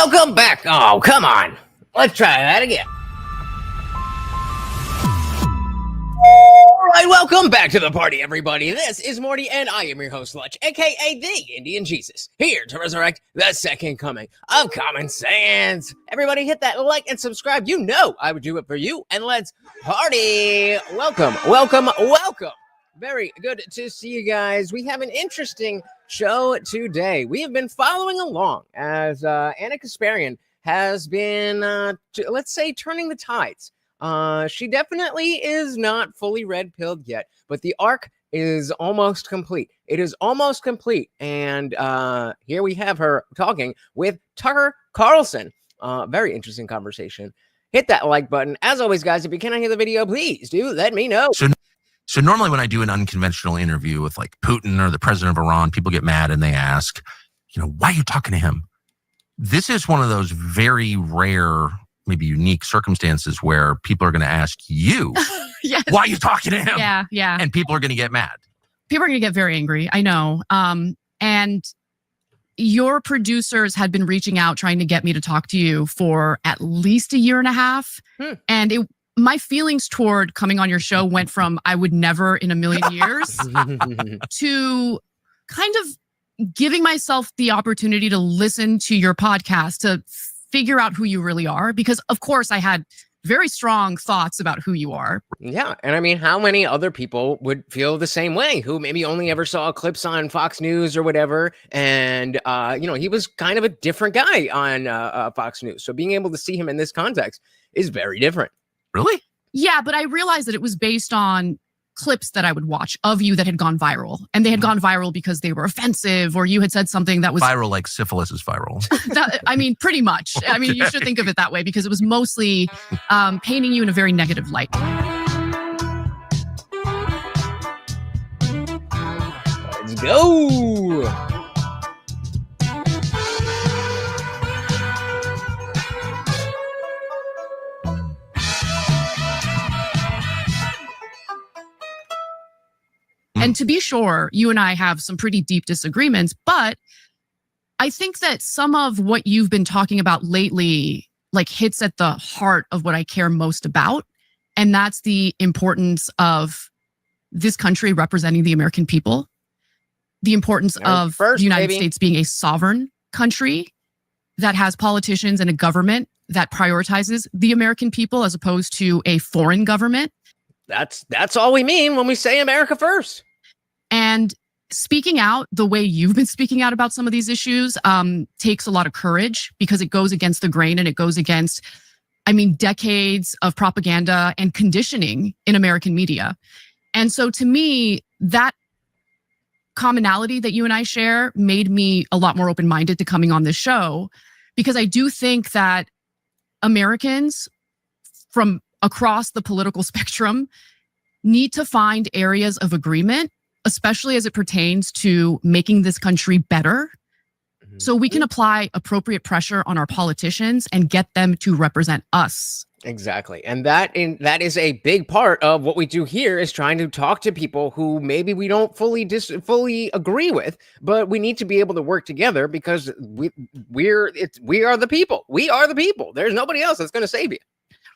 welcome back. Oh, come on. Let's try that again. All right, welcome back to the party, everybody. This is Morty, and I am your host, Lutch, a.k.a. TheIndianJesus, here to resurrect the second coming of common sense. Everybody hit that like and subscribe. You know I would do it for you, and let's party. Welcome, welcome, welcome. Very good to see you guys. We have an interesting show today. We have been following along as Anna Kasparian has been, let's say, turning the tides. She definitely is not fully red-pilled yet, but the arc is almost complete. It is almost complete. And here we have her talking with Tucker Carlson. Very interesting conversation. Hit that like button. As always, guys, if you cannot hear the video, please do let me know. So normally when I do an unconventional interview with like Putin or the president of Iran, people get mad and they ask, why are you talking to him? This is one of those very rare, maybe unique circumstances where people are going to ask you, yes. Why are you talking to him? Yeah. And people are going to get mad. People are going to get very angry. I know. And your producers had been reaching out, trying to get me to talk to you for at least a year and a half. And my feelings toward coming on your show went from I would never in a million years to kind of giving myself the opportunity to listen to your podcast to figure out who you really are. Because, of course, I had very strong thoughts about who you are. Yeah. And I mean, how many other people would feel the same way who maybe only ever saw clips on Fox News or whatever? And, he was kind of a different guy on Fox News. So being able to see him in this context is very different. Really? Yeah, but I realized that it was based on clips that I would watch of you that had gone viral. And they had gone viral because they were offensive or you had said something that was viral, like syphilis is viral. Pretty much. Okay. I mean, you should think of it that way because it was mostly painting you in a very negative light. Let's go. And to be sure, you and I have some pretty deep disagreements, but I think that some of what you've been talking about lately hits at the heart of what I care most about. And that's the importance of this country representing the American people, the importance of the United States being a sovereign country that has politicians and a government that prioritizes the American people as opposed to a foreign government. That's all we mean when we say America first. And speaking out the way you've been speaking out about some of these issues takes a lot of courage because it goes against the grain and it goes against, decades of propaganda and conditioning in American media. And so to me, that commonality that you and I share made me a lot more open-minded to coming on this show because I do think that Americans from across the political spectrum need to find areas of agreement, especially as it pertains to making this country better, so we can apply appropriate pressure on our politicians and get them to represent us. Exactly. And that is a big part of what we do here is trying to talk to people who maybe we don't fully agree with, but we need to be able to work together because we are the people. We are the people. There's nobody else that's going to save you.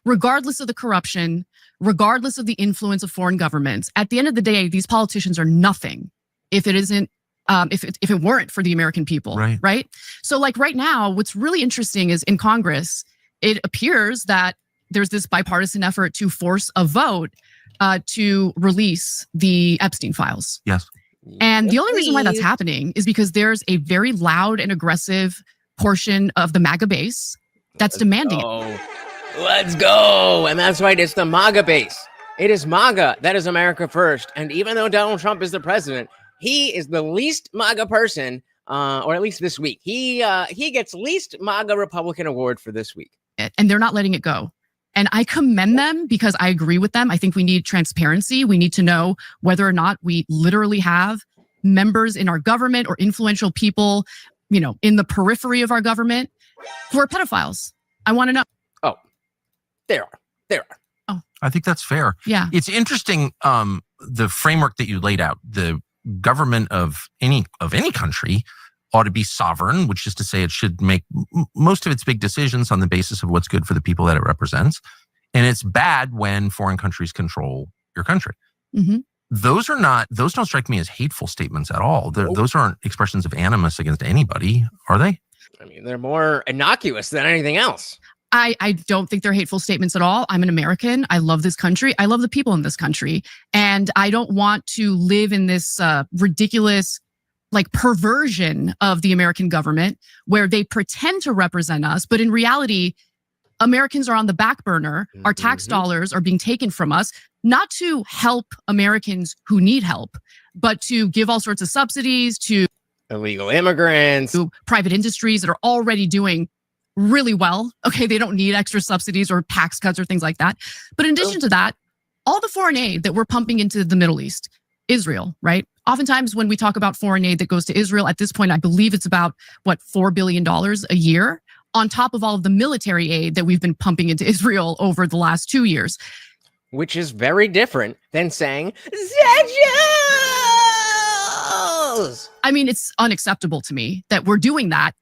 Regardless of the corruption, regardless of the influence of foreign governments, at the end of the day, these politicians are nothing if it isn't, if it weren't for the American people, right? So right now, what's really interesting is in Congress, it appears that there's this bipartisan effort to force a vote to release the Epstein files. Yes. And the only reason why that's happening is because there's a very loud and aggressive portion of the MAGA base that's demanding it. Let's go. And that's right. It's the MAGA base. It is MAGA. That is America first. And even though Donald Trump is the president, he is the least MAGA person, or at least this week. He gets least MAGA Republican award for this week. And they're not letting it go. And I commend them because I agree with them. I think we need transparency. We need to know whether or not we literally have members in our government or influential people, in the periphery of our government who are pedophiles. I want to know. There are. Oh, I think that's fair. Yeah. It's interesting, the framework that you laid out, the government of any country ought to be sovereign, which is to say it should make most of its big decisions on the basis of what's good for the people that it represents. And it's bad when foreign countries control your country. Mm-hmm. Those don't strike me as hateful statements at all. Those aren't expressions of animus against anybody, are they? I mean, they're more innocuous than anything else. I don't think they're hateful statements at all. I'm an American. I love this country. I love the people in this country. And I don't want to live in this ridiculous perversion of the American government where they pretend to represent us, but in reality, Americans are on the back burner. Our tax dollars are being taken from us, not to help Americans who need help, but to give all sorts of subsidies to illegal immigrants, to private industries that are already doing really well. Okay, they don't need extra subsidies or tax cuts or things like that. But in addition to that, all the foreign aid that we're pumping into the Middle East, Israel, right? Oftentimes when we talk about foreign aid that goes to Israel, at this point, I believe it's about, $4 billion a year on top of all of the military aid that we've been pumping into Israel over the last 2 years. Which is very different than saying, sanctions! I mean, it's unacceptable to me that we're doing that.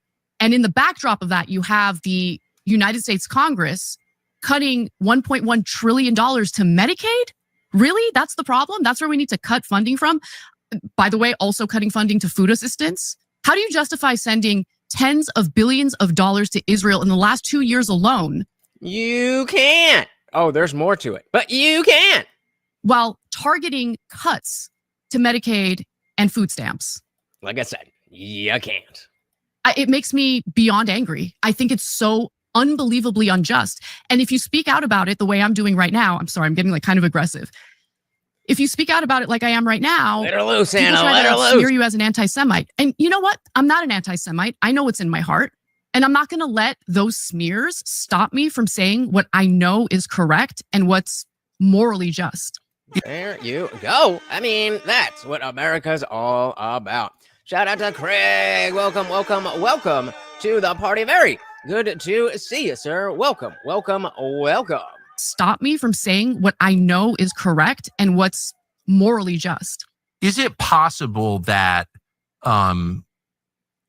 And in the backdrop of that, you have the United States Congress cutting $1.1 trillion to Medicaid. Really? That's the problem? That's where we need to cut funding from? By the way, also cutting funding to food assistance. How do you justify sending tens of billions of dollars to Israel in the last 2 years alone? You can't. Oh, there's more to it, but you can't. While targeting cuts to Medicaid and food stamps. Like I said, you can't. It makes me beyond angry. I think it's so unbelievably unjust. And if you speak out about it the way I'm doing right now, I'm sorry, I'm getting kind of aggressive. If you speak out about it like I am right now, let her loose, people Anna, try let to her loose. smear you as an anti-Semite. And you know what? I'm not an anti-Semite. I know what's in my heart. And I'm not going to let those smears stop me from saying what I know is correct and what's morally just. There you go. I mean, that's what America's all about. Shout out to Craig. Welcome, welcome, welcome to the party. Very good to see you, sir. Welcome, welcome, welcome. Stop me from saying what I know is correct and what's morally just. Is it possible that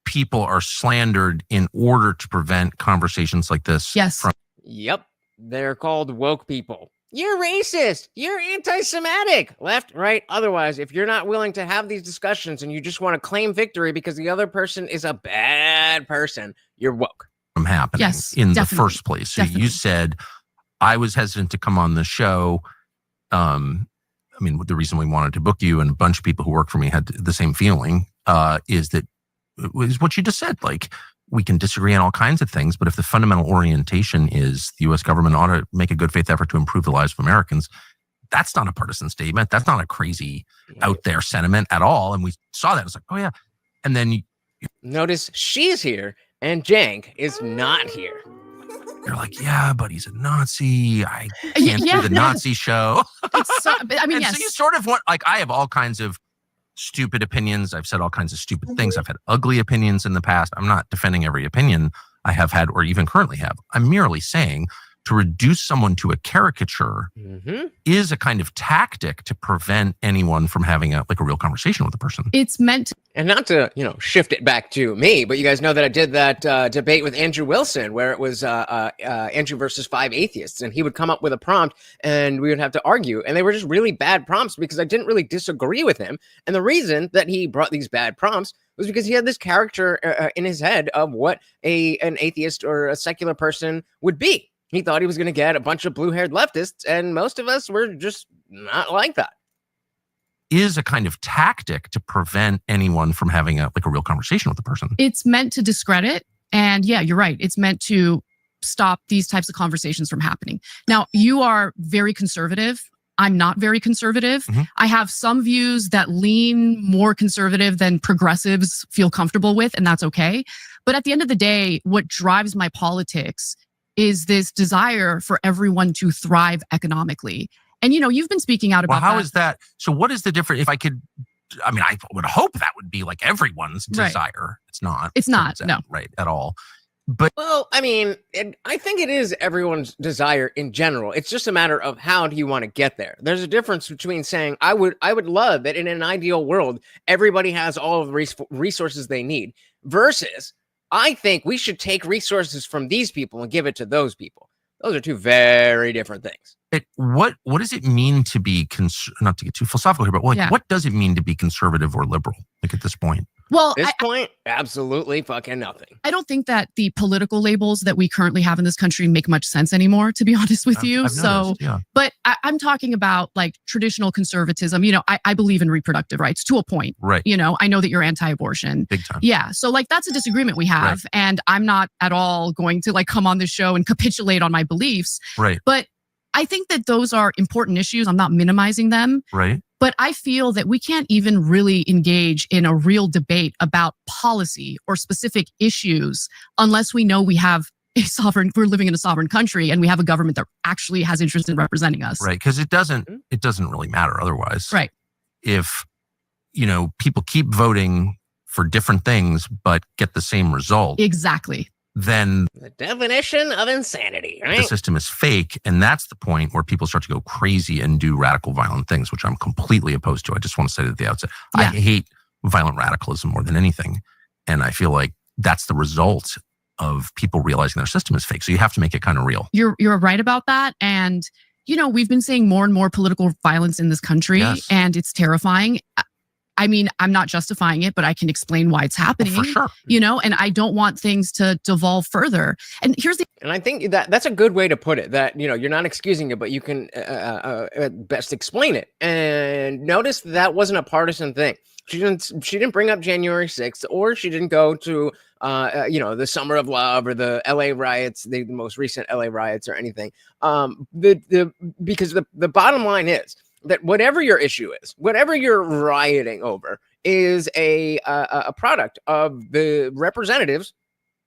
people are slandered in order to prevent conversations like this? Yes. Yep. They're called woke people. You're racist. You're anti-Semitic. Left, right, otherwise. If you're not willing to have these discussions and you just want to claim victory because the other person is a bad person, you're woke. From happening in the first place. So you said, I was hesitant to come on the show. I mean, the reason we wanted to book you and a bunch of people who work for me had the same feeling, is what you just said. Like, we can disagree on all kinds of things, but if the fundamental orientation is the U.S. government ought to make a good faith effort to improve the lives of Americans, that's not a partisan statement. That's not a crazy out there sentiment at all. And we saw that. It's like, oh yeah. And then you notice she's here and Cenk is not here. You're like, yeah, but he's a Nazi. I can't do the Nazi show. I mean, yes. So you sort of want, like, I have all kinds of stupid opinions. I've said all kinds of stupid things. I've had ugly opinions in the past. I'm not defending every opinion I have had or even currently have. I'm merely saying to reduce someone to a caricature is a kind of tactic to prevent anyone from having a real conversation with a person. It's meant to. And not to, shift it back to me, but you guys know that I did that debate with Andrew Wilson where it was Andrew versus 5 atheists, and he would come up with a prompt and we would have to argue, and they were just really bad prompts because I didn't really disagree with him. And the reason that he brought these bad prompts was because he had this character in his head of what an atheist or a secular person would be. He thought he was going to get a bunch of blue-haired leftists, and most of us were just not like that. Is a kind of tactic to prevent anyone from having a real conversation with the person. It's meant to discredit. And yeah, you're right. It's meant to stop these types of conversations from happening. Now, you are very conservative. I'm not very conservative. I have some views that lean more conservative than progressives feel comfortable with, and that's okay. But at the end of the day, what drives my politics is this desire for everyone to thrive economically. And, you've been speaking out about how is that? So what is the difference? If I could, I mean, I would hope that would be like everyone's desire. It's not. It's not, no. Right, at all. But well, I mean, I think it is everyone's desire in general. It's just a matter of how do you want to get there. There's a difference between saying I would love that in an ideal world, everybody has all of the resources they need. versus I think we should take resources from these people and give it to those people. Those are two very different things. What does it mean to be not to get too philosophical here, but what does it mean to be conservative or liberal? Like at this point? Well, at this point, absolutely fucking nothing. I don't think that the political labels that we currently have in this country make much sense anymore, to be honest with you. I've noticed, yeah. But I'm talking about like traditional conservatism. You know, I believe in reproductive rights to a point. Right. You know, I know that you're anti-abortion. Big time. Yeah. So like that's a disagreement we have. Right. And I'm not at all going to like come on this show and capitulate on my beliefs. Right. But I think that those are important issues. I'm not minimizing them. Right. But I feel that we can't even really engage in a real debate about policy or specific issues unless we know we have we're living in a sovereign country and we have a government that actually has interest in representing us. Right. Because it doesn't really matter otherwise. Right. If, people keep voting for different things, but get the same result. Exactly. Then the definition of insanity, right? The system is fake. And that's the point where people start to go crazy and do radical, violent things, which I'm completely opposed to. I just want to say that at the outset, I hate violent radicalism more than anything. And I feel like that's the result of people realizing their system is fake. So you have to make it kind of real. You're right about that. And, we've been seeing more and more political violence in this country, and it's terrifying. I mean, I'm not justifying it, but I can explain why it's happening, for sure. And I don't want things to devolve further. And and I think that's a good way to put it, that, you're not excusing it, but you can best explain it. And notice that wasn't a partisan thing. She didn't bring up January 6th, or she didn't go to, the Summer of Love or the LA riots, the most recent LA riots or anything. Because the bottom line is, that whatever your issue is, whatever you're rioting over, is a product of the representatives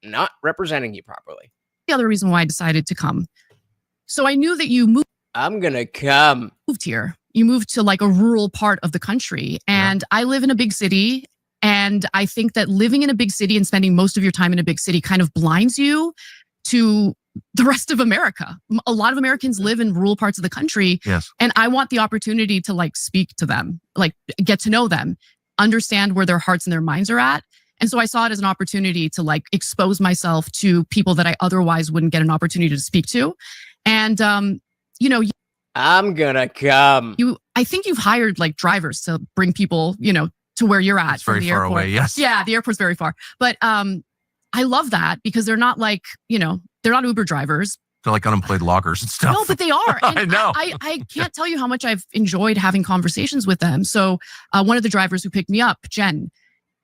not representing you properly. The other reason why I decided to come. So I knew that you moved. I'm gonna come. Moved here. You moved to like a rural part of the country, and I live in a big city. And I think that living in a big city and spending most of your time in a big city kind of blinds you to the rest of America. A lot of Americans live in rural parts of the country. Yes. And I want the opportunity to like speak to them, like get to know them, understand where their hearts and their minds are at. And so I saw it as an opportunity to like expose myself to people that I otherwise wouldn't get an opportunity to speak to. And, I'm gonna come. I think you've hired like drivers to bring people, to where you're at. It's very far away. Yes. Yeah. The airport's very far. But, I love that because they're not like, they're not Uber drivers. They're like unemployed loggers and stuff. No, but they are. And I know. I can't tell you how much I've enjoyed having conversations with them. So one of the drivers who picked me up, Jen,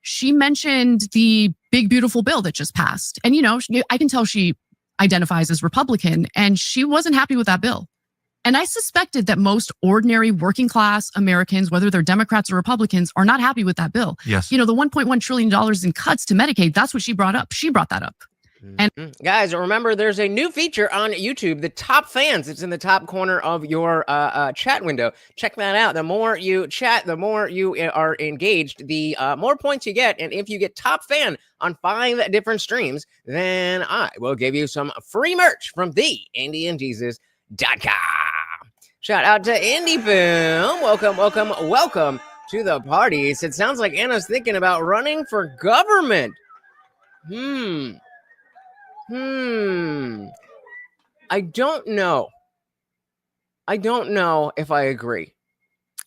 she mentioned the big, beautiful bill that just passed. And, I can tell she identifies as Republican, and she wasn't happy with that bill. And I suspected that most ordinary working class Americans, whether they're Democrats or Republicans, are not happy with that bill. Yes. The $1.1 trillion in cuts to Medicaid, that's what she brought up. She brought that up. And guys, remember, there's a new feature on YouTube, the top fans. It's in the top corner of your chat window. Check that out. The more you chat, the more you are engaged, the more points you get. And if you get top fan on 5 different streams, then I will give you some free merch from TheIndianJesus.com. Shout out to Indie Boom. Welcome to the party. It sounds like Anna's thinking about running for government. I don't know if I agree.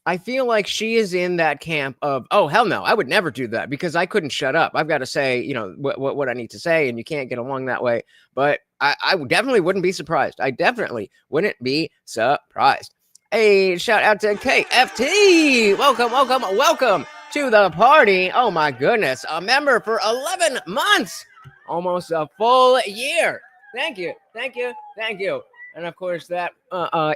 I feel like she is in that camp of, oh, hell no, I would never do that because I couldn't shut up. I've got to say, what I need to say, and you can't get along that way. But I definitely wouldn't be surprised. I definitely wouldn't be surprised. Hey, shout out to KFT. Welcome to the party. Oh my goodness. A member for 11 months. Almost a full year. Thank you. And of course, that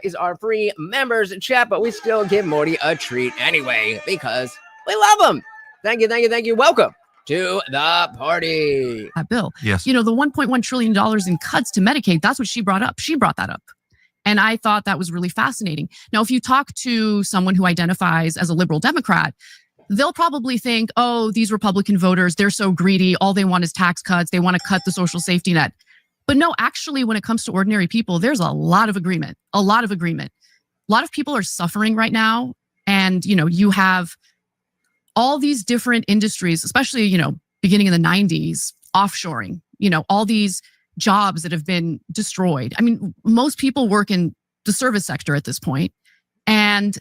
is our free members chat, but we still give Morty a treat anyway because we love him. Thank you. Welcome to the party. That bill. Yes. The $1.1 trillion in cuts to Medicaid, that's what she brought up. She brought that up. And I thought that was really fascinating. Now, if you talk to someone who identifies as a liberal Democrat, they'll probably think, oh, these Republican voters, they're so greedy. All they want is tax cuts. They want to cut the social safety net. But no, actually, when it comes to ordinary people, there's a lot of agreement. A lot of people are suffering right now. And, you have all these different industries, especially, beginning in the 90s, offshoring, all these jobs that have been destroyed. I mean, most people work in the service sector at this point, and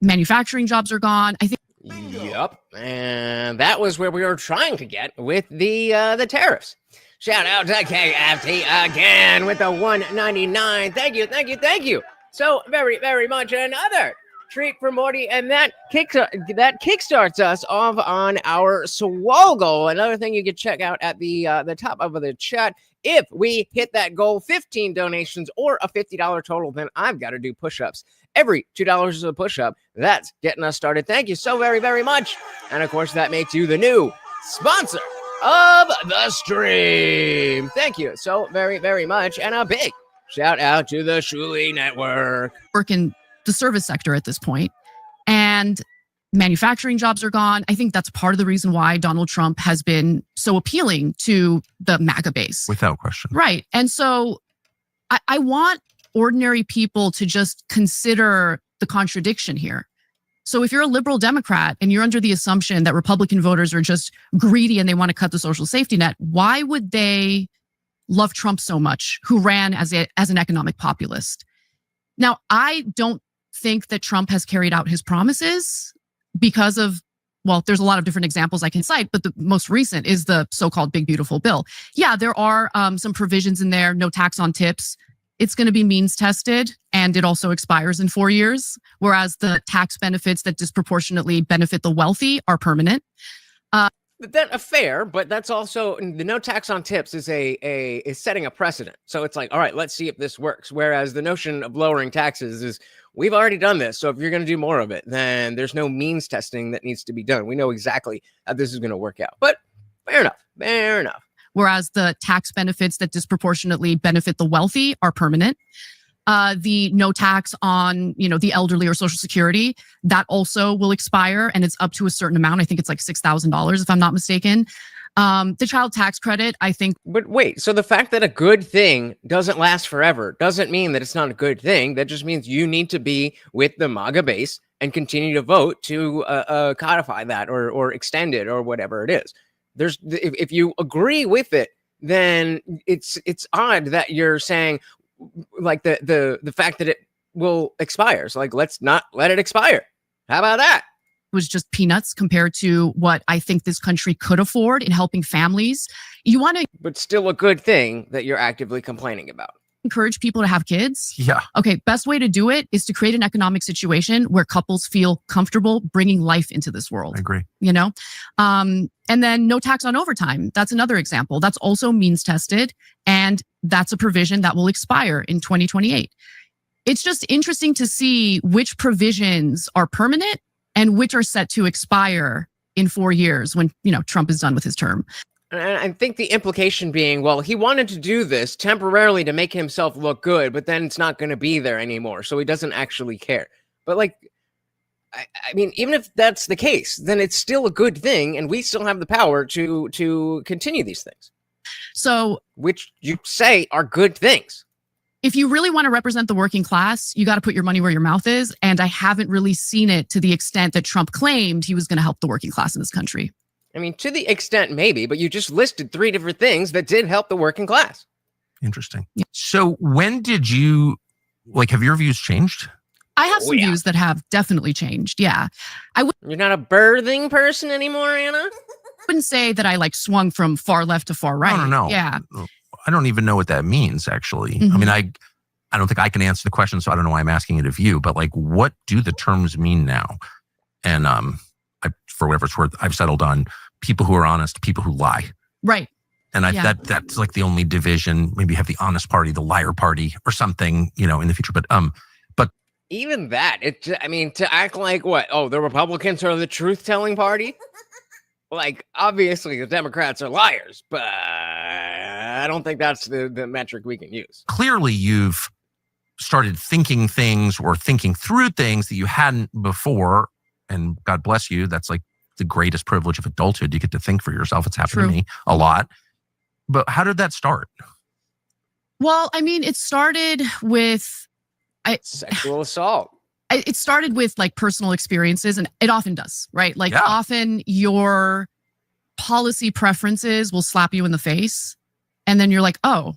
manufacturing jobs are gone. I think. Yep, and that was where we were trying to get with the tariffs. Shout out to KFT again with the $1.99. Thank you. So very much another treat for Morty, and that kickstarts us off on our swole goal. Another thing you can check out at the top of the chat. If we hit that goal, 15 donations or a $50 total, then I've got to do push-ups. Every $2 is a push-up. That's getting us started. Thank you so very much. And of course, that makes you the new sponsor of the stream. Thank you so very much. And a big shout out to the Shuli Network. Work in the service sector at this point, and manufacturing jobs are gone. I think that's part of the reason why Donald Trump has been so appealing to the MAGA base. Without question. Right. And so I want ordinary people to just consider the contradiction here. So if you're a liberal Democrat and you're under the assumption that Republican voters are just greedy and they want to cut the social safety net, why would they love Trump so much, who ran as an economic populist? Now, I don't think that Trump has carried out his promises because of, well, there's a lot of different examples I can cite, but the most recent is the so-called Big Beautiful Bill. Yeah, there are some provisions in there, no tax on tips. It's going to be means tested, and it also expires in 4 years, whereas the tax benefits that disproportionately benefit the wealthy are permanent. That fair, but that's also the no tax on tips is is setting a precedent. So it's like, all right, let's see if this works. Whereas the notion of lowering taxes is we've already done this. So if you're going to do more of it, then there's no means testing that needs to be done. We know exactly how this is going to work out. But fair enough. Whereas the tax benefits that disproportionately benefit the wealthy are permanent. The no tax on, the elderly or Social Security, that also will expire, and it's up to a certain amount. I think it's like $6,000 if I'm not mistaken. The child tax credit, I think. But wait, so the fact that a good thing doesn't last forever doesn't mean that it's not a good thing. That just means you need to be with the MAGA base and continue to vote to codify that or extend it or whatever it is. If you agree with it, then it's odd that you're saying, like, the fact that it will expire. So, like, let's not let it expire. How about that? Was just peanuts compared to what I think this country could afford in helping families. But still a good thing that you're actively complaining about. Encourage people to have kids. Yeah. Okay. Best way to do it is to create an economic situation where couples feel comfortable bringing life into this world. I agree. And then no tax on overtime. That's another example. That's also means tested. And that's a provision that will expire in 2028. It's just interesting to see which provisions are permanent and which are set to expire in 4 years when, Trump is done with his term. And I think the implication being, well, he wanted to do this temporarily to make himself look good, but then it's not going to be there anymore. So he doesn't actually care. But I mean, even if that's the case, then it's still a good thing. And we still have the power to continue these things. So, which you say are good things. If you really want to represent the working class, you got to put your money where your mouth is. And I haven't really seen it to the extent that Trump claimed he was going to help the working class in this country. I mean, to the extent maybe, but you just listed 3 different things that did help the working class. Interesting. Yeah. So when did you, have your views changed? I have some views that have definitely changed. Yeah. You're not a birthing person anymore, Anna? Wouldn't say that I swung from far left to far right. No. Yeah. I don't even know what that means, actually. Mm-hmm. I mean, I don't think I can answer the question, so I don't know why I'm asking it of you, but what do the terms mean now? And for whatever it's worth, I've settled on people who are honest, people who lie. Right. And that's the only division. Maybe you have the honest party, the liar party, or something, in the future. But even that, to act like what? Oh, the Republicans are the truth-telling party? Obviously the Democrats are liars, but I don't think that's the metric we can use. Clearly, you've started thinking things or thinking through things that you hadn't before. And God bless you. That's the greatest privilege of adulthood. You get to think for yourself. It's happened to me a lot. But how did that start? Well, it started with sexual assault. It started with personal experiences, and it often does, right? Often you're policy preferences will slap you in the face. And then you're like, oh,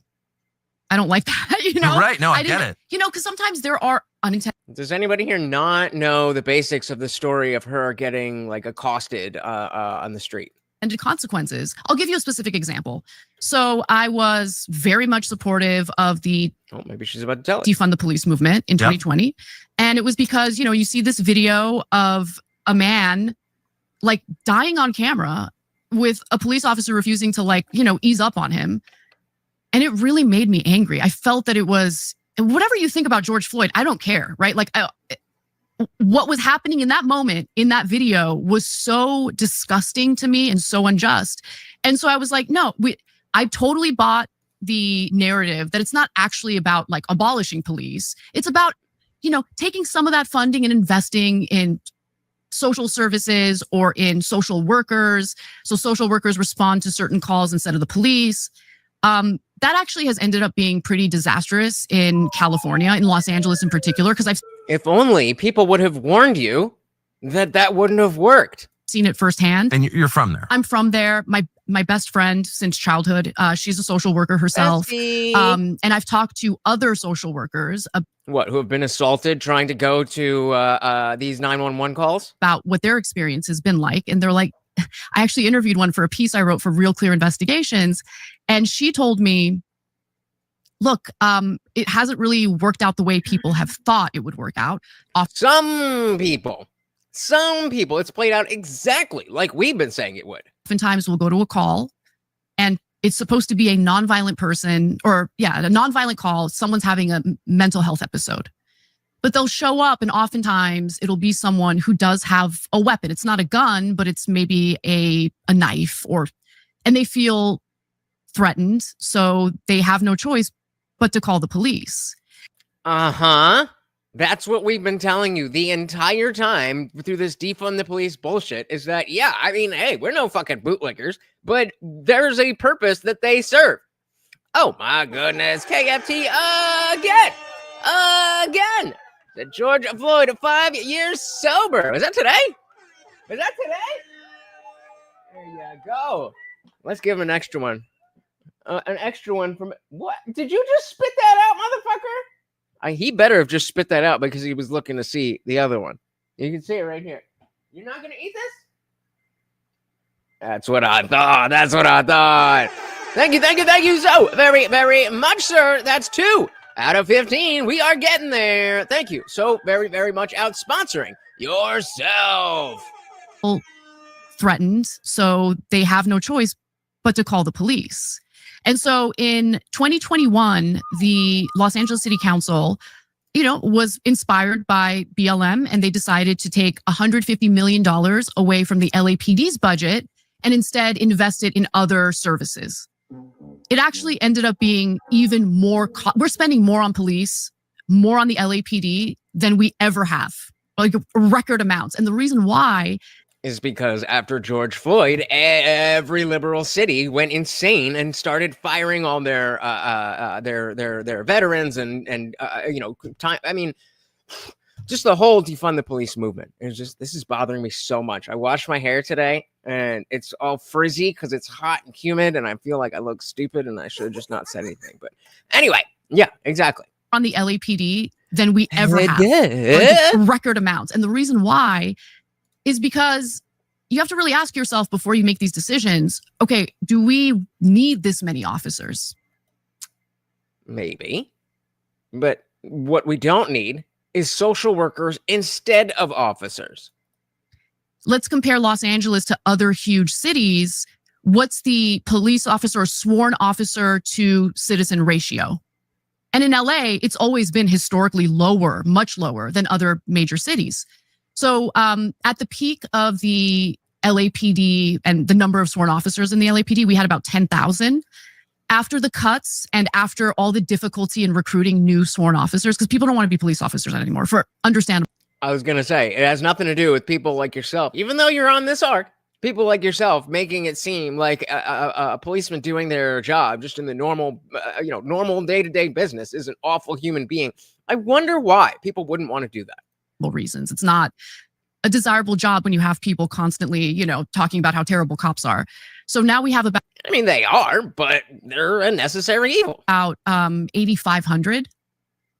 I don't like that. You know? Right. No, I get it. You know, because sometimes there are unintended. Does anybody here not know the basics of the story of her getting like accosted on the street? Consequences. I'll give you a specific example. So I was very much supportive of the maybe she's about to tell it. defund the police movement in 2020. And it was because, you know, you see this video of a man like dying on camera with a police officer refusing to like, you know, ease up on him. And it really made me angry. I felt that it was, whatever you think about George Floyd, I don't care, right? Like what was happening in that moment in that video was so disgusting to me and so unjust. And so I was like, no, I totally bought the narrative that it's not actually about like abolishing police. It's about, you know, taking some of that funding and investing in social services or in social workers. So social workers respond to certain calls instead of the police. That actually has ended up being pretty disastrous in California, in Los Angeles in particular, because if only people would have warned you that wouldn't have worked. Seen it firsthand. And you're from there. I'm from there. My best friend since childhood. She's a social worker herself. And I've talked to other social workers who have been assaulted trying to go to these 911 calls about what their experience has been like. And they're like, I actually interviewed one for a piece I wrote for Real Clear Investigations. And she told me, look, it hasn't really worked out the way people have thought it would work out. Some people, it's played out exactly like we've been saying it would. Oftentimes we'll go to a call and it's supposed to be a nonviolent person a nonviolent call. Someone's having a mental health episode. But they'll show up and oftentimes it'll be someone who does have a weapon. It's not a gun, but it's maybe a knife and they feel threatened. So they have no choice but to call the police. That's what we've been telling you the entire time through this defund the police bullshit is that, I mean, hey, we're no fucking bootlickers, but there's a purpose that they serve. Oh my goodness. KFT again. The George Floyd 5 years sober. Was that today? There you go. Let's give him an extra one. An extra one from what? Did you just spit that out, motherfucker? He better have just spit that out because he was looking to see the other one. You can see it right here. You're not gonna eat this? That's what I thought. Thank you so very, very much, sir. That's 2 out of 15. We are getting there. Thank you so very, very much out sponsoring yourself. Threatened, so they have no choice but to call the police. And so in 2021, the Los Angeles City Council, was inspired by BLM, and they decided to take $150 million away from the LAPD's budget and instead invest it in other services. It actually ended up being even more. We're spending more on police, more on the LAPD than we ever have, like record amounts. And the reason why is because after George Floyd, every liberal city went insane and started firing all their veterans and time. I mean, just the whole defund the police movement. This is bothering me so much. I washed my hair today and it's all frizzy because it's hot and humid, and I feel like I look stupid and I should have just not said anything. But anyway, yeah, exactly. On the LAPD than we ever have, like record amounts, and the reason why is because you have to really ask yourself before you make these decisions, okay, do we need this many officers? Maybe. But what we don't need is social workers instead of officers. Let's compare Los Angeles to other huge cities. What's the police officer or sworn officer to citizen ratio? And in LA, it's always been historically lower, much lower than other major cities. So at the peak of the LAPD and the number of sworn officers in the LAPD, we had about 10,000. After the cuts and after all the difficulty in recruiting new sworn officers, because people don't want to be police officers anymore, for understandable. I was going to say, it has nothing to do with people like yourself. Even though you're on this arc, people like yourself making it seem like a policeman doing their job just in the normal, normal day-to-day business is an awful human being. I wonder why people wouldn't want to do that. Reasons. It's not a desirable job when you have people constantly, talking about how terrible cops are. So now we have I mean, they are, but they're a necessary evil. about 8,500.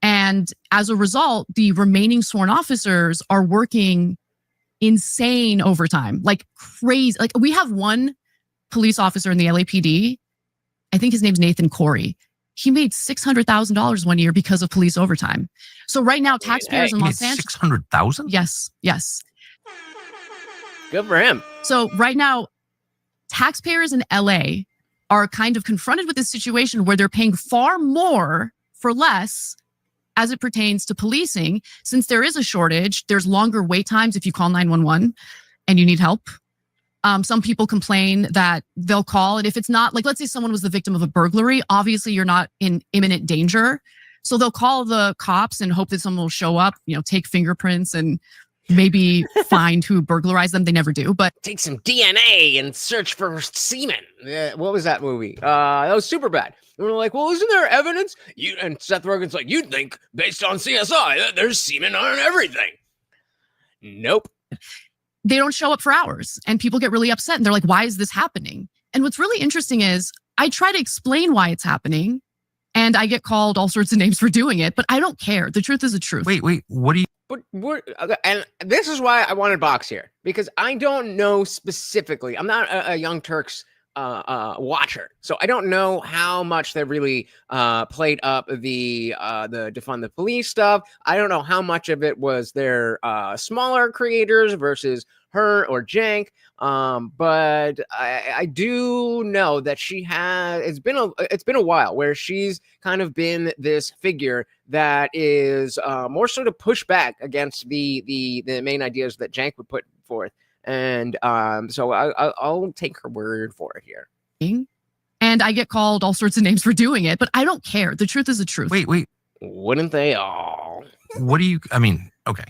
And as a result, the remaining sworn officers are working insane overtime, like crazy. Like we have one police officer in the LAPD. I think his name's Nathan Corey. He made $600,000 one year because of police overtime. So right now, taxpayers in Los Angeles, 600,000. Yes. Good for him. So right now, taxpayers in LA are kind of confronted with this situation where they're paying far more for less as it pertains to policing. Since there is a shortage, there's longer wait times if you call 911 and you need help. Some people complain that they'll call, and if it's not, like, let's say someone was the victim of a burglary, obviously you're not in imminent danger. So they'll call the cops and hope that someone will show up, take fingerprints and maybe find who burglarized them. They never do, but take some DNA and search for semen. What was that movie? That was super bad. And we're like, well, isn't there evidence? And Seth Rogen's like, you'd think based on CSI that there's semen on everything. Nope. They don't show up for hours and people get really upset and they're like, why is this happening? And what's really interesting is I try to explain why it's happening and I get called all sorts of names for doing it, but I don't care. The truth is the truth. Wait, what do you? But and this is why I wanted Box here, because I don't know specifically. I'm not a Young Turks watcher, so I don't know how much they really played up the defund the police stuff. I don't know how much of it was their smaller creators versus her or Cenk. But I do know that she has. It's been a while where she's kind of been this figure that is more sort of push back against the main ideas that Cenk would put forth. And so I'll take her word for it here. And I get called all sorts of names for doing it, but I don't care. The truth is the truth. Wait. Wouldn't they all? What do you? I mean, okay.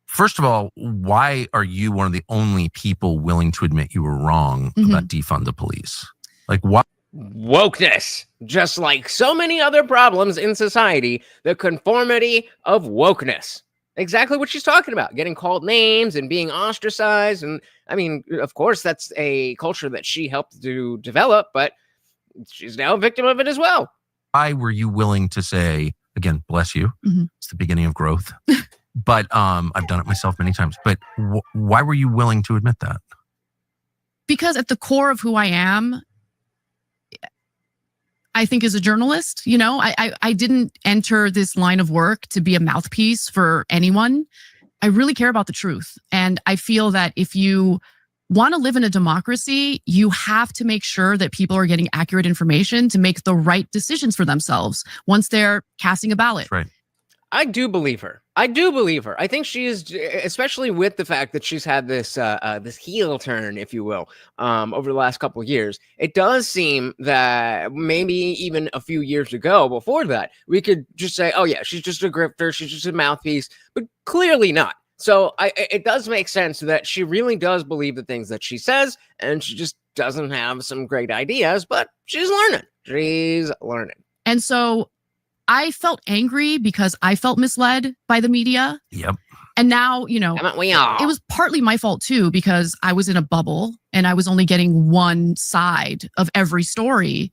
First of all, why are you one of the only people willing to admit you were wrong about defund the police? Like, what? Wokeness. Just like so many other problems in society, the conformity of wokeness. Exactly what she's talking about. Getting called names and being ostracized. And I mean, of course, that's a culture that she helped to develop, but she's now a victim of it as well. Why were you willing to say, again, bless you, it's the beginning of growth. But I've done it myself many times. But why were you willing to admit that? Because at the core of who I am, I think as a journalist, I didn't enter this line of work to be a mouthpiece for anyone. I really care about the truth. And I feel that if you want to live in a democracy, you have to make sure that people are getting accurate information to make the right decisions for themselves once they're casting a ballot. That's right. I do believe her. I think she is, especially with the fact that she's had this this heel turn, if you will, over the last couple of years. It does seem that maybe even a few years ago, before that, we could just say, oh yeah, she's just a grifter, she's just a mouthpiece, but clearly not. So it does make sense that she really does believe the things that she says, and she just doesn't have some great ideas, but she's learning. And so I felt angry because I felt misled by the media. Yep. And now, Haven't we all? it was partly my fault too, because I was in a bubble and I was only getting one side of every story.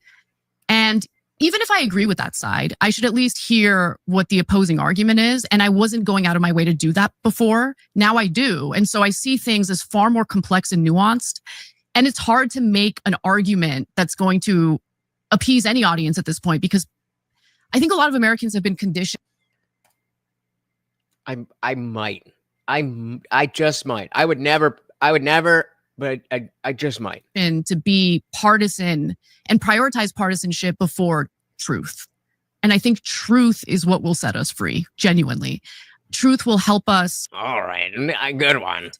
And even if I agree with that side, I should at least hear what the opposing argument is. And I wasn't going out of my way to do that before. Now I do. And so I see things as far more complex and nuanced. And it's hard to make an argument that's going to appease any audience at this point, because I think a lot of Americans have been conditioned. I just might. I would never, but I just might. And to be partisan and prioritize partisanship before truth. And I think truth is what will set us free, genuinely. Truth will help us. All right, a good one.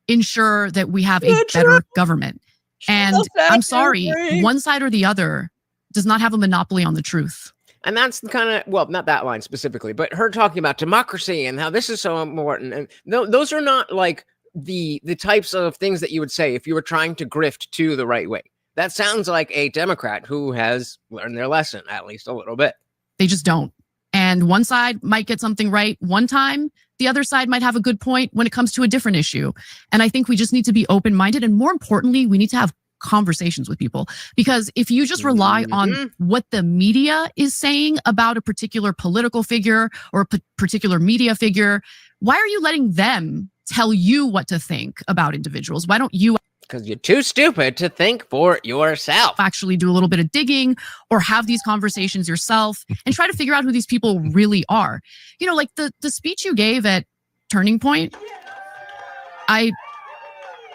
Ensure that we have a better government. And I'm sorry, one side or the other does not have a monopoly on the truth. And that's the kind of, well, not that line specifically, but her talking about democracy and how this is so important. And those are not like the types of things that you would say if you were trying to grift to the right way. That sounds like a Democrat who has learned their lesson, at least a little bit. They just don't. And one side might get something right one time, the other side might have a good point when it comes to a different issue. And I think we just need to be open-minded. And more importantly, we need to have conversations with people, because if you just rely on what the media is saying about a particular political figure or a particular media figure, why are you letting them tell you what to think about individuals? Why don't you Because you're too stupid to think for yourself. actually do a little bit of digging or have these conversations yourself and try to figure out who these people really are? You know, like the speech you gave at Turning Point,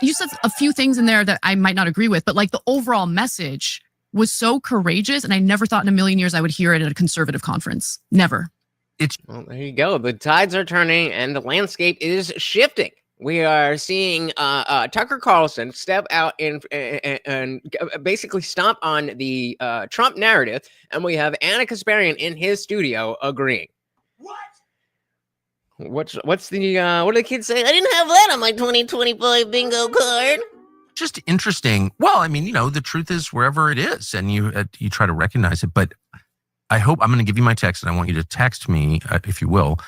you said a few things in there that I might not agree with, but like the overall message was so courageous, and I never thought in a million years I would hear it at a conservative conference. Never. Well, there you go. The tides are turning and the landscape is shifting. We are seeing Tucker Carlson step out and basically stomp on the Trump narrative, and we have Anna Kasparian in his studio agreeing. What's the what do the kids say? I didn't have that on my 2025 bingo card. Just interesting. Well, I mean, the truth is wherever it is, and you try to recognize it. But I hope I'm going to give you my text, and I want you to text me, if you will,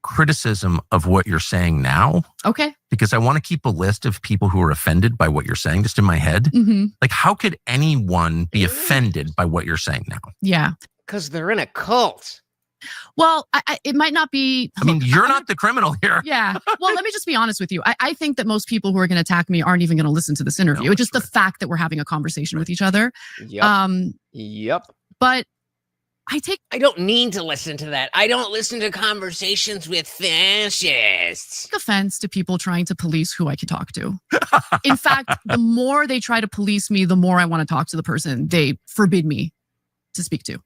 criticism of what you're saying now. Okay. Because I want to keep a list of people who are offended by what you're saying, just in my head. Mm-hmm. Like, how could anyone be offended by what you're saying now? Yeah. Because they're in a cult. Well, it might not be. I mean, you're not the criminal here. Yeah. Well, let me just be honest with you. I think that most people who are going to attack me aren't even going to listen to this interview. No, It's just right. the fact that we're having a conversation with each other. Yep. Yep. But I don't need to listen to that. I don't listen to conversations with fascists. take offense to people trying to police who I can talk to. In fact, the more they try to police me, the more I want to talk to the person they forbid me to speak to.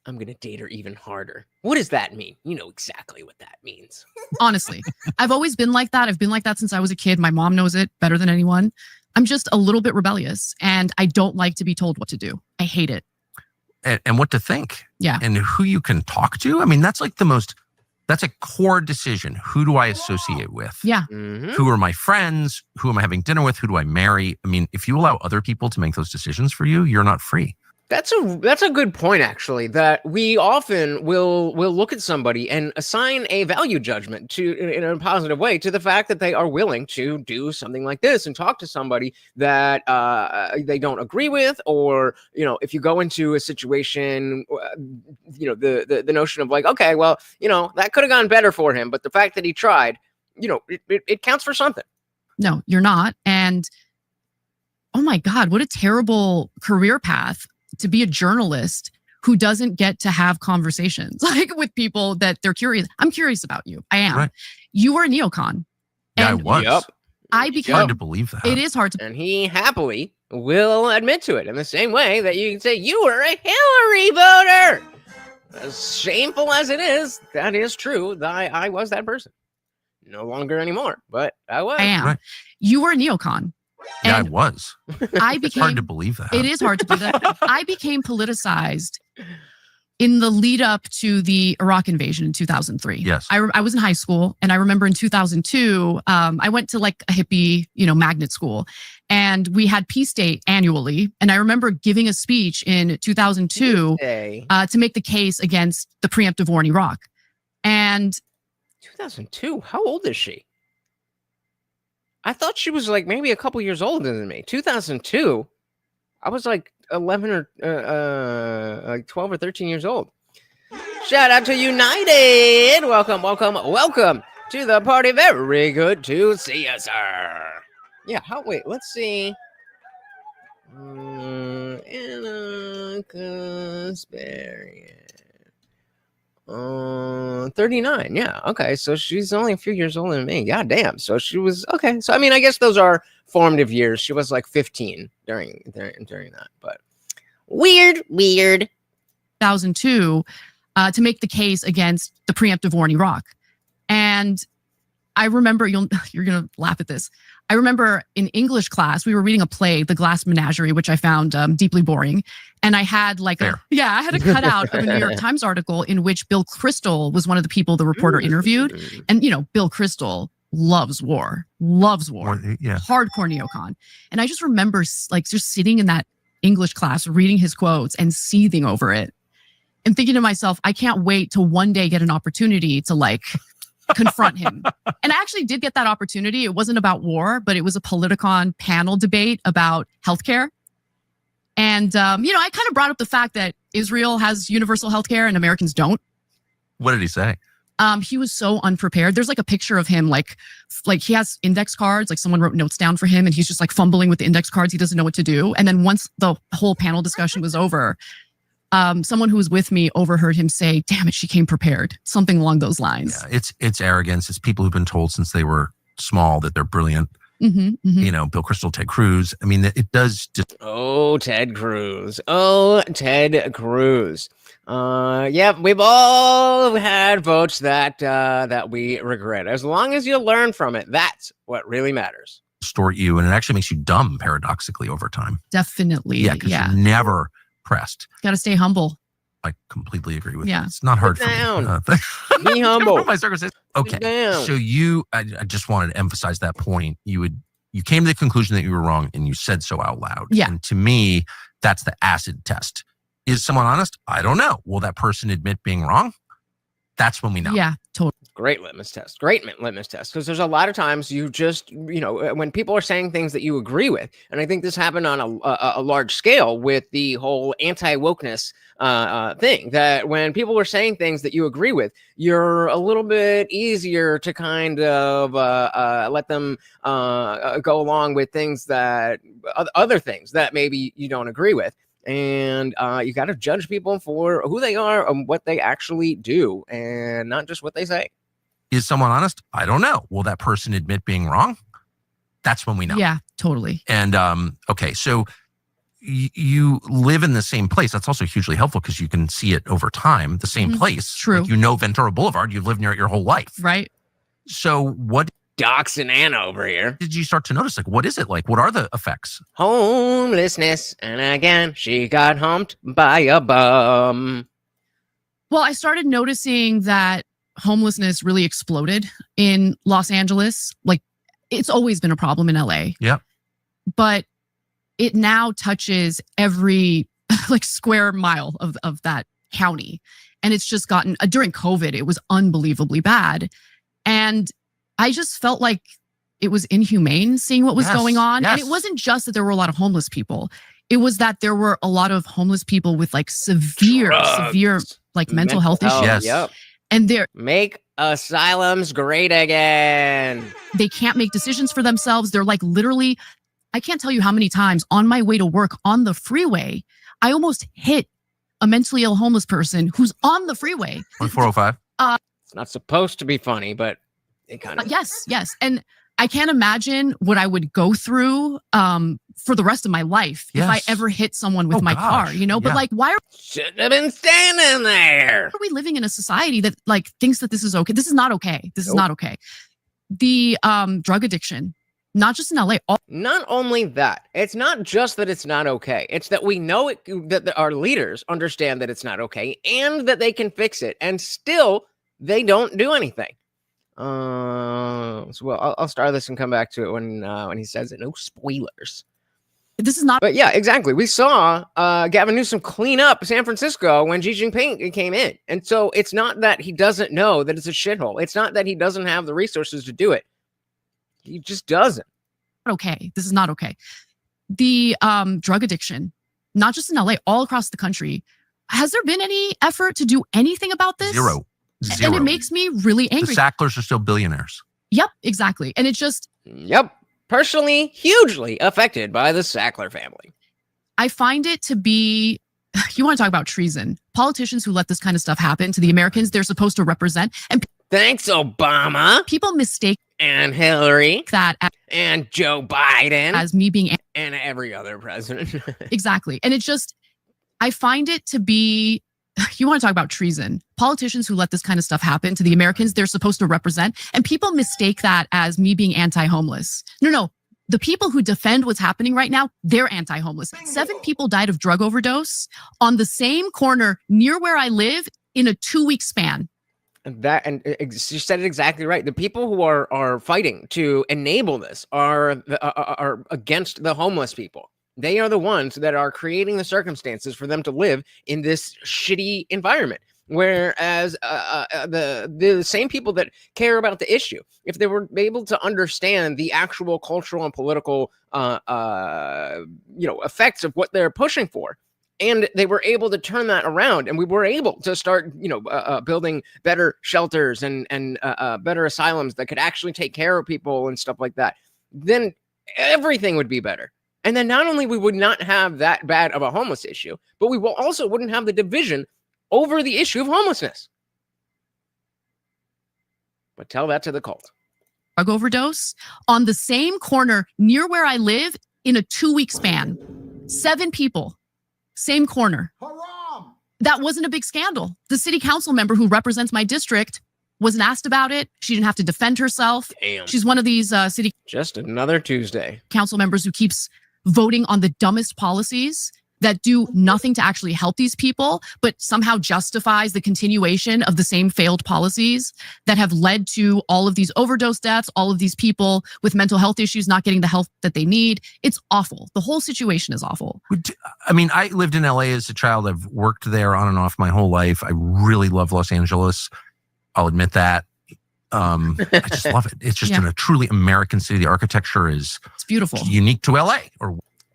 I'm going to date her even harder. What does that mean? You know exactly what that means. Honestly, I've always been like that. I've been like that since I was a kid. My mom knows it better than anyone. I'm just a little bit rebellious, and I don't like to be told what to do. I hate it. And what to think. Yeah. And who you can talk to. I mean, that's like that's a core decision. Who do I associate with? Yeah. Mm-hmm. Who are my friends? Who am I having dinner with? Who do I marry? I mean, if you allow other people to make those decisions for you, you're not free. That's a good point, actually, that we often will look at somebody and assign a value judgment to in a positive way to the fact that they are willing to do something like this and talk to somebody that they don't agree with, or if you go into a situation, the notion of like, okay, well, that could have gone better for him, but the fact that he tried, it counts for something. No, you're not. And oh my God, what a terrible career path to be a journalist who doesn't get to have conversations like with people that they're curious. I'm curious about you. I am. Right. You were a neocon. Yeah, I And was. Yep. I It's became. hard to believe that. It is hard to. And he happily will admit to it in the same way that you can say you were a Hillary voter. As shameful as it is, that is true. I was that person. No longer anymore, but I was. I am. Right. You were a neocon. Yeah, I And was. I It's hard to became. believe that. It is hard to believe that. I became politicized in the lead up to the Iraq invasion in 2003. Yes. I was in high school, and I remember in 2002, I went to like a hippie, magnet school, and we had Peace Day annually. And I remember giving a speech in 2002 Hey, to make the case against the preemptive war in Iraq. And 2002. How old is she? I thought she was like maybe a couple years older than me. 2002. I was like 11 or like 12 or 13 years old. Shout out to United. Welcome to the party. Very good to see you, sir. Yeah, wait, let's see. Anna Kasparian. 39. Yeah. Okay. So she's only a few years older than me. God damn. So she was okay. So I mean, I guess those are formative years. She was like 15 during that. But weird. 2002 to make the case against the preemptive war in Iraq. And I remember, you're going to laugh at this. I remember in English class, we were reading a play, The Glass Menagerie, which I found deeply boring. And I had I had a cutout of a New York Times article in which Bill Kristol was one of the people the reporter interviewed. And, Bill Kristol loves war. Yeah. Hardcore neocon. And I just remember just sitting in that English class, reading his quotes and seething over it and thinking to myself, I can't wait to one day get an opportunity to confront him. And I actually did get that opportunity. It wasn't about war, but it was a Politicon panel debate about healthcare. And, I kind of brought up the fact that Israel has universal healthcare and Americans don't. What did he say? He was so unprepared. There's like a picture of him, like he has index cards, like someone wrote notes down for him and he's just like fumbling with the index cards. He doesn't know what to do. And then once the whole panel discussion was over, someone who was with me overheard him say, "Damn it, she came prepared." Something along those lines. Yeah, it's arrogance. It's people who've been told since they were small that they're brilliant. Bill Crystal, Ted Cruz. I mean, it does just. Oh, Ted Cruz. Oh, Ted Cruz. Yeah, we've all had votes that we regret. As long as you learn from it, that's what really matters. Distort you, and it actually makes you dumb, paradoxically, over time. Definitely. Yeah, because you're never pressed. Got to stay humble. I completely agree with you. Yeah. It's not hard for me. Be humble. My circumstances. Okay. So I just wanted to emphasize that point. You came to the conclusion that you were wrong and you said so out loud. Yeah. And to me, that's the acid test. Is someone honest? I don't know. Will that person admit being wrong? That's when we know. Yeah, totally. Great litmus test. Great litmus test. Because there's a lot of times you just, when people are saying things that you agree with, and I think this happened on a large scale with the whole anti-wokeness thing, that when people are saying things that you agree with, you're a little bit easier to kind of let them go along with things that, other things that maybe you don't agree with. And you got to judge people for who they are and what they actually do and not just what they say. Is someone honest? I don't know. Will that person admit being wrong? That's when we know. Yeah, totally. And okay, so you live in the same place. That's also hugely helpful because you can see it over time, the same place. True. Like, Ventura Boulevard, you've lived near it your whole life. Right. So what Doxing Anna over here. did you start to notice? Like, what is it like? What are the effects? Homelessness. And again, she got humped by a bum. Well, I started noticing that homelessness really exploded in Los Angeles. Like, it's always been a problem in LA. Yeah. But it now touches every like square mile of that county. And it's just gotten, during COVID, it was unbelievably bad. And I just felt like it was inhumane seeing what was going on. Yes. And it wasn't just that there were a lot of homeless people. It was that there were a lot of homeless people with like severe like mental health issues. Yes. Yep. And they're Make asylums great again. they can't make decisions for themselves. They're like literally, I can't tell you how many times on my way to work on the freeway, I almost hit a mentally ill homeless person who's on the freeway. On 405? It's not supposed to be funny, but it kind of Yes. And I can't imagine what I would go through for the rest of my life if I ever hit someone with my car, But like, why shouldn't have been standing there. are we living in a society that like thinks that this is okay? This is not okay. This is not okay. The drug addiction, not just in LA. Not only that, it's not just that it's not okay. It's that we know it, that our leaders understand that it's not okay and that they can fix it, and still they don't do anything. I'll start this and come back to it when he says it. No spoilers. This is not. But yeah, exactly. We saw Gavin Newsom clean up San Francisco when Xi Jinping came in. And so it's not that he doesn't know that it's a shithole. It's not that he doesn't have the resources to do it. He just doesn't. Okay. This is not okay. The drug addiction, not just in LA, all across the country. Has there been any effort to do anything about this? Zero. And it makes me really angry. The Sacklers are still billionaires. Yep, exactly. And it just... Yep. Personally, hugely affected by the Sackler family. I find it to be... You want to talk about treason. Politicians who let this kind of stuff happen to the Americans they're supposed to represent. And thanks, Obama. People mistake... And Hillary. That... And Joe Biden. As me being... And every other president. Exactly. And it just... I find it to be... You want to talk about treason. Politicians who let this kind of stuff happen to the Americans they're supposed to represent. And people mistake that as me being anti-homeless. No. The people who defend what's happening right now, they're anti-homeless. 7 people died of drug overdose on the same corner near where I live in a 2-week span. And you said it exactly right. The people who are fighting to enable this are against the homeless people. They are the ones that are creating the circumstances for them to live in this shitty environment. Whereas the same people that care about the issue, if they were able to understand the actual cultural and political effects of what they're pushing for, and they were able to turn that around, and we were able to start building better shelters and better asylums that could actually take care of people and stuff like that, then everything would be better. And then not only we would not have that bad of a homeless issue, but we will also wouldn't have the division over the issue of homelessness. But tell that to the cult. Drug overdose on the same corner near where I live in a 2-week span. 7 people, same corner. Haram! That wasn't a big scandal. The city council member who represents my district wasn't asked about it. She didn't have to defend herself. Damn. She's one of these city Just another Tuesday. council members who keeps voting on the dumbest policies that do nothing to actually help these people, but somehow justifies the continuation of the same failed policies that have led to all of these overdose deaths, all of these people with mental health issues not getting the help that they need. It's awful. The whole situation is awful. I mean, I lived in LA as a child. I've worked there on and off my whole life. I really love Los Angeles. I'll admit that. I just love it. It's just a truly American city. The architecture is beautiful, unique to LA.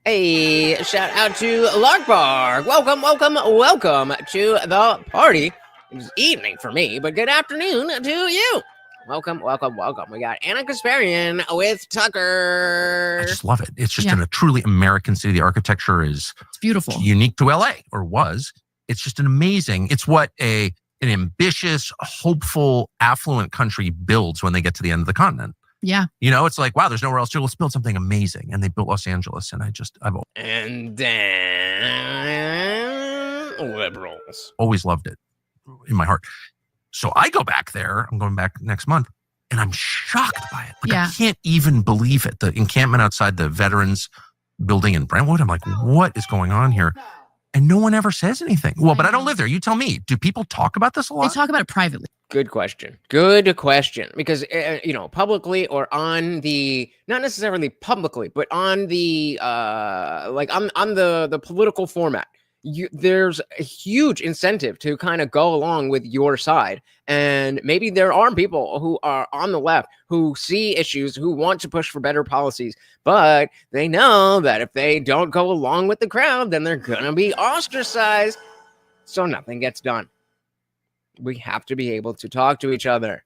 Hey, shout out to Larkbar. Welcome to the party. It's evening for me, but good afternoon to you. Welcome. We got Anna Kasparian with Tucker. I just love it. It's just in a truly American city. The architecture is beautiful, unique to LA, or was. It's just an amazing. It's what an ambitious, hopeful, affluent country builds when they get to the end of the continent. Yeah. It's like, wow, there's nowhere else to. Let's build something amazing. And they built Los Angeles. And and then liberals. Always loved it in my heart. So I go back there. I'm going back next month. And I'm shocked by it. I can't even believe it. The encampment outside the Veterans Building in Brentwood. I'm like, what is going on here? And no one ever says anything. Well, but I don't live there. You tell me. Do people talk about this a lot? They talk about it privately. Good question. Because, publicly or on the, not necessarily publicly, but on the, on the political format, there's a huge incentive to kind of go along with your side. And maybe there are people who are on the left who see issues, who want to push for better policies, but they know that if they don't go along with the crowd, then they're going to be ostracized. So nothing gets done. We have to be able to talk to each other.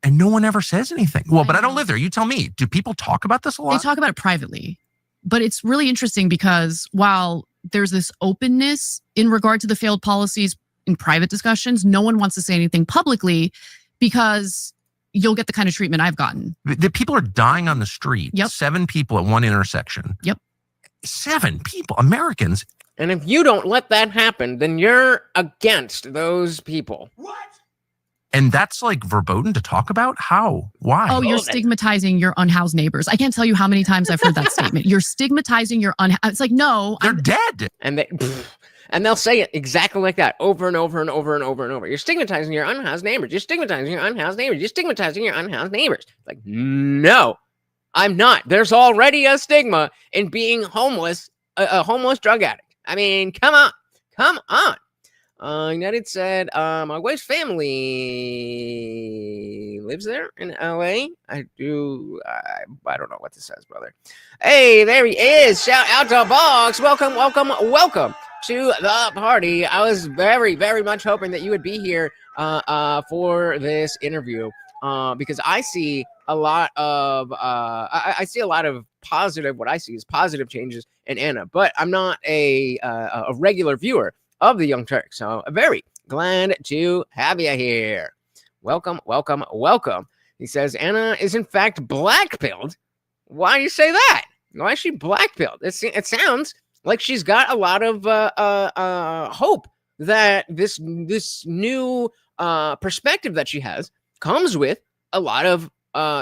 And no one ever says anything. Well, but I don't live there. You tell me. Do people talk about this a lot? They talk about it privately. But it's really interesting because while there's this openness in regard to the failed policies in private discussions, no one wants to say anything publicly because you'll get the kind of treatment I've gotten. The people are dying on the street. Yep. 7 people at one intersection. Yep. 7 people, Americans. And if you don't let that happen, then you're against those people. What? And that's like verboten to talk about? How? Why? Oh, you're stigmatizing your unhoused neighbors. I can't tell you how many times I've heard that statement. You're stigmatizing your It's like, no. They're dead. And they'll say it exactly like that over and over and over and over and over. You're stigmatizing your unhoused neighbors. You're stigmatizing your unhoused neighbors. You're stigmatizing your unhoused neighbors. Like, no, I'm not. There's already a stigma in being homeless, a homeless drug addict. I mean, come on. United said, my wife's family lives there in LA. I don't know what this says, brother. Hey, there he is. Shout out to Box. Welcome to the party. I was very, very much hoping that you would be here for this interview because I see a lot of positive. What I see is positive changes in Anna, but I'm not a regular viewer of the Young Turks, so I'm very glad to have you here. Welcome. He says Anna is in fact black-pilled. Why do you say that? Why is she black-pilled? It sounds like she's got a lot of hope that this new perspective that she has comes with a lot of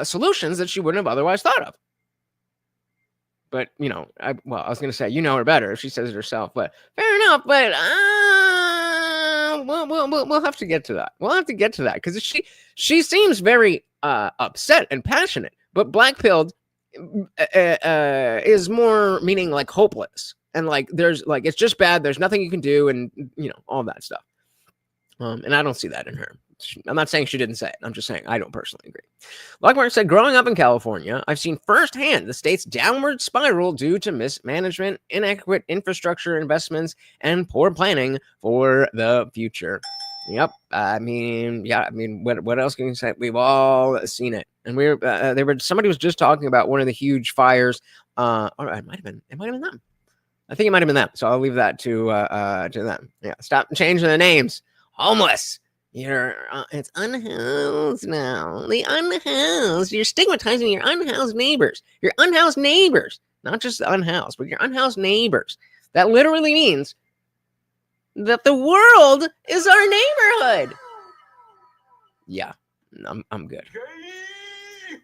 solutions that she wouldn't have otherwise thought of. But, I was going to say, her better if she says it herself, but fair enough. But we'll have to get to that. We'll have to get to that because she seems very upset and passionate, but black-pilled is more meaning like hopeless. And like, there's like, it's just bad. There's nothing you can do. And all that stuff. And I don't see that in her. I'm not saying she didn't say it. I'm just saying I don't personally agree. Lockmark said, growing up in California, I've seen firsthand the state's downward spiral due to mismanagement, inadequate infrastructure investments, and poor planning for the future. Yep. I mean, what else can you say? We've all seen it. And somebody was just talking about one of the huge fires. Or it might have been them. I think it might have been them. So I'll leave that to them. Yeah. Stop changing the names. Homeless. It's unhoused now. The unhoused. You're stigmatizing your unhoused neighbors. Your unhoused neighbors. Not just unhoused, but your unhoused neighbors. That literally means that the world is our neighborhood. Yeah, I'm good.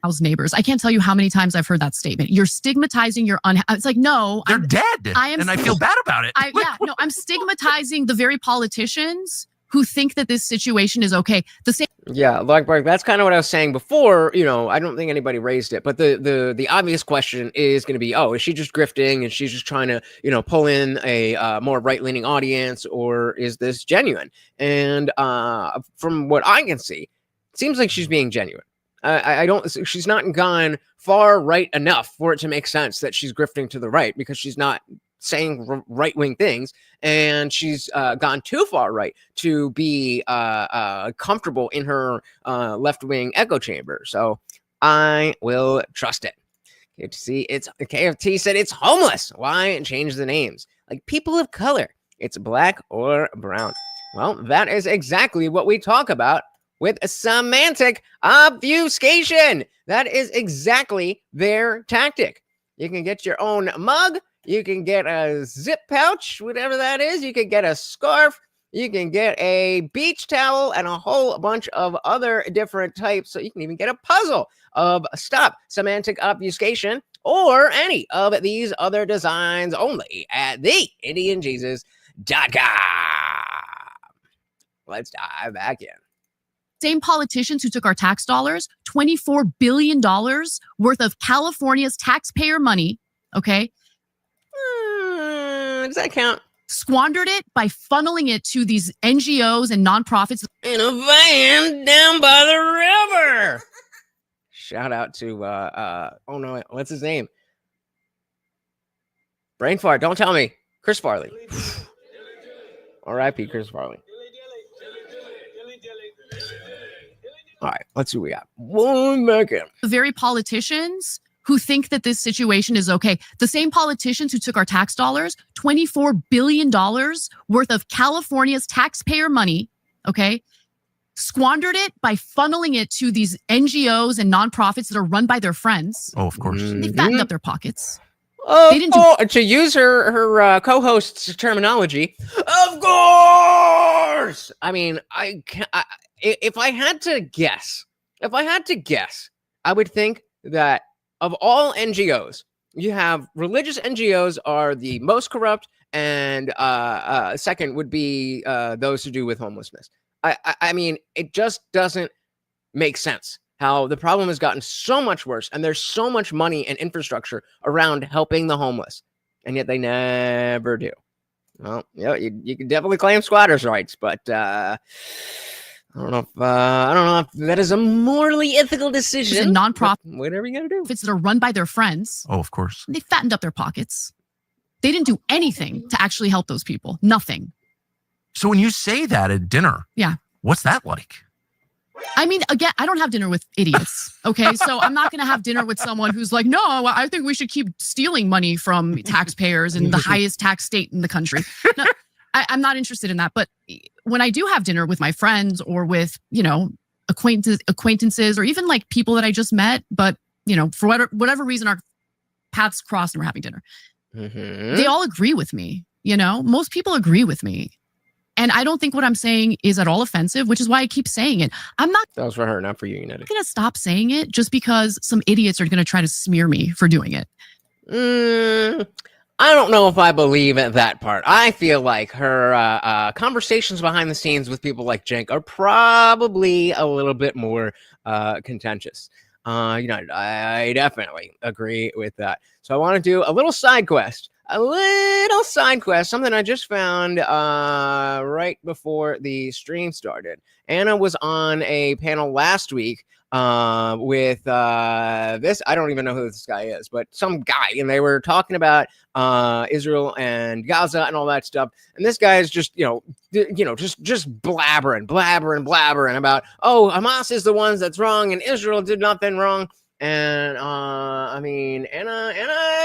House neighbors. I can't tell you how many times I've heard that statement. You're stigmatizing your It's like, no. They're dead. I feel bad about it. I'm stigmatizing the very politicians who think that this situation is okay. The same. Yeah, like that's kind of what I was saying before. I don't think anybody raised it, but the obvious question is going to be, is she just grifting and she's just trying to pull in a more right leaning audience, or is this genuine? And from what I can see, it seems like she's being genuine. She's not gone far right enough for it to make sense that she's grifting to the right, because she's not saying right-wing things, and she's gone too far right to be comfortable in her left-wing echo chamber. So I will trust it. KFT said it's homeless. Why change the names? Like people of color. It's black or brown. Well, that is exactly what we talk about with semantic obfuscation. That is exactly their tactic. You can get your own mug. You can get a zip pouch, whatever that is. You can get a scarf. You can get a beach towel and a whole bunch of other different types. So you can even get a puzzle of Stop Semantic Obfuscation or any of these other designs only at TheIndianJesus.com. Let's dive back in. Same politicians who took our tax dollars, $24 billion worth of California's taxpayer money, okay? Does that count? Squandered it by funneling it to these NGOs and nonprofits. In a van down by the river. Shout out to, what's his name? Brain fart, don't tell me. Chris Farley. R.I.P. Chris Farley. All right, let's see what we got. One second. The very politicians who think that this situation is okay. The same politicians who took our tax dollars, $24 billion worth of California's taxpayer money, okay, squandered it by funneling it to these NGOs and nonprofits that are run by their friends. Oh, of course. They fattened up their pockets. They didn't to use her co-host's terminology, of course. I mean, if I had to guess, I would think that of all NGOs, you have religious NGOs are the most corrupt, and second would be those to do with homelessness. I mean, it just doesn't make sense how the problem has gotten so much worse, and there's so much money and infrastructure around helping the homeless, and yet they never do. Well, you can definitely claim squatters' rights, but I don't know if that is a morally ethical decision. Nonprofit, whatever you got to do. That are run by their friends. Oh, of course. They fattened up their pockets. They didn't do anything to actually help those people. Nothing. So when you say that at dinner, what's that like? I mean, again, I don't have dinner with idiots. Okay, so I'm not going to have dinner with someone who's like, no, I think we should keep stealing money from taxpayers in the highest tax state in the country. No, I'm not interested in that. But when I do have dinner with my friends or with, acquaintances or even like people that I just met, but, for whatever reason, our paths crossed and we're having dinner. Mm-hmm. They all agree with me. Most people agree with me. And I don't think what I'm saying is at all offensive, which is why I keep saying it. I'm not. That was for her, not for you, United. I'm going to stop saying it just because some idiots are going to try to smear me for doing it. I don't know if I believe in that part. I feel like her conversations behind the scenes with people like Cenk are probably a little bit more contentious. I definitely agree with that. So I want to do a little side quest a little side quest, something I just found right before the stream started. Anna was on a panel last week with this, I don't even know who this guy is, but some guy, and they were talking about Israel and Gaza and all that stuff. And this guy is just, just blabbering about, oh, Hamas is the ones that's wrong and Israel did nothing wrong. And Anna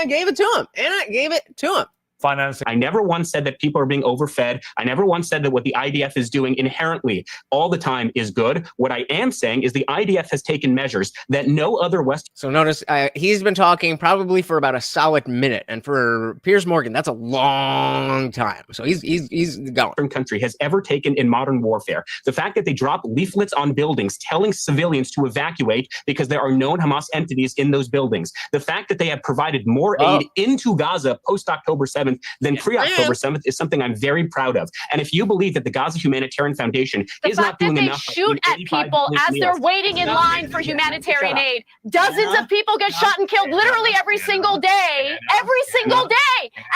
gave it to him. Anna gave it to him. Financing. I never once said that people are being overfed. I never once said that what the IDF is doing inherently all the time is good. What I am saying is the IDF has taken measures that no other West. So notice he's been talking probably for about a solid minute, and for Piers Morgan, that's a long time. So he's going. Country has ever taken in modern warfare. The fact that they drop leaflets on buildings telling civilians to evacuate because there are known Hamas entities in those buildings. The fact that they have provided more aid into Gaza post October 7th than pre-October 7th is something I'm very proud of. And if you believe that the Gaza Humanitarian Foundation is not doing enough, shoot at people as they're waiting in line for humanitarian aid. Dozens of people get shot and killed literally every single day,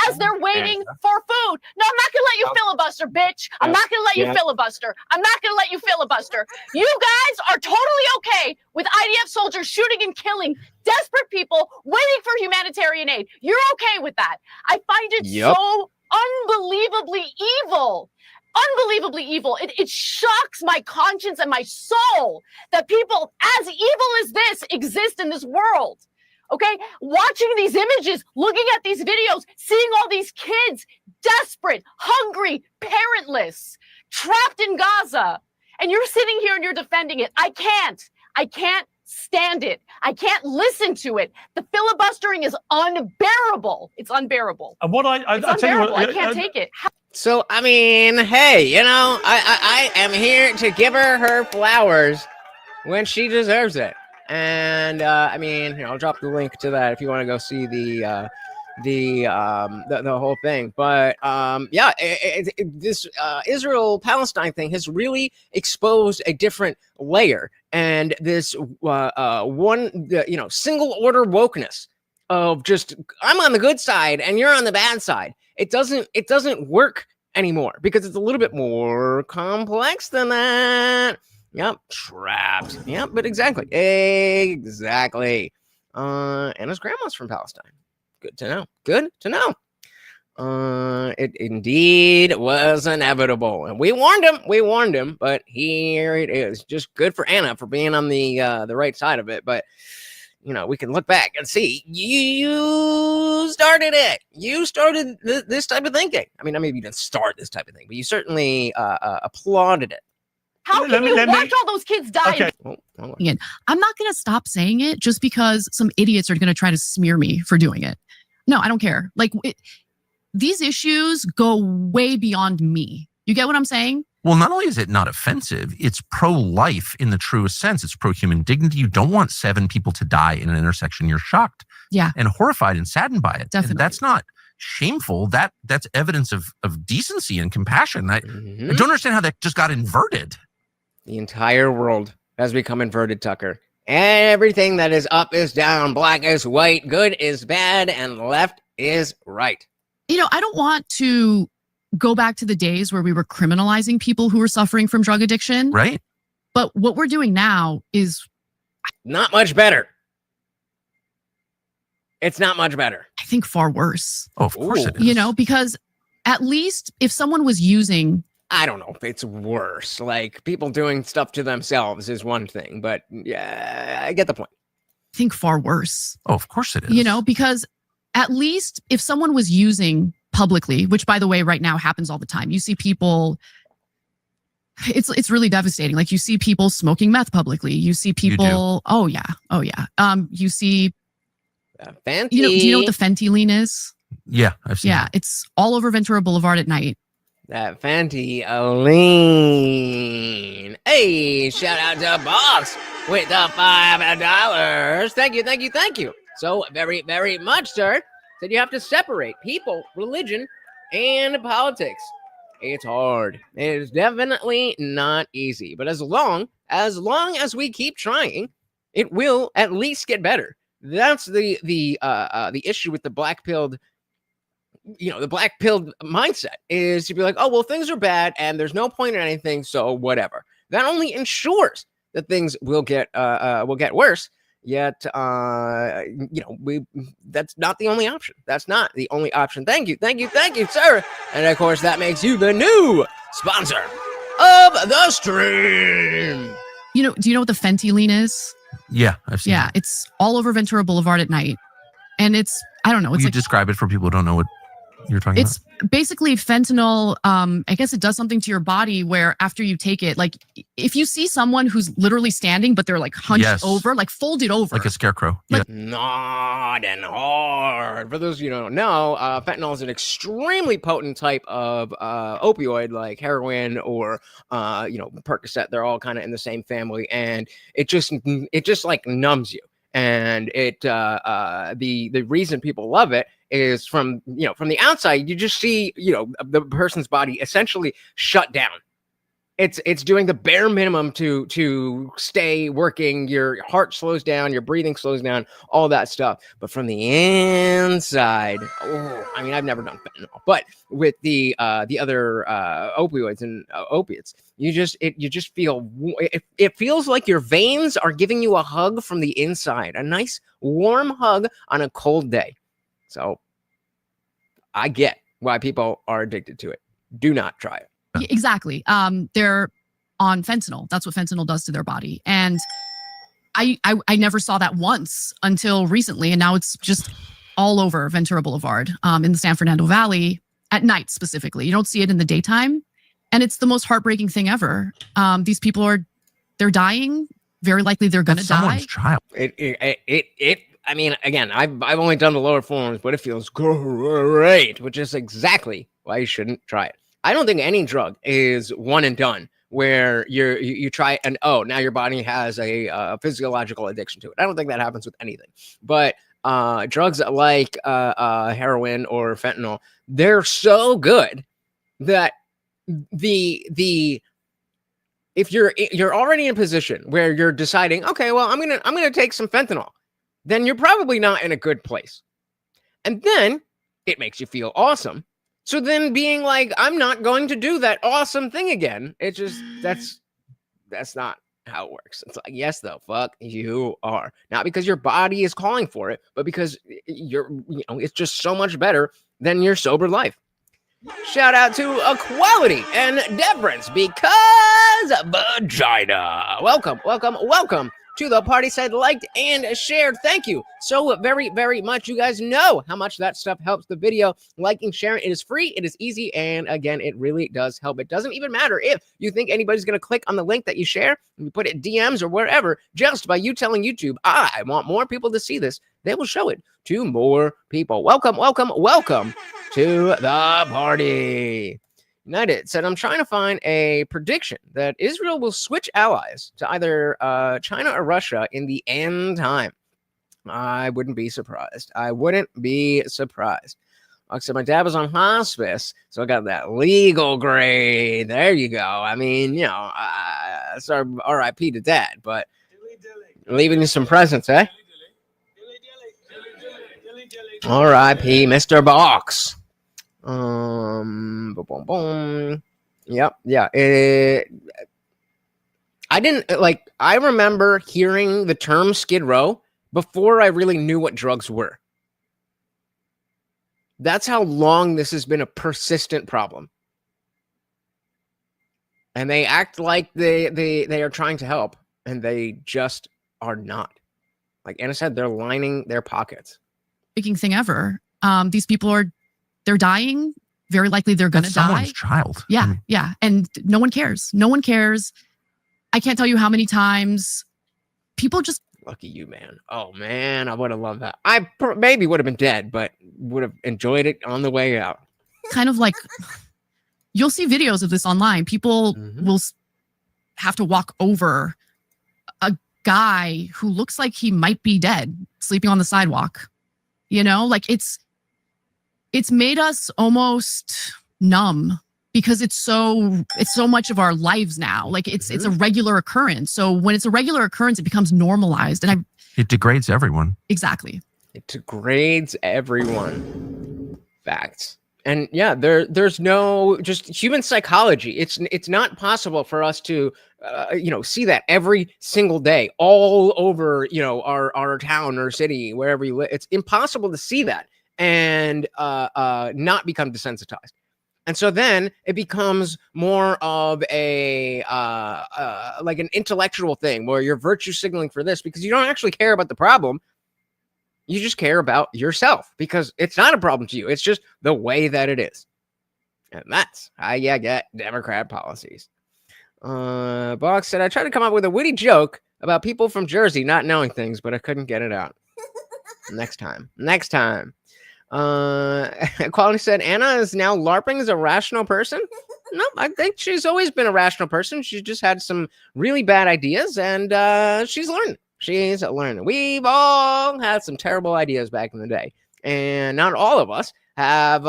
as they're waiting for food. No, I'm not gonna let you filibuster, bitch. I'm not gonna let you filibuster. I'm not gonna let you filibuster. You guys are totally okay with IDF soldiers shooting and killing desperate people waiting for humanitarian aid. You're okay with that. I find it so unbelievably evil. Unbelievably evil. It shocks my conscience and my soul that people as evil as this exist in this world. Okay? Watching these images, looking at these videos, seeing all these kids desperate, hungry, parentless, trapped in Gaza. And you're sitting here and you're defending it. I can't stand it. I can't listen to it. The filibustering is unbearable. It's unbearable. And what I tell you what, I can't take it. So, I mean, hey, I am here to give her flowers when she deserves it. And, here, I'll drop the link to that if you want to go see the whole thing. But, this Israel-Palestine thing has really exposed a different layer. And this single order wokeness of just, I'm on the good side and you're on the bad side. It doesn't work anymore because it's a little bit more complex than that. Yep, trapped. Yep, but exactly. And his grandma's from Palestine. Good to know. It indeed was inevitable, and we warned him, but here it is. Just good for Anna for being on the right side of it. But we can look back and see you started it. You started this type of thinking. I mean, maybe you didn't start this type of thing, but you certainly applauded it. How can you watch all those kids die? Okay. Again, I'm not going to stop saying it just because some idiots are going to try to smear me for doing it. No, I don't care. These issues go way beyond me. You get what I'm saying? Well, not only is it not offensive, it's pro-life in the truest sense. It's pro-human dignity. You don't want 7 people to die in an intersection. You're shocked and horrified and saddened by it. Definitely. And that's not shameful. That's evidence of decency and compassion. I don't understand how that just got inverted. The entire world has become inverted, Tucker. Everything that is up is down, black is white, good is bad, and left is right. I don't want to go back to the days where we were criminalizing people who were suffering from drug addiction. Right. But what we're doing now is not much better. It's not much better. I think far worse. Oh, of course it is. Because at least if someone was using, I don't know if it's worse. Like, people doing stuff to themselves is one thing, but yeah, I get the point. I think far worse. Oh, of course it is. Because at least if someone was using publicly, which by the way, right now happens all the time. You see people, it's really devastating. Like, you see people smoking meth publicly. You see people, oh yeah. You see, Fenty. do you know what the Fenty lean is? Yeah, I've seen it. It's all over Ventura Boulevard at night. That Fenty lean. Hey, shout out to Boss with the $5. Thank you. So very, very much, sir. Said you have to separate people, religion, and politics. It's hard. It is definitely not easy. But as long as we keep trying, it will at least get better. That's the issue with the black-pilled the black pilled mindset is to be like, oh, well, things are bad and there's no point in anything, so whatever. That only ensures that things will get worse. Yet, that's not the only option. That's not the only option. Thank you, sir. And of course, that makes you the new sponsor of the stream. Do you know what the fentanyl is? Yeah, I've seen it. It's all over Ventura Boulevard at night. And it's, I don't know. It's describe it for people who don't know what you're talking about? It's basically fentanyl. I guess it does something to your body where after you take it, like if you see someone who's literally standing, but they're like hunched over, like folded over. Like a scarecrow. Not and hard. For those of you who don't know, fentanyl is an extremely potent type of opioid like heroin or, Percocet. They're all kind of in the same family. And it just like numbs you. And it the reason people love it is from the outside, you just see the person's body essentially shut down. It's doing the bare minimum to stay working. Your heart slows down, your breathing slows down, all that stuff. But from the inside, I've never done fentanyl, but with the other opioids and opiates, you just feel it feels like your veins are giving you a hug from the inside, a nice warm hug on a cold day. So I get why people are addicted to it. Do not try it. Exactly. They're on fentanyl. That's what fentanyl does to their body. And I never saw that once until recently. And now it's just all over Ventura Boulevard in the San Fernando Valley at night specifically. You don't see it in the daytime. And it's the most heartbreaking thing ever. These people they're dying. Very likely they're going to die. Someone's child. Again, I've only done the lower forms, but it feels great, which is exactly why you shouldn't try it. I don't think any drug is one and done where you try it and now your body has a physiological addiction to it. I don't think that happens with anything. But drugs like heroin or fentanyl, they're so good that if you're already in a position where you're deciding, okay, well, I'm gonna take some fentanyl, then you're probably not in a good place. And then it makes you feel awesome. So then being like, I'm not going to do that awesome thing again. It's just, that's not how it works. It's like, yes, though, fuck you are. Not because your body is calling for it, but because it's just so much better than your sober life. Shout out to Equality and Deference because vagina. Welcome to the party side, liked and shared. Thank you so very, very much. You guys know how much that stuff helps the video. Liking, sharing, it is free, it is easy, and again, it really does help. It doesn't even matter if you think anybody's going to click on the link that you share and you put it in DMs or wherever. Just by you telling YouTube, I want more people to see this, they will show it to more people. Welcome to the party. United said, I'm trying to find a prediction that Israel will switch allies to either China or Russia in the end time. I wouldn't be surprised. Like I said, my dad was on hospice, so I got that legal grade. There you go. Sorry, RIP to dad, but leaving you some presents, eh? RIP, Mr. Box. Boom, boom, boom. Yep, yeah. I remember hearing the term Skid Row before I really knew what drugs were. That's how long this has been a persistent problem. And they act like they are trying to help, and they just are not. Like Anna said, they're lining their pockets. Speaking thing ever. These people they're dying. Very likely they're going to die. Someone's child. Yeah, yeah. And no one cares. I can't tell you how many times people just... Lucky you, man. Oh, man, I would have loved that. I maybe would have been dead, but would have enjoyed it on the way out. Kind of like... You'll see videos of this online. People will have to walk over a guy who looks like he might be dead, sleeping on the sidewalk. It's made us almost numb because it's so much of our lives now. Like it's a regular occurrence. So when it's a regular occurrence, it becomes normalized. It degrades everyone. Exactly. It degrades everyone. Facts. And yeah, there's no just human psychology. It's not possible for us to see that every single day all over our town or city wherever you live. It's impossible to see that and not become desensitized. And so then it becomes more of a like an intellectual thing where you're virtue signaling for this because you don't actually care about the problem. You just care about yourself because it's not a problem to you. It's just the way that it is. And that's how you get Democrat policies. Box said, I tried to come up with a witty joke about people from Jersey not knowing things, but I couldn't get it out. Next time. Equality said, Anna is now LARPing as a rational person. No, I think she's always been a rational person. She just had some really bad ideas and she's learning. She's learning. We've all had some terrible ideas back in the day, and not all of us have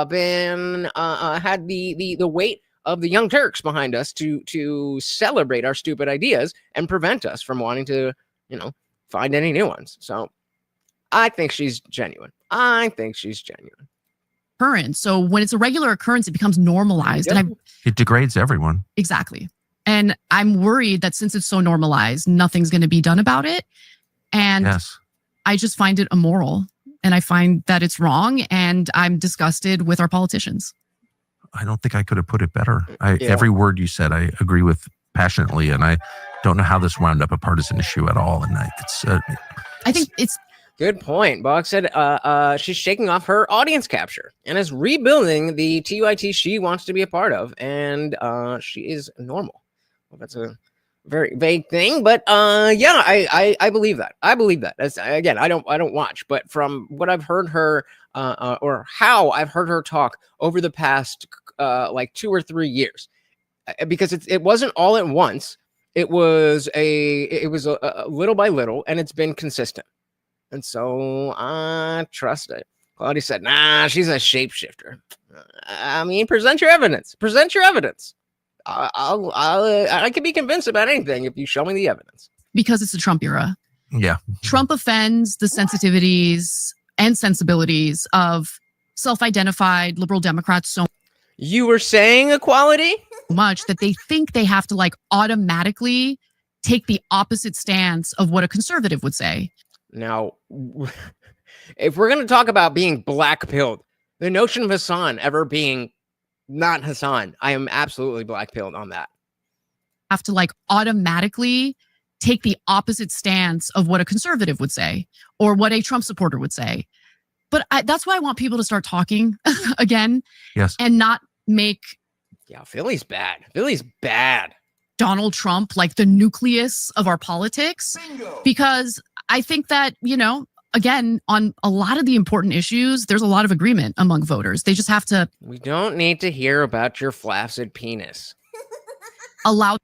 been had the weight of the Young Turks behind us to celebrate our stupid ideas and prevent us from wanting to, find any new ones. So, I think she's genuine. Current. So when it's a regular occurrence, it becomes normalized, and it degrades everyone. Exactly. And I'm worried that since it's so normalized, nothing's going to be done about it. And I just find it immoral. And I find that it's wrong. And I'm disgusted with our politicians. I don't think I could have put it better. Every word you said, I agree with passionately. And I don't know how this wound up a partisan issue at all. And I think it's... Good point. Bog said she's shaking off her audience capture and is rebuilding the TUIT she wants to be a part of. And she is normal. Well, that's a very vague thing, but I believe that. That's, again, I don't watch, but from what I've heard her or how I've heard her talk over the past like 2 or 3 years, because it wasn't all at once. It was a little by little, and it's been consistent, and so I trust it. Claudia said, "Nah, she's a shapeshifter." I mean, present your evidence. I can be convinced about anything if you show me the evidence. Because it's the Trump era. Yeah. Trump offends the sensitivities and sensibilities of self-identified liberal Democrats so You were saying equality? Much that they think they have to like automatically take the opposite stance of what a conservative would say. Now, if we're going to talk about being black-pilled, the notion of Hassan ever being not Hassan, I am absolutely black-pilled on that. Have to like automatically take the opposite stance of what a conservative would say or what a Trump supporter would say. But that's why I want people to start talking again. Yes. And not make... Yeah, Philly's bad. Donald Trump like the nucleus of our politics. Bingo. Because I think that, again, on a lot of the important issues, there's a lot of agreement among voters. They just have to... We don't need to hear about your flaccid penis. On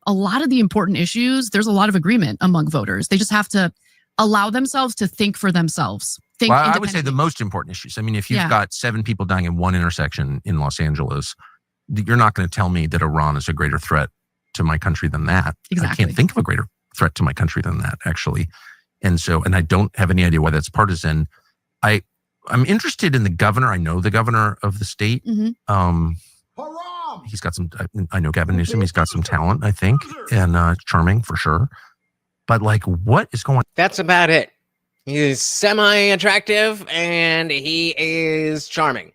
a lot of the important issues, there's a lot of agreement among voters. They just have to allow themselves to think for themselves. Well, I would say the most important issues. I mean, if you've got 7 people dying in one intersection in Los Angeles, you're not going to tell me that Iran is a greater threat to my country than that. Exactly. I can't think of a greater threat to my country than that, actually. And I don't have any idea why that's partisan. I'm interested in the governor. I know the governor of the state. Mm-hmm. He's got some, I know Gavin Newsom, he's got some talent, I think, and charming for sure. But like, what is going on? That's about it. He's semi-attractive and he is charming.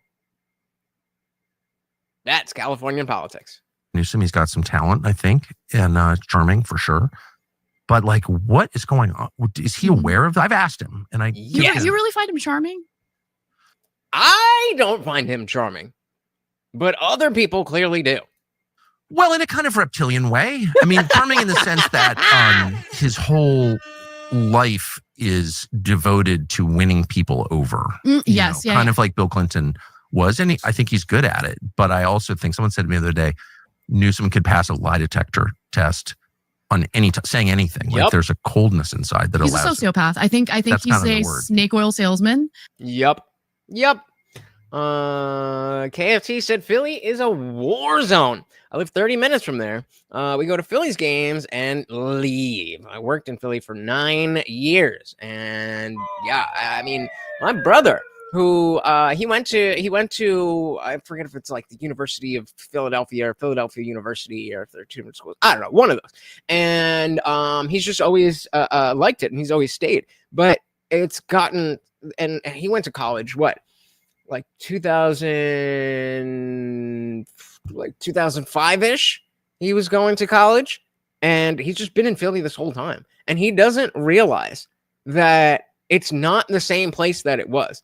That's Californian politics. Newsom, he's got some talent, I think, and charming for sure. But like, what is going on? Is he aware of? I've asked him, and You really find him charming? I don't find him charming, but other people clearly do. Well, in a kind of reptilian way. I mean, charming in the sense that his whole life is devoted to winning people over. Yes, kind of like Bill Clinton was, and I think he's good at it. But I also think someone said to me the other day, Newsom could pass a lie detector test on saying anything. Like there's a coldness inside that he's allows a sociopath. I think he's a snake oil salesman. Yep. KFT said Philly is a war zone. I live 30 minutes from there. We go to Phillies games and leave. I worked in Philly for 9 years. And yeah, I mean, my brother who he went to I forget if it's like the University of Philadelphia or Philadelphia University or if they're two different schools. I don't know, one of those. And he's just always liked it, and he's always stayed. But it's gotten, and he went to college, what, like 2005-ish, he was going to college, and he's just been in Philly this whole time. And he doesn't realize that it's not the same place that it was.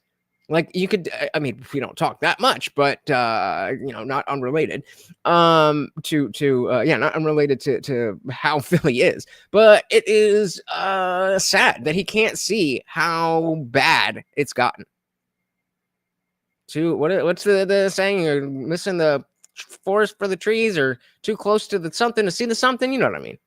Like, you could, I mean, we don't talk that much, but, not unrelated, not unrelated to how Philly is, but it is, sad that he can't see how bad it's gotten. What's the saying? You're missing the forest for the trees, or too close to the something to see the something. You know what I mean?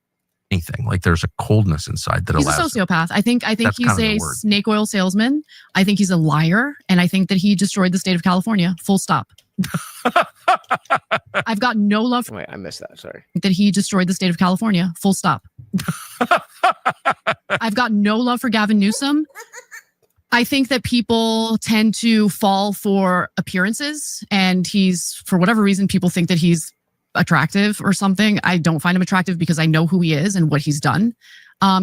Anything like there's a coldness inside that he's allows. a sociopath. I think he's a snake oil salesman. I think he's a liar, and I think that he destroyed the state of California. Full stop. I've got no love for. Wait, I missed that. Sorry. That he destroyed the state of California. Full stop. I've got no love for Gavin Newsom. I think that people tend to fall for appearances, and for whatever reason, people think that he's attractive or something. I don't find him attractive because I know who he is and what he's done.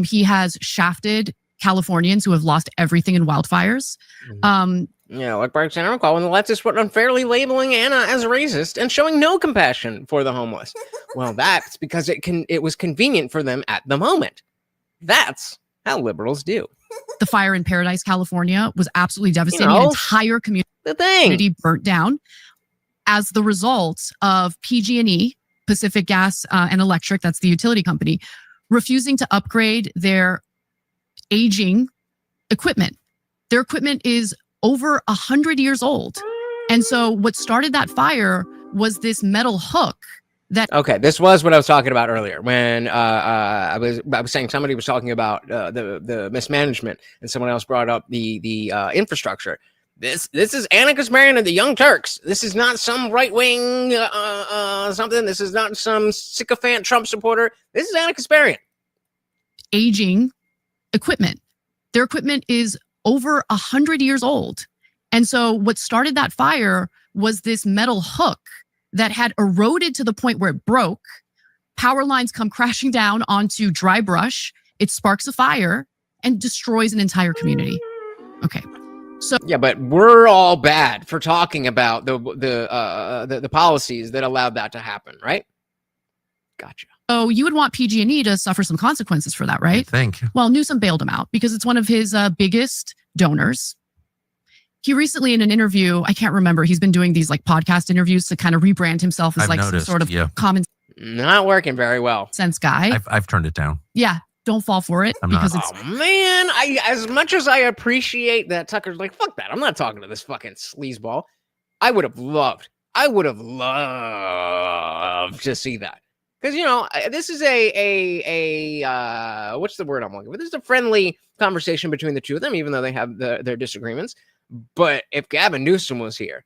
He has shafted Californians who have lost everything in wildfires. Like for example, when the leftists were unfairly labeling Anna as racist and showing no compassion for the homeless. Well, that's because it was convenient for them at the moment. That's how liberals do. The fire in Paradise, California was absolutely devastating. An entire community burnt down as the result of PG&E, Pacific Gas and Electric, that's the utility company, refusing to upgrade their aging equipment. Their equipment is over 100 years old. And so what started that fire was this metal hook that... Okay, this was what I was talking about earlier when I was saying somebody was talking about the mismanagement, and someone else brought up the infrastructure. This is Anna Kasparian and the Young Turks. This is not some right-wing something. This is not some sycophant Trump supporter. This is Anna Kasparian. Aging equipment. Their equipment is over 100 years old. And so what started that fire was this metal hook that had eroded to the point where it broke. Power lines come crashing down onto dry brush. It sparks a fire and destroys an entire community. Okay. So yeah, but we're all bad for talking about the policies that allowed that to happen, right? Gotcha. Oh, you would want PG&E to suffer some consequences for that, right? I think. Well, Newsom bailed him out because it's one of his biggest donors. He recently, in an interview, I can't remember, he's been doing these like podcast interviews to kind of rebrand himself as some sort of common not working very well sense guy. I've turned it down. Yeah. Don't fall for it because it's... Oh, man. As much as I appreciate that Tucker's like, fuck that. I'm not talking to this fucking sleazeball. I would have loved to see that. Because, this is what's the word I'm looking for? This is a friendly conversation between the two of them, even though they have their disagreements. But if Gavin Newsom was here,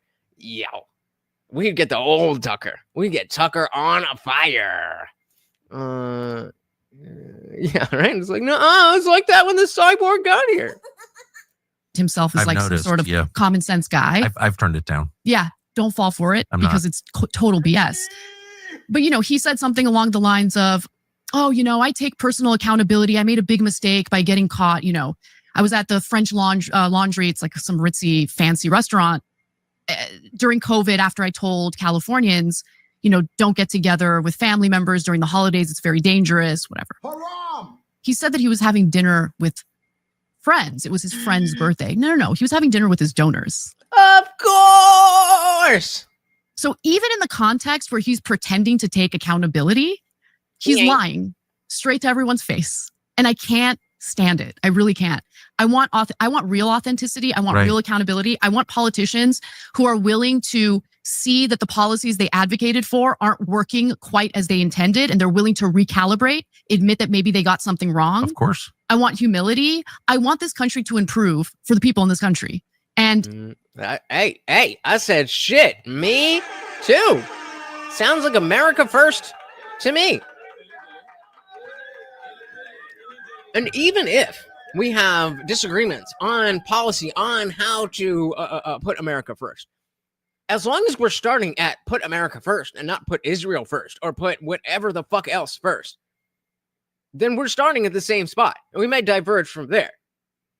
we'd get the old Tucker. We'd get Tucker on a fire. Yeah, right. It's like, no, it's like that when the cyborg got here. Himself is some sort of common sense guy. I've turned it down. Yeah, don't fall for it because it's total BS. But he said something along the lines of, "Oh, I take personal accountability. I made a big mistake by getting caught. I was at the French Laundry. It's like some ritzy, fancy restaurant during COVID. After I told Californians." Don't get together with family members during the holidays. It's very dangerous, whatever. Haram! He said that he was having dinner with friends. It was his friend's birthday. No. He was having dinner with his donors. Of course! So even in the context where he's pretending to take accountability, he's lying straight to everyone's face. And I can't stand it. I really can't. I want real authenticity. I want real accountability. I want politicians who are willing to see that the policies they advocated for aren't working quite as they intended, and they're willing to recalibrate, admit that maybe they got something wrong. Of course. I want humility. I want this country to improve for the people in this country. And hey, I said shit. Me too. Sounds like America first to me. And even if we have disagreements on policy, on how to put America first. As long as we're starting at put America first and not put Israel first or put whatever the fuck else first, then we're starting at the same spot. And we may diverge from there.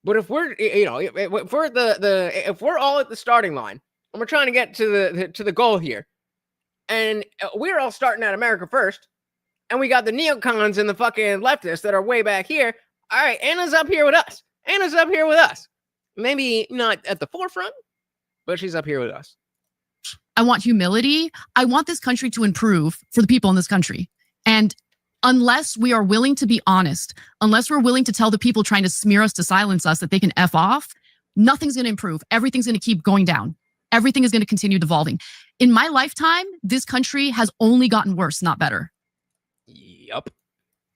But if we're, if we're if we're all at the starting line and we're trying to get to the goal here, and we're all starting at America first, and we got the neocons and the fucking leftists that are way back here. All right, Anna's up here with us. Anna's up here with us. Maybe not at the forefront, but she's up here with us. I want humility. I want this country to improve for the people in this country. And unless we are willing to be honest, unless we're willing to tell the people trying to smear us, to silence us, that they can F off, nothing's going to improve. Everything's going to keep going down. Everything is going to continue devolving. In my lifetime, this country has only gotten worse, not better. Yup.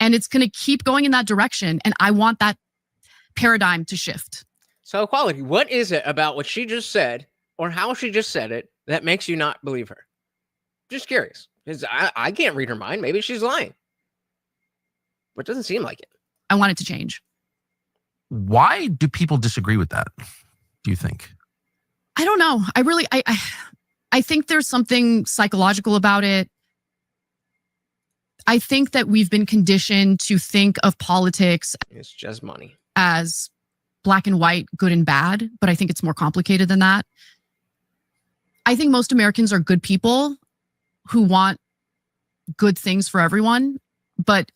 And it's going to keep going in that direction. And I want that paradigm to shift. So, Equality, what is it about what she just said or how she just said it that makes you not believe her? Just curious. Because I can't read her mind. Maybe she's lying. But it doesn't seem like it. I want it to change. Why do people disagree with that, do you think? I don't know. I think there's something psychological about it. I think that we've been conditioned to think of politics. It's just money. As black and white, good and bad. But I think it's more complicated than that. I think most Americans are good people who want good things for everyone. But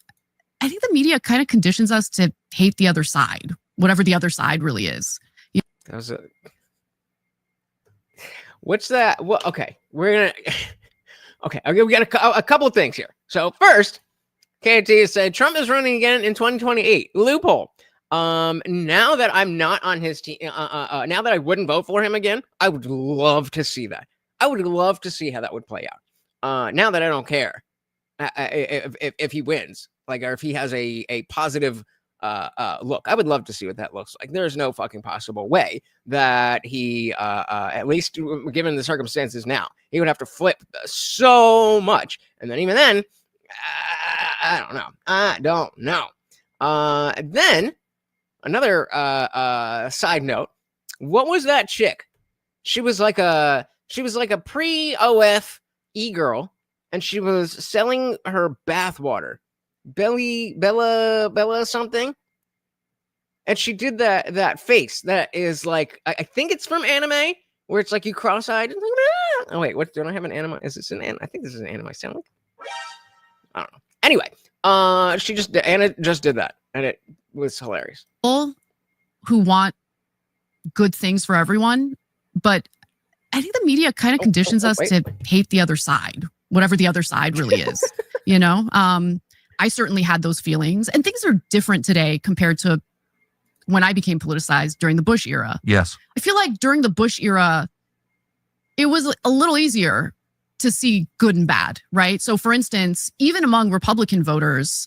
I think the media kind of conditions us to hate the other side, whatever the other side really is. That was a... What's that? Well, okay, we're gonna. Okay, we got a couple of things here. So first, KT said Trump is running again in 2028. Loophole. Now that I'm not on his team, now that I wouldn't vote for him again, I would love to see that. I would love to see how that would play out. Now that I don't care if he wins, like, or if he has a positive look, I would love to see what that looks like. There's no fucking possible way that he, at least given the circumstances now, he would have to flip so much. And then even then, I don't know. Then another side note, what was that chick? She was like a pre-OF e-girl, and she was selling her bathwater. Bella something, and she did that face that is like, I think it's from anime, where it's like you cross-eyed. Oh wait, what? Don't I have an anime? Is this an anime? I think this is an anime sound like. I don't know. Anyway, Anna just did that, and it was hilarious. People who want good things for everyone, but I think the media kind of conditions us to hate the other side, whatever the other side really is. I certainly had those feelings, and things are different today compared to when I became politicized during the Bush era. Yes. I feel like during the Bush era, it was a little easier to see good and bad, right? So for instance, even among Republican voters,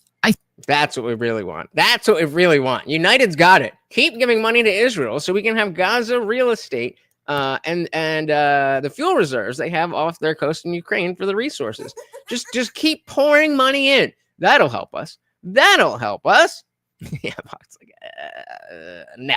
that's what we really want. That's what we really want. United's got it. Keep giving money to Israel so we can have Gaza real estate and the fuel reserves they have off their coast in Ukraine for the resources. Just keep pouring money in. That'll help us. That'll help us. Yeah, Fox like, no.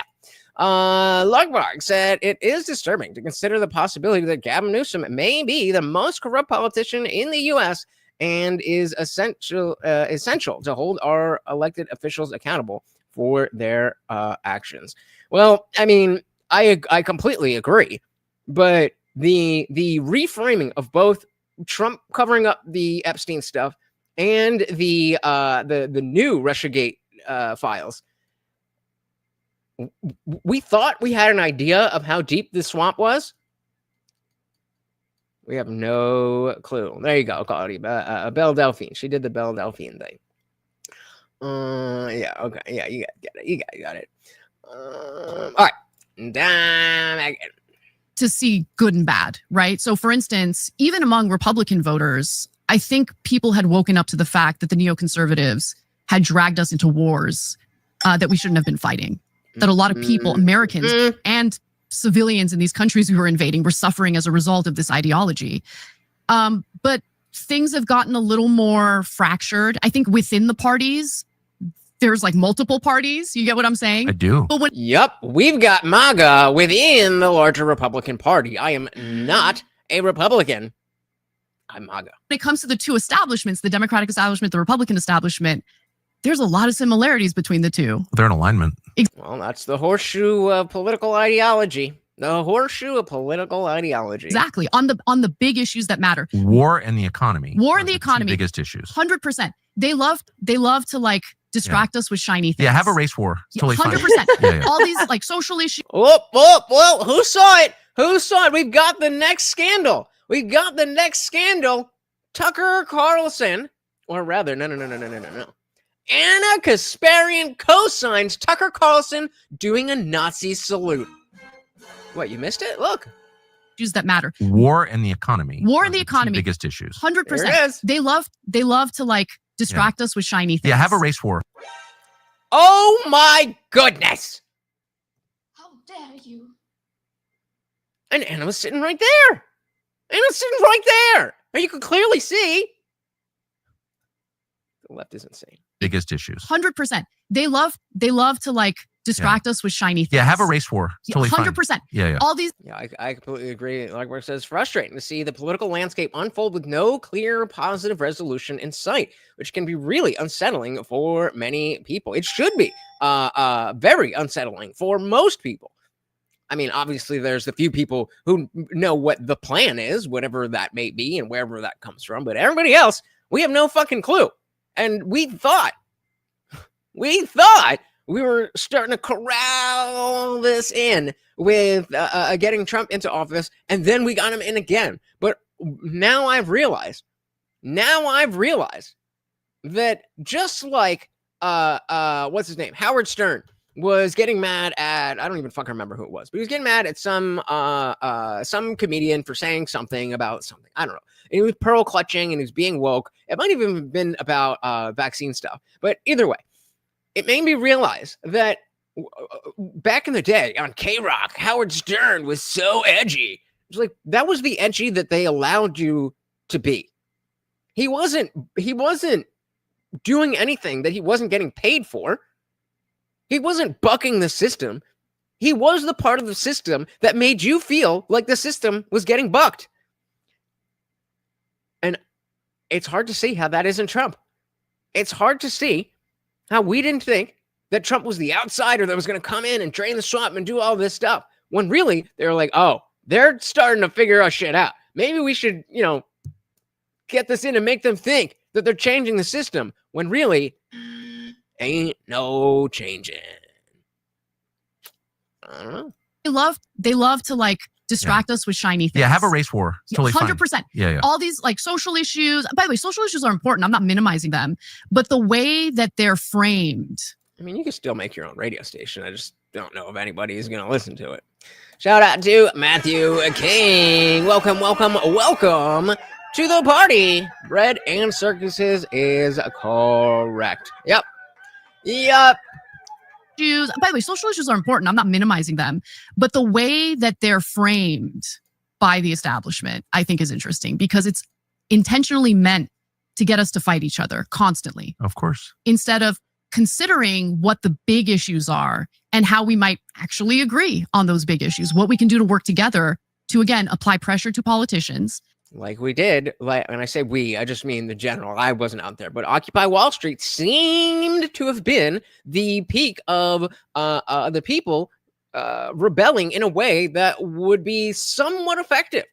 Lugbarg said it is disturbing to consider the possibility that Gavin Newsom may be the most corrupt politician in the U.S. and is essential to hold our elected officials accountable for their actions. Well, I mean, I completely agree, but the reframing of both Trump covering up the Epstein stuff and the new Russiagate files, we thought we had an idea of how deep this swamp was. We have no clue. There you go, Quality. Belle Delphine. She did the Belle Delphine thing. Yeah, okay. Yeah, you got it. You got it. All right. Damn again. To see good and bad, right? So for instance, even among Republican voters, I think people had woken up to the fact that the neoconservatives had dragged us into wars that we shouldn't have been fighting. That a lot of people, Americans and civilians in these countries we were invading, were suffering as a result of this ideology. But things have gotten a little more fractured. I think within the parties, there's like multiple parties. You get what I'm saying? I do. But when Yep, we've got MAGA within the larger Republican Party. I am not a Republican. I'm MAGA. it comes to the two establishments, the Democratic establishment, the Republican establishment, there's a lot of similarities between the two. They're in alignment. Well, that's the horseshoe of political ideology. The horseshoe of political ideology. Exactly. On the big issues that matter. War and the economy. War and are the economy. Biggest issues. 100%. They love to like distract us with shiny things. Yeah, have a race war. Totally 100%. fine. Yeah. All these like social issues. Whoa, who saw it? Who saw it? We've got the next scandal. Tucker Carlson, or rather, no. Anna Kasparian co-signs Tucker Carlson doing a Nazi salute. What, you missed it? Look. Issues that matter. War and the economy. War and the economy. Biggest issues. 100%. There it is. They love to like distract us with shiny things. Yeah, have a race war. Oh my goodness. How dare you? And Anna was sitting right there. And you could clearly see. The left is insane. Biggest issues. 100%. They love to like distract us with shiny things. Yeah, have a race war. Totally 100%. fine. Yeah. All these. Yeah, I completely agree. Like Mark says, frustrating to see the political landscape unfold with no clear positive resolution in sight, which can be really unsettling for many people. It should be very unsettling for most people. I mean, obviously, there's the few people who know what the plan is, whatever that may be and wherever that comes from. But everybody else, we have no fucking clue. And we thought we were starting to corral this in with getting Trump into office, and then we got him in again. But now I've realized that just like what's his name, Howard Stern was getting mad at, I don't even fucking remember who it was, but he was getting mad at some comedian for saying something about something. I don't know. And he was pearl clutching and he was being woke. It might even have been about vaccine stuff. But either way, it made me realize that back in the day on K-Rock, Howard Stern was so edgy. It was like, that was the edgy that they allowed you to be. He wasn't doing anything that he wasn't getting paid for. He wasn't bucking the system. He was the part of the system that made you feel like the system was getting bucked. And it's hard to see how that isn't Trump. It's hard to see how we didn't think that Trump was the outsider that was going to come in and drain the swamp and do all this stuff. When really, they were like, oh, they're starting to figure our shit out. Maybe we should, get this in and make them think that they're changing the system. When really, ain't no changing. I don't know. They love to like distract us with shiny things. Yeah, have a race war. Totally 100%. Fine. Yeah. All these like social issues. By the way, social issues are important. I'm not minimizing them, but the way that they're framed. I mean, you can still make your own radio station. I just don't know if anybody is going to listen to it. Shout out to Matthew King. Welcome to the party. Bread and circuses is correct. Yep. Issues. By the way, social issues are important. I'm not minimizing them, but the way that they're framed by the establishment, I think, is interesting because it's intentionally meant to get us to fight each other constantly. Of course. Instead of considering what the big issues are and how we might actually agree on those big issues, what we can do to work together to, again, apply pressure to politicians. Like we did, like when I say we, I just mean the general. I wasn't out there, but Occupy Wall Street seemed to have been the peak of the people rebelling in a way that would be somewhat effective.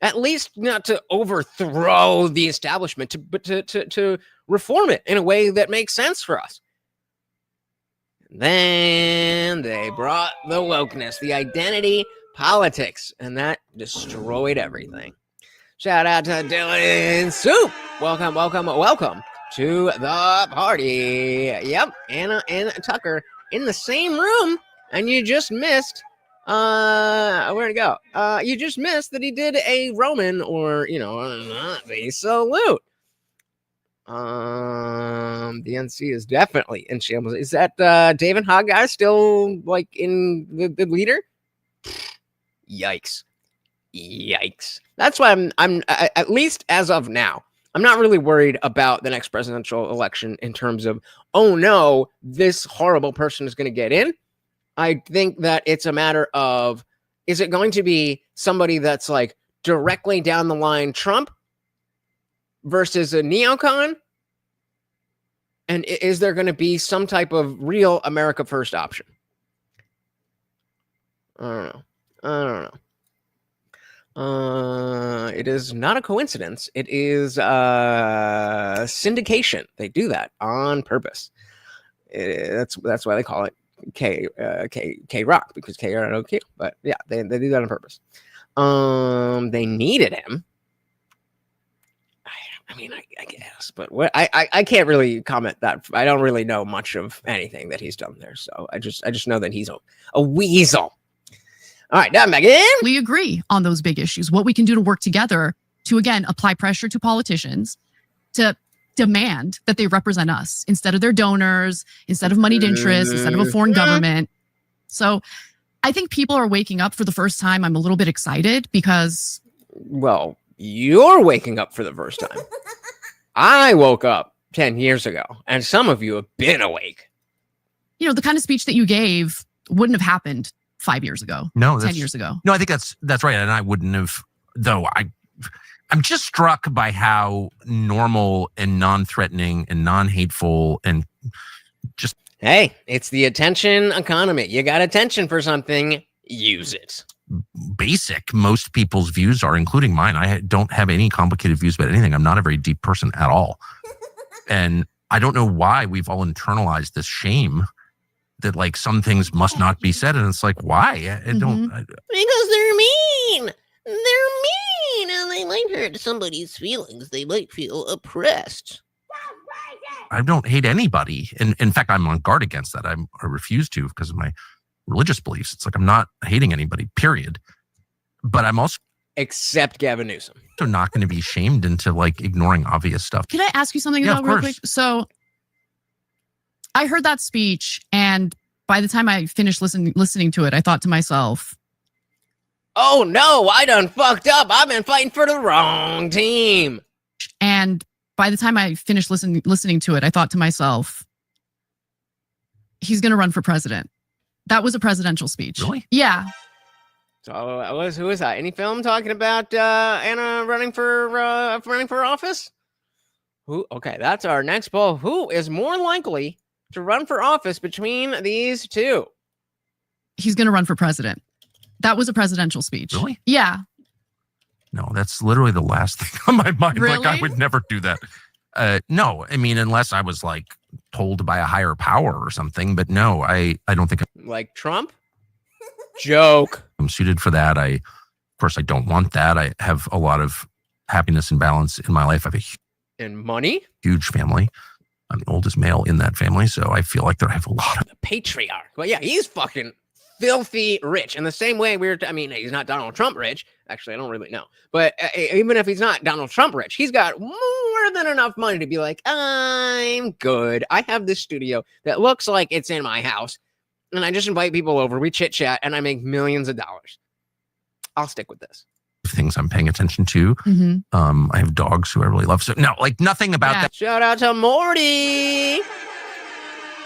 At least not to overthrow the establishment, but to reform it in a way that makes sense for us. Then they brought the wokeness, the identity politics, and that destroyed everything. Shout out to Dylan Soup. Welcome to the party. Yep, Anna and Tucker in the same room, and you just missed, where'd it go? You just missed that he did a Roman or, Nazi salute. The NC is definitely in shambles. Is that David Hogg guy still like in the leader? Yikes. That's why I'm at least as of now, I'm not really worried about the next presidential election in terms of, oh no, this horrible person is going to get in. I think that it's a matter of, is it going to be somebody that's like directly down the line Trump versus a neocon? And is there going to be some type of real America First option? I don't know. It is not a coincidence. It is syndication. They do that on purpose. That's why they call it K Rock, because KROQ. But yeah, they do that on purpose. They needed him. I mean, I guess, but what I can't really comment that. I don't really know much of anything that he's done there. So I just know that he's a weasel. All right, now Megan. We agree on those big issues. What we can do to work together to, again, apply pressure to politicians to demand that they represent us instead of their donors, instead of moneyed interests, instead of a foreign government. So I think people are waking up for the first time. I'm a little bit excited because... Well, you're waking up for the first time. I woke up 10 years ago, and some of you have been awake. You know, the kind of speech that you gave wouldn't have happened 5 years ago. No, 10 years ago. No, I think that's right. And I wouldn't have, though. I'm just struck by how normal and non-threatening and non-hateful and just. Hey, it's the attention economy. You got attention for something, use it. Basic. Most people's views are, including mine. I don't have any complicated views about anything. I'm not a very deep person at all. And I don't know why we've all internalized this shame that like some things must not be said. And it's like, why? I don't. Because they're mean. They're mean. And they might hurt somebody's feelings. They might feel oppressed. I don't hate anybody. And in fact, I'm on guard against that. I refuse to because of my religious beliefs. It's like, I'm not hating anybody, period. But I'm also. Except Gavin Newsom. So not going to be shamed into like ignoring obvious stuff. Can I ask you something about real quick? So I heard that speech, and by the time I finished listening to it, I thought to myself, oh no, I done fucked up. I've been fighting for the wrong team. And by the time I finished listening to it, I thought to myself, he's going to run for president. That was a presidential speech. Really? Yeah. So who is that? Any film talking about Anna running for office? Who? Okay, that's our next poll. Who is more likely to run for office between these two? He's going to run for president. That was a presidential speech. Really? Yeah. No, that's literally the last thing on my mind. Really? Like, I would never do that. No, I mean, unless I was like told by a higher power or something. But no, I don't think. Like Trump? Joke. I'm suited for that. Of course, I don't want that. I have a lot of happiness and balance in my life. I have and money? Huge family. I'm the oldest male in that family, so I feel like I have a lot of the patriarch. Well, yeah, he's fucking filthy rich. In the same way I mean, he's not Donald Trump rich. Actually, I don't really know. But even if he's not Donald Trump rich, he's got more than enough money to be like, I'm good. I have this studio that looks like it's in my house, and I just invite people over. We chit chat, and I make millions of dollars. I'll stick with this. Things I'm paying attention to. Mm-hmm. I have dogs who I really love. So no, like nothing about that. Shout out to Morty.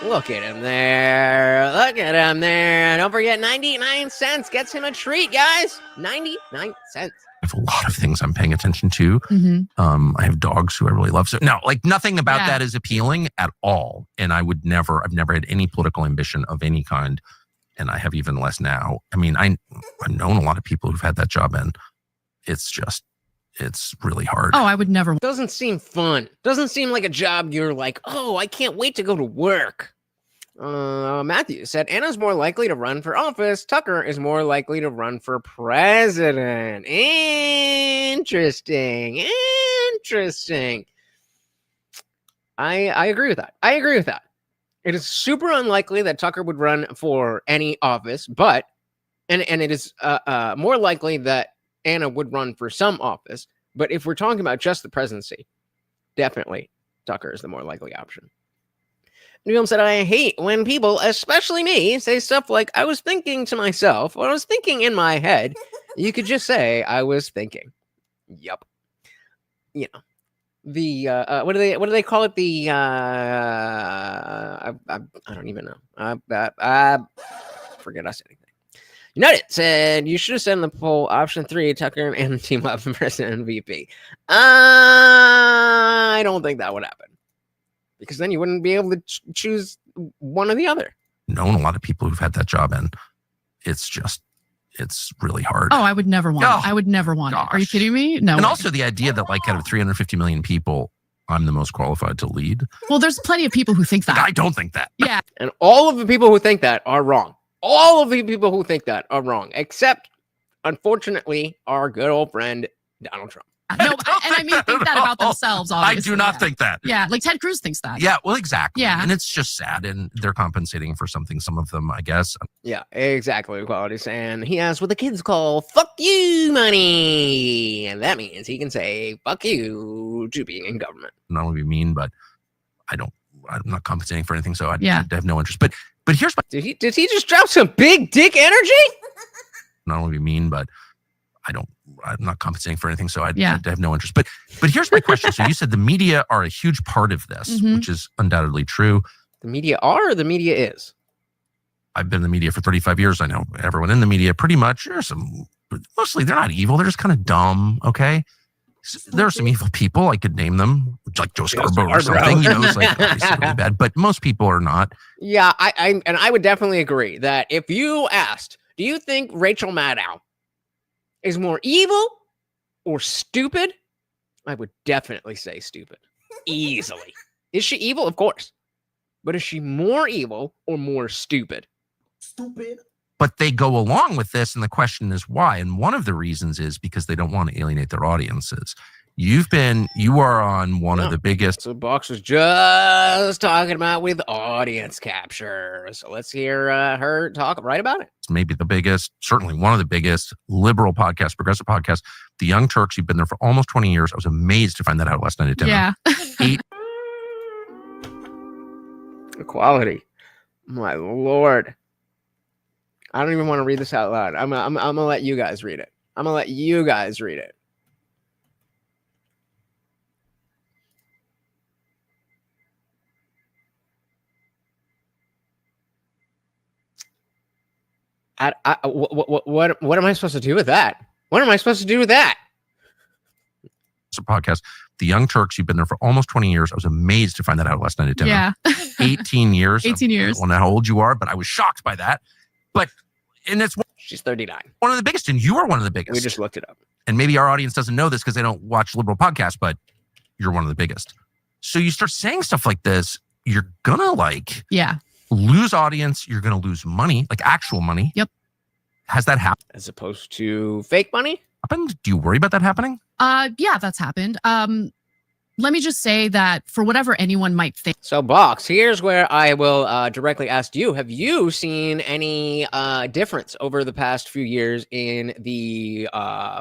Look at him there. Look at him there. Don't forget 99 cents gets him a treat, guys. 99 cents. I have a lot of things I'm paying attention to. Mm-hmm. I have dogs who I really love. So no, like nothing about that is appealing at all. And I've never had any political ambition of any kind. And I have even less now. I mean, I've known a lot of people who've had that job, and it's really hard. Oh, I would never. Doesn't seem fun. Doesn't seem like a job you're like, oh, I can't wait to go to work. Matthew said Anna's more likely to run for office. Tucker is more likely to run for president. Interesting. I agree with that. It is super unlikely that Tucker would run for any office, but and it is more likely that Anna would run for some office. But if we're talking about just the presidency, definitely Tucker is the more likely option. Neil said, I hate when people, especially me, say stuff like, I was thinking to myself, or I was thinking in my head. You could just say, I was thinking. Yup. You know, what do they call it? I don't even know. Forget I said anything. United said you should have said in the poll option 3, Tucker and team up for president and VP. I don't think that would happen, because then you wouldn't be able to choose one or the other. Known a lot of people who've had that job, and it's really hard. Oh, I would never want it. I would never want it. Are you kidding me? No. And way. also the idea that like out of 350 million people, I'm the most qualified to lead. Well, there's plenty of people who think that. I don't think that. Yeah. And all of the people who think that are wrong. All of the people who think that are wrong, except, unfortunately, our good old friend, Donald Trump. No, and I mean, think that about themselves, obviously. I do not think that. Yeah, like Ted Cruz thinks that. Yeah, well, exactly. Yeah. And it's just sad, and they're compensating for something, some of them, I guess. Yeah, exactly, Equality's. And he has what the kids call fuck you money. And that means he can say fuck you to being in government. Not only be mean, but I'm not compensating for anything, so I have no interest. But here's my... Did he just drop some big dick energy? Not only be mean, but I'm not compensating for anything, so I have no interest. But here's my question. So you said the media are a huge part of this, which is undoubtedly true. The media are, or the media is? I've been in the media for 35 years. I know everyone in the media pretty much. Mostly they're not evil. They're just kind of dumb, okay? There are some evil people. I could name them, like Joe Scarborough or something. You know, it's like obviously really bad. But most people are not. Yeah, I would definitely agree that if you asked, do you think Rachel Maddow is more evil or stupid? I would definitely say stupid. Easily. Is she evil? Of course. But is she more evil or more stupid? Stupid. But they go along with this, and the question is why. And one of the reasons is because they don't want to alienate their audiences. You are on one of the biggest. So Box was just talking about with audience capture. So let's hear her talk right about it. Maybe the biggest, certainly one of the biggest liberal podcasts, progressive podcasts, The Young Turks. You've been there for almost 20 years. I was amazed to find that out last night at dinner. Yeah. Equality. My Lord. I don't even want to read this out loud. I'm gonna let you guys read it. What am I supposed to do with that? It's a podcast. The Young Turks, you've been there for almost 20 years. I was amazed to find that out last night at dinner. Yeah. 18 years. 18 years. I don't know how old you are, but I was shocked by that. And it's she's 39. One of the biggest, and you are one of the biggest. We just looked it up. And maybe our audience doesn't know this because they don't watch liberal podcasts, but you're one of the biggest. So you start saying stuff like this, you're gonna lose audience. You're gonna lose money, like actual money. Yep. Has that happened? As opposed to fake money? Do you worry about that happening? Yeah, that's happened. Let me just say that for whatever anyone might think. So, Box, here's where I will directly ask you. Have you seen any difference over the past few years in the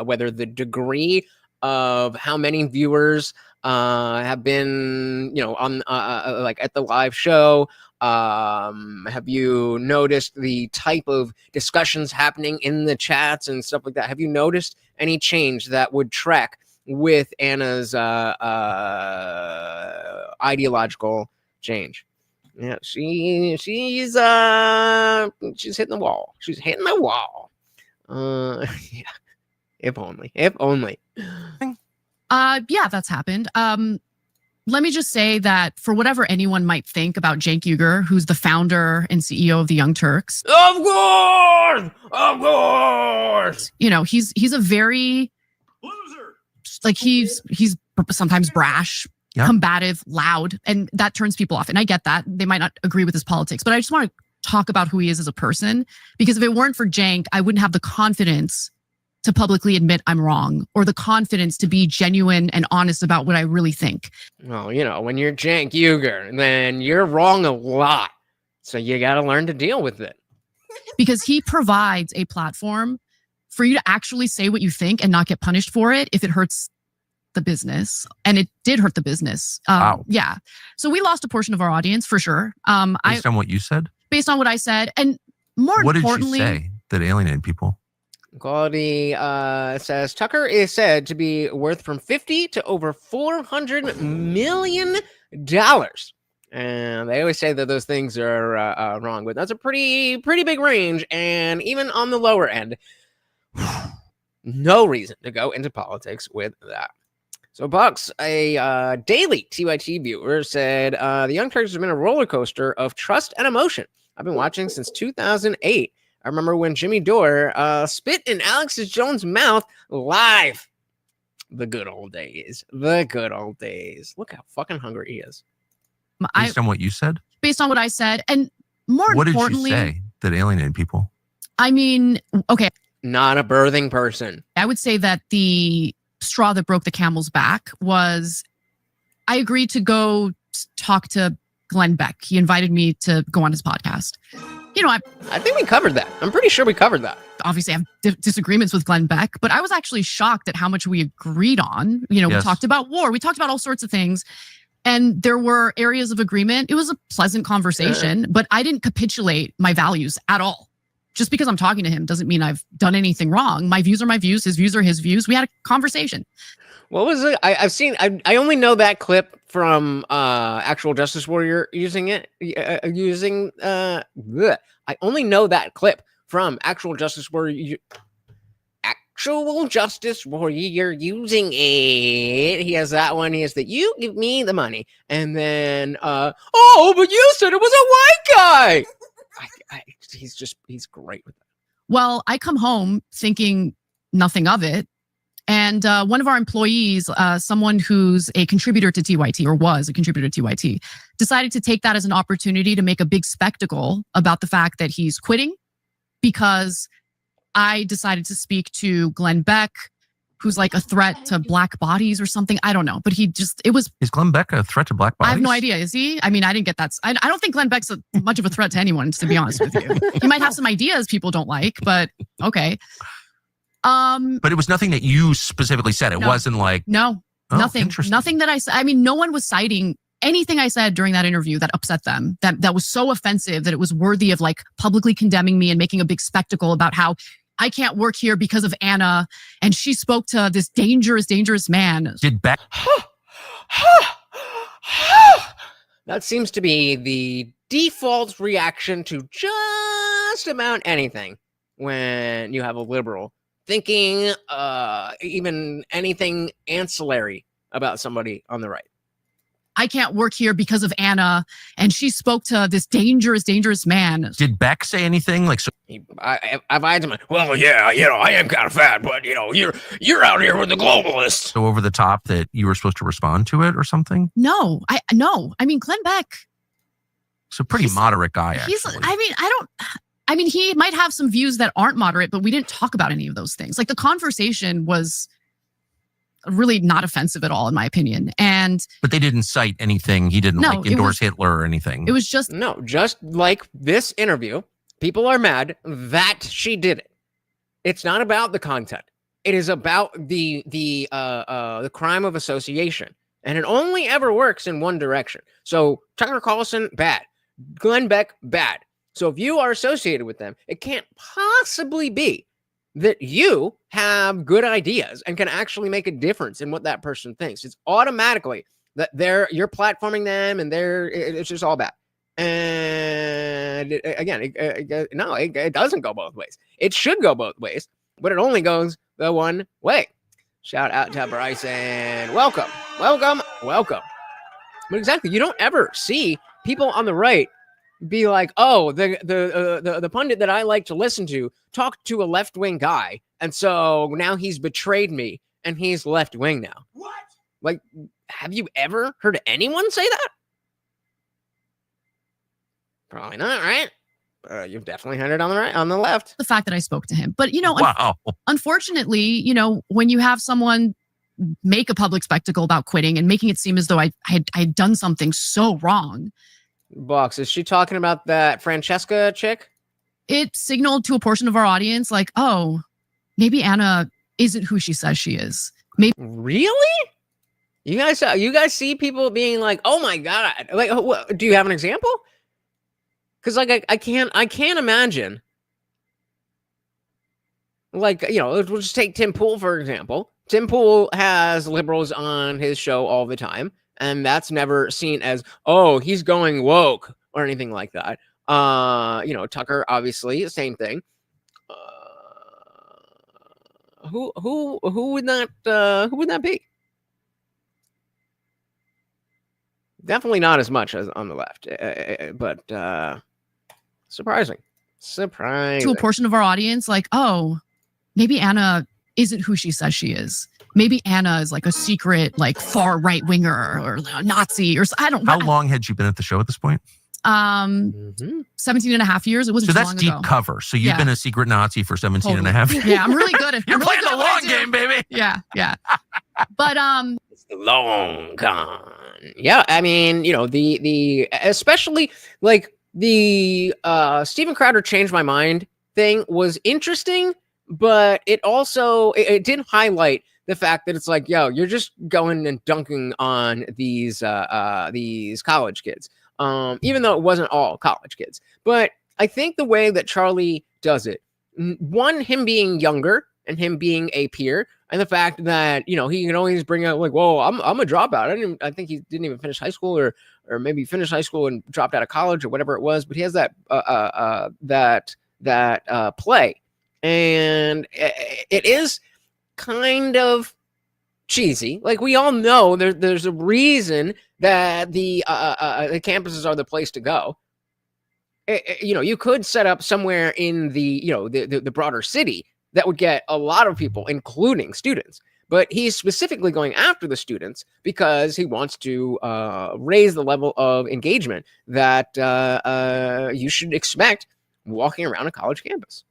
whether the degree of how many viewers have been, on like at the live show? Have you noticed the type of discussions happening in the chats and stuff like that? Have you noticed any change that would track with Anna's ideological change? Yeah, she's hitting the wall. She's hitting the wall. Yeah. If only. Yeah, that's happened. Let me just say that for whatever anyone might think about Cenk Uyger, who's the founder and CEO of the Young Turks. Of course. He's a very Loser. Like he's sometimes brash, combative, loud, and that turns people off. And I get that. They might not agree with his politics, but I just want to talk about who he is as a person, because if it weren't for Cenk, I wouldn't have the confidence to publicly admit I'm wrong, or the confidence to be genuine and honest about what I really think. Well, when you're Cenk Uyger, then you're wrong a lot. So you got to learn to deal with it. Because he provides a platform for you to actually say what you think and not get punished for it if it hurts the business. And it did hurt the business. Wow. Yeah. So we lost a portion of our audience for sure. Based on what you said? Based on what I said. And more what importantly, did you say that alienated people? Quality says Tucker is said to be worth from $50 to over $400 million. And they always say that those things are wrong, but that's a pretty big range. And even on the lower end, no reason to go into politics with that. So Bucks, a daily TYT viewer, said, the Young Turks has been a roller coaster of trust and emotion. I've been watching since 2008. I remember when Jimmy Dore spit in Alex Jones' mouth live. The good old days. The good old days. Look how fucking hungry he is. Based on what you said? Based on what I said. And more importantly... What did you say that alienated people? I mean, okay. Not a birthing person. I would say that the straw that broke the camel's back was I agreed to go talk to Glenn Beck. He invited me to go on his podcast. You know, I think we covered that. I'm pretty sure we covered that. Obviously, I have disagreements with Glenn Beck, but I was actually shocked at how much we agreed on. You know, yes. We talked about war. We talked about all sorts of things. And there were areas of agreement. It was a pleasant conversation, but I didn't capitulate my values at all. Just because I'm talking to him doesn't mean I've done anything wrong. My views are my views. His views are his views. We had a conversation. What was it? I only know that clip from Actual Justice Warrior using it. I only know that clip from Actual Justice Warrior. Actual Justice Warrior using it. He has that one. He has the "you give me the money," and then oh, but you said it was a white guy. He's great with that. Well, I come home thinking nothing of it. And one of our employees, someone who's a contributor to TYT or was a contributor to TYT, decided to take that as an opportunity to make a big spectacle about the fact that he's quitting because I decided to speak to Glenn Beck, who's like a threat to black bodies or something. I don't know, but Is Glenn Beck a threat to black bodies? I have no idea. Is he? I mean, I didn't get that. I don't think Glenn Beck's much of a threat to anyone, to be honest with you. He might have some ideas people don't like, but okay. But it was nothing that you specifically said. It wasn't like nothing that I said. I mean, no one was citing anything I said during that interview that upset them. That was so offensive that it was worthy of like publicly condemning me and making a big spectacle about how I can't work here because of Anna and she spoke to this dangerous man. Did Beck? That seems to be the default reaction to just about anything when you have a liberal thinking even anything ancillary about somebody on the right. I can't work here because of Anna, and she spoke to this dangerous man. Did Beck say anything like? So I've eyed him. Well, yeah, I am kind of fat, but you're out here with the globalists. So over the top that you were supposed to respond to it or something? No. I mean, Glenn Beck. He's a pretty moderate guy. Actually. I mean, he might have some views that aren't moderate, but we didn't talk about any of those things. Like the conversation was really not offensive at all, in my opinion. But they didn't cite anything. He didn't endorse Hitler or anything. It was just just like this interview. People are mad that she did it. It's not about the content. It is about the crime of association, and it only ever works in one direction. So Tucker Carlson, bad. Glenn Beck, bad. So if you are associated with them, it can't possibly be that you have good ideas and can actually make a difference in what that person thinks. It's automatically that you're platforming them and it's just all bad. And again, it doesn't go both ways. It should go both ways, but it only goes the one way. Shout out to Bryson. Welcome. But exactly, you don't ever see people on the right be like, oh, the pundit that I like to listen to talked to a left-wing guy, and so now he's betrayed me, and he's left-wing now. What? Like, have you ever heard anyone say that? Probably not, right? You've definitely heard it on the right, on the left. The fact that I spoke to him, but wow. Unfortunately, when you have someone make a public spectacle about quitting and making it seem as though I had done something so wrong. Box, is she talking about that Francesca chick? It signaled to a portion of our audience like, oh, maybe Anna isn't who she says she is. Maybe. Really? You guys see people being like, oh my God. Like, do you have an example? Because like I can't imagine. Like, we'll just take Tim Pool, for example. Tim Pool has liberals on his show all the time, and that's never seen as, oh, he's going woke or anything like that. Tucker, obviously, same thing. Who would that be? Definitely not as much as on the left, but surprising. To a portion of our audience, like, oh, maybe Anna isn't who she says she is. Maybe Anna is like a secret, like far right winger or Nazi or I don't know. How long had you been at the show at this point? 17 and a half years. It wasn't so too that's long deep ago. cover. So you've been a secret Nazi for 17 and a half years. Yeah, I'm really good at You're playing the long game, baby. Yeah. But it's the long con. Yeah, I mean, the especially like the Steven Crowder changed my mind thing was interesting, but it also it did highlight the fact that it's like, yo, you're just going and dunking on these college kids. Even though it wasn't all college kids. But I think the way that Charlie does it, one, him being younger and him being a peer, and the fact that, he can always bring out like, whoa, I'm a dropout. I think he didn't even finish high school or maybe finished high school and dropped out of college or whatever it was. But he has that play. And it is kind of cheesy. Like, we all know there's a reason that the campuses are the place to go. You could set up somewhere in the broader city that would get a lot of people, including students. But he's specifically going after the students because he wants to raise the level of engagement that you should expect walking around a college campus.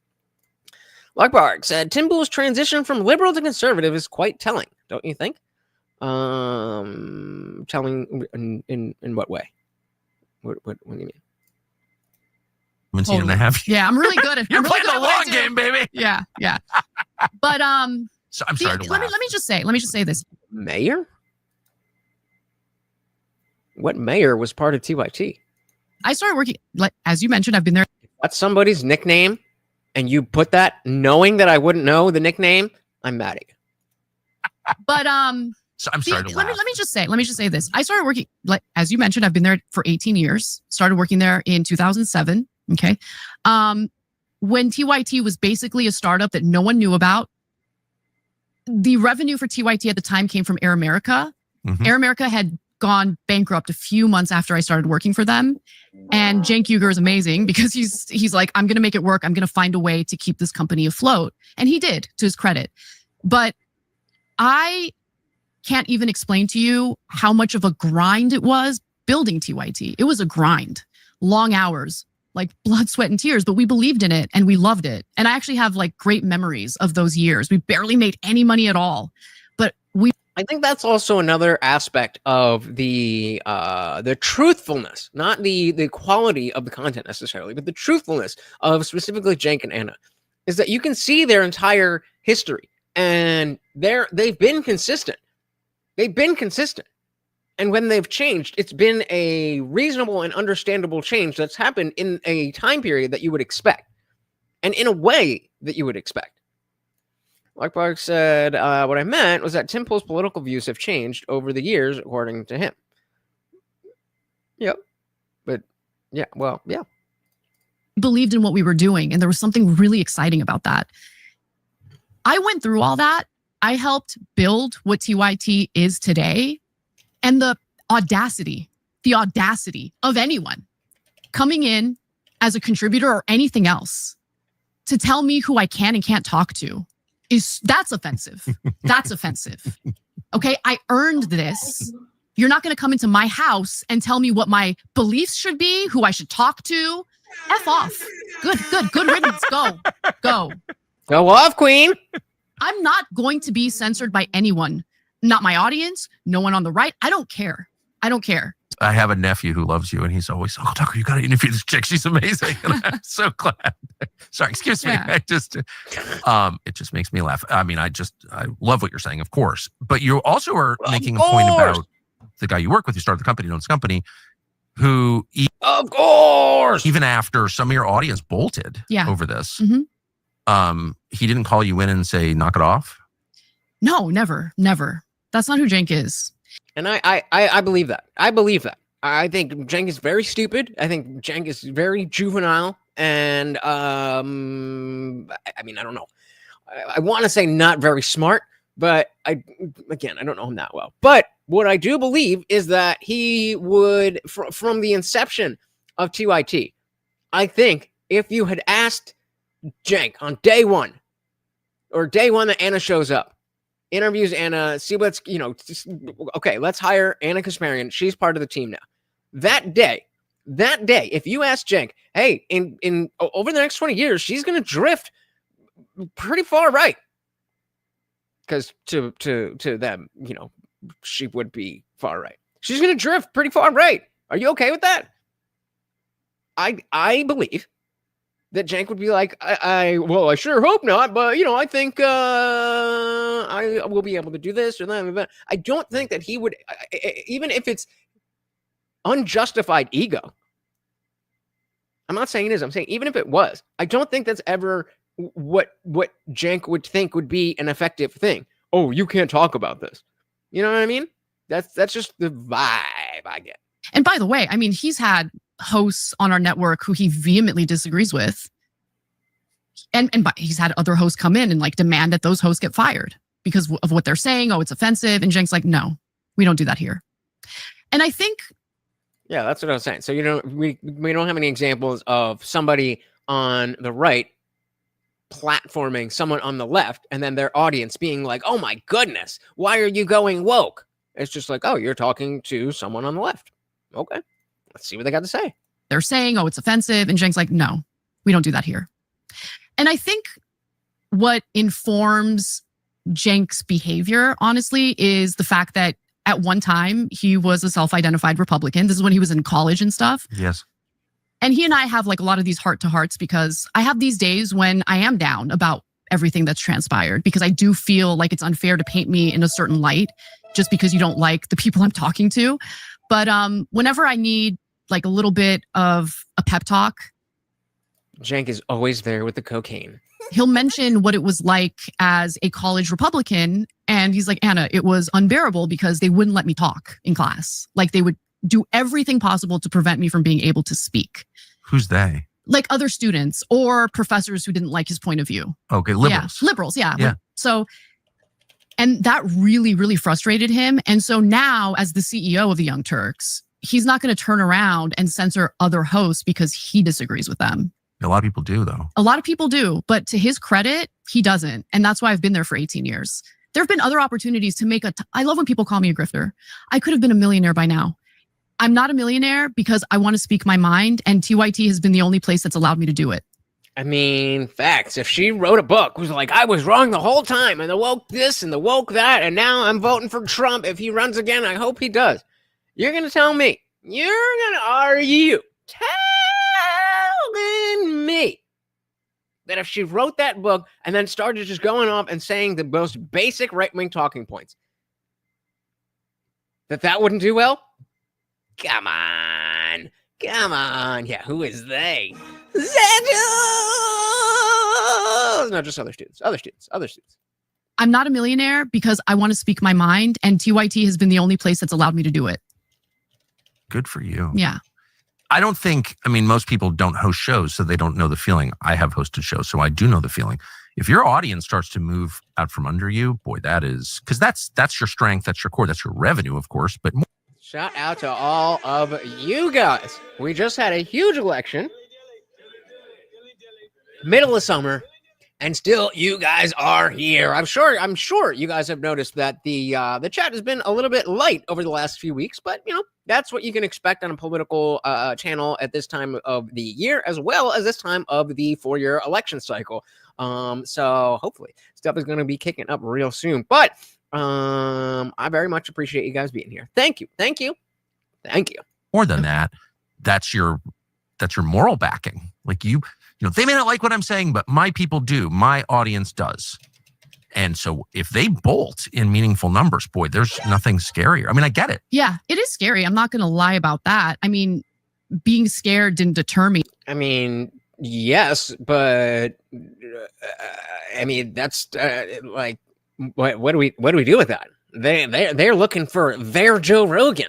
Lockbark said, Tim Pool's transition from liberal to conservative is quite telling, don't you think? Telling in what way? What do you mean? 17 and a half. Yeah, I'm really good at You're playing the long game, baby. Yeah. But so I'm sorry to laugh. Let me just say this. Mayor? What mayor was part of TYT? I started working, like as you mentioned, I've been there. That's somebody's nickname, and you put that knowing that I wouldn't know the nickname. I'm mad at you. But so I'm sorry to laugh. Let me just say this. I started working, like as you mentioned, I've been there for 18 years. Started working there in 2007. Okay. When TYT was basically a startup that no one knew about, the revenue for TYT at the time came from Air America. Mm-hmm. Air America had gone bankrupt a few months after I started working for them. And Cenk Uyger is amazing because he's like, I'm going to make it work. I'm going to find a way to keep this company afloat. And he did, to his credit. But I can't even explain to you how much of a grind it was building TYT. It was a grind, long hours, like blood, sweat, and tears, but we believed in it and we loved it. And I actually have like great memories of those years. We barely made any money at all, but I think that's also another aspect of the truthfulness, not the quality of the content necessarily, but the truthfulness of specifically Cenk and Anna, is that you can see their entire history and they've been consistent. They've been consistent. And when they've changed, it's been a reasonable and understandable change that's happened in a time period that you would expect and in a way that you would expect. Like Park said, what I meant was that Tim Pool's political views have changed over the years, according to him. Yep. But yeah, well, yeah. Believed in what we were doing. And there was something really exciting about that. I went through all that. I helped build what TYT is today. And the audacity of anyone coming in as a contributor or anything else to tell me who I can and can't talk to that's offensive. That's offensive. Okay, I earned this. You're not going to come into my house and tell me what my beliefs should be, who I should talk to. F off. Good riddance. Go off, Queen. I'm not going to be censored by anyone. Not my audience, no one on the right. I don't care. I have a nephew who loves you, and he's always, oh, Tucker, you got to interview this chick. She's amazing. And I'm so glad. Sorry, excuse me. Yeah. It just makes me laugh. I mean, I love what you're saying, of course. But you also are making a point about the guy you work with, who started the company, owns the company, who, of course, even after some of your audience bolted over this, He didn't call you in and say, knock it off? No, never. That's not who Cenk is. And I believe that. I believe that. I think Cenk is very stupid. I think Cenk is very juvenile. And, I mean, I don't know. I want to say not very smart, but I don't know him that well. But what I do believe is that he would, from the inception of TYT, I think if you had asked Cenk on day one, or day one that Anna shows up, interviews Anna, see what's, okay, let's hire Anna Kasparian. She's part of the team now. That day, if you ask Cenk, hey, in over the next 20 years, she's going to drift pretty far right. Because to them, she would be far right. She's going to drift pretty far right. Are you okay with that? I believe that Cenk would be like, I sure hope not, but I think I will be able to do this or that. I don't think that he would, even if it's unjustified ego. I'm not saying it is. I'm saying even if it was, I don't think that's ever what Cenk would think would be an effective thing. Oh, you can't talk about this. You know what I mean? That's just the vibe I get. And by the way, I mean, he's had hosts on our network who he vehemently disagrees with. And he's had other hosts come in and like demand that those hosts get fired because of what they're saying. Oh, it's offensive. And Cenk's like, no, we don't do that here. And I think, yeah, that's what I was saying. So we don't have any examples of somebody on the right platforming someone on the left and then their audience being like, oh my goodness, why are you going woke? It's just like, oh, you're talking to someone on the left. Okay, let's see what they got to say. They're saying, oh, it's offensive. And Cenk's like, no, we don't do that here. And I think what informs Cenk's behavior, honestly, is the fact that at one time he was a self-identified Republican. This is when he was in college and stuff. Yes. And he and I have like a lot of these heart-to-hearts because I have these days when I am down about everything that's transpired because I do feel like it's unfair to paint me in a certain light just because you don't like the people I'm talking to. But whenever I need like a little bit of a pep talk, Cenk is always there with the cocaine. He'll mention what it was like as a college Republican. And he's like, Anna, it was unbearable because they wouldn't let me talk in class. Like they would do everything possible to prevent me from being able to speak. Who's they? Like other students or professors who didn't like his point of view. Okay, liberals. Yeah, liberals, yeah. So, and that really, really frustrated him. And so now as the CEO of the Young Turks, he's not going to turn around and censor other hosts because he disagrees with them. A lot of people do, though. A lot of people do, but to his credit, he doesn't. And that's why I've been there for 18 years. There have been other opportunities to make I love when people call me a grifter. I could have been a millionaire by now. I'm not a millionaire because I want to speak my mind, and TYT has been the only place that's allowed me to do it. I mean, facts. If she wrote a book, was like, I was wrong the whole time, and the woke this and the woke that, and now I'm voting for Trump. If he runs again, I hope he does. You're going to tell me, are you telling me that if she wrote that book and then started just going off and saying the most basic right-wing talking points, that wouldn't do well? Come on. Yeah, who is they? No, just other students. I'm not a millionaire because I want to speak my mind, and TYT has been the only place that's allowed me to do it. Good for you. Yeah. I don't think, most people don't host shows, so they don't know the feeling. I have hosted shows, so I do know the feeling. If your audience starts to move out from under you, boy, that is, because that's your strength, that's your core, that's your revenue, of course, but more. Shout out to all of you guys. We just had a huge election, middle of summer, and still you guys are here. I'm sure you guys have noticed that the chat has been a little bit light over the last few weeks, but that's what you can expect on a political channel at this time of the year, as well as this time of the 4-year election cycle. So hopefully stuff is going to be kicking up real soon. But I very much appreciate you guys being here. Thank you. More than that, that's your moral backing. Like they may not like what I'm saying, but my people do. My audience does. And so if they bolt in meaningful numbers, boy, there's nothing scarier. I get it. Yeah, it is scary. I'm not going to lie about that. Being scared didn't deter me. Yes, but I mean that's like what do we do with that? They're looking for their Joe Rogan.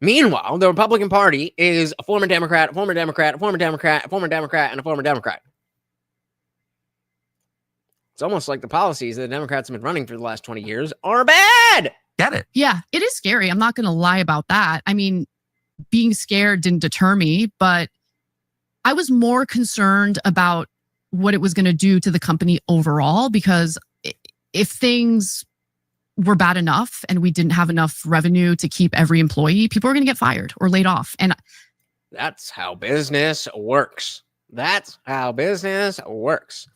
Meanwhile, the Republican Party is a former Democrat, a former Democrat, a former Democrat, a former Democrat, and a former Democrat. It's almost like the policies that the Democrats have been running for the last 20 years are bad. Get it? Yeah, it is scary. I'm not going to lie about that. I mean, being scared didn't deter me, but I was more concerned about what it was going to do to the company overall, because if things were bad enough and we didn't have enough revenue to keep every employee, people were going to get fired or laid off. And that's how business works. That's how business works.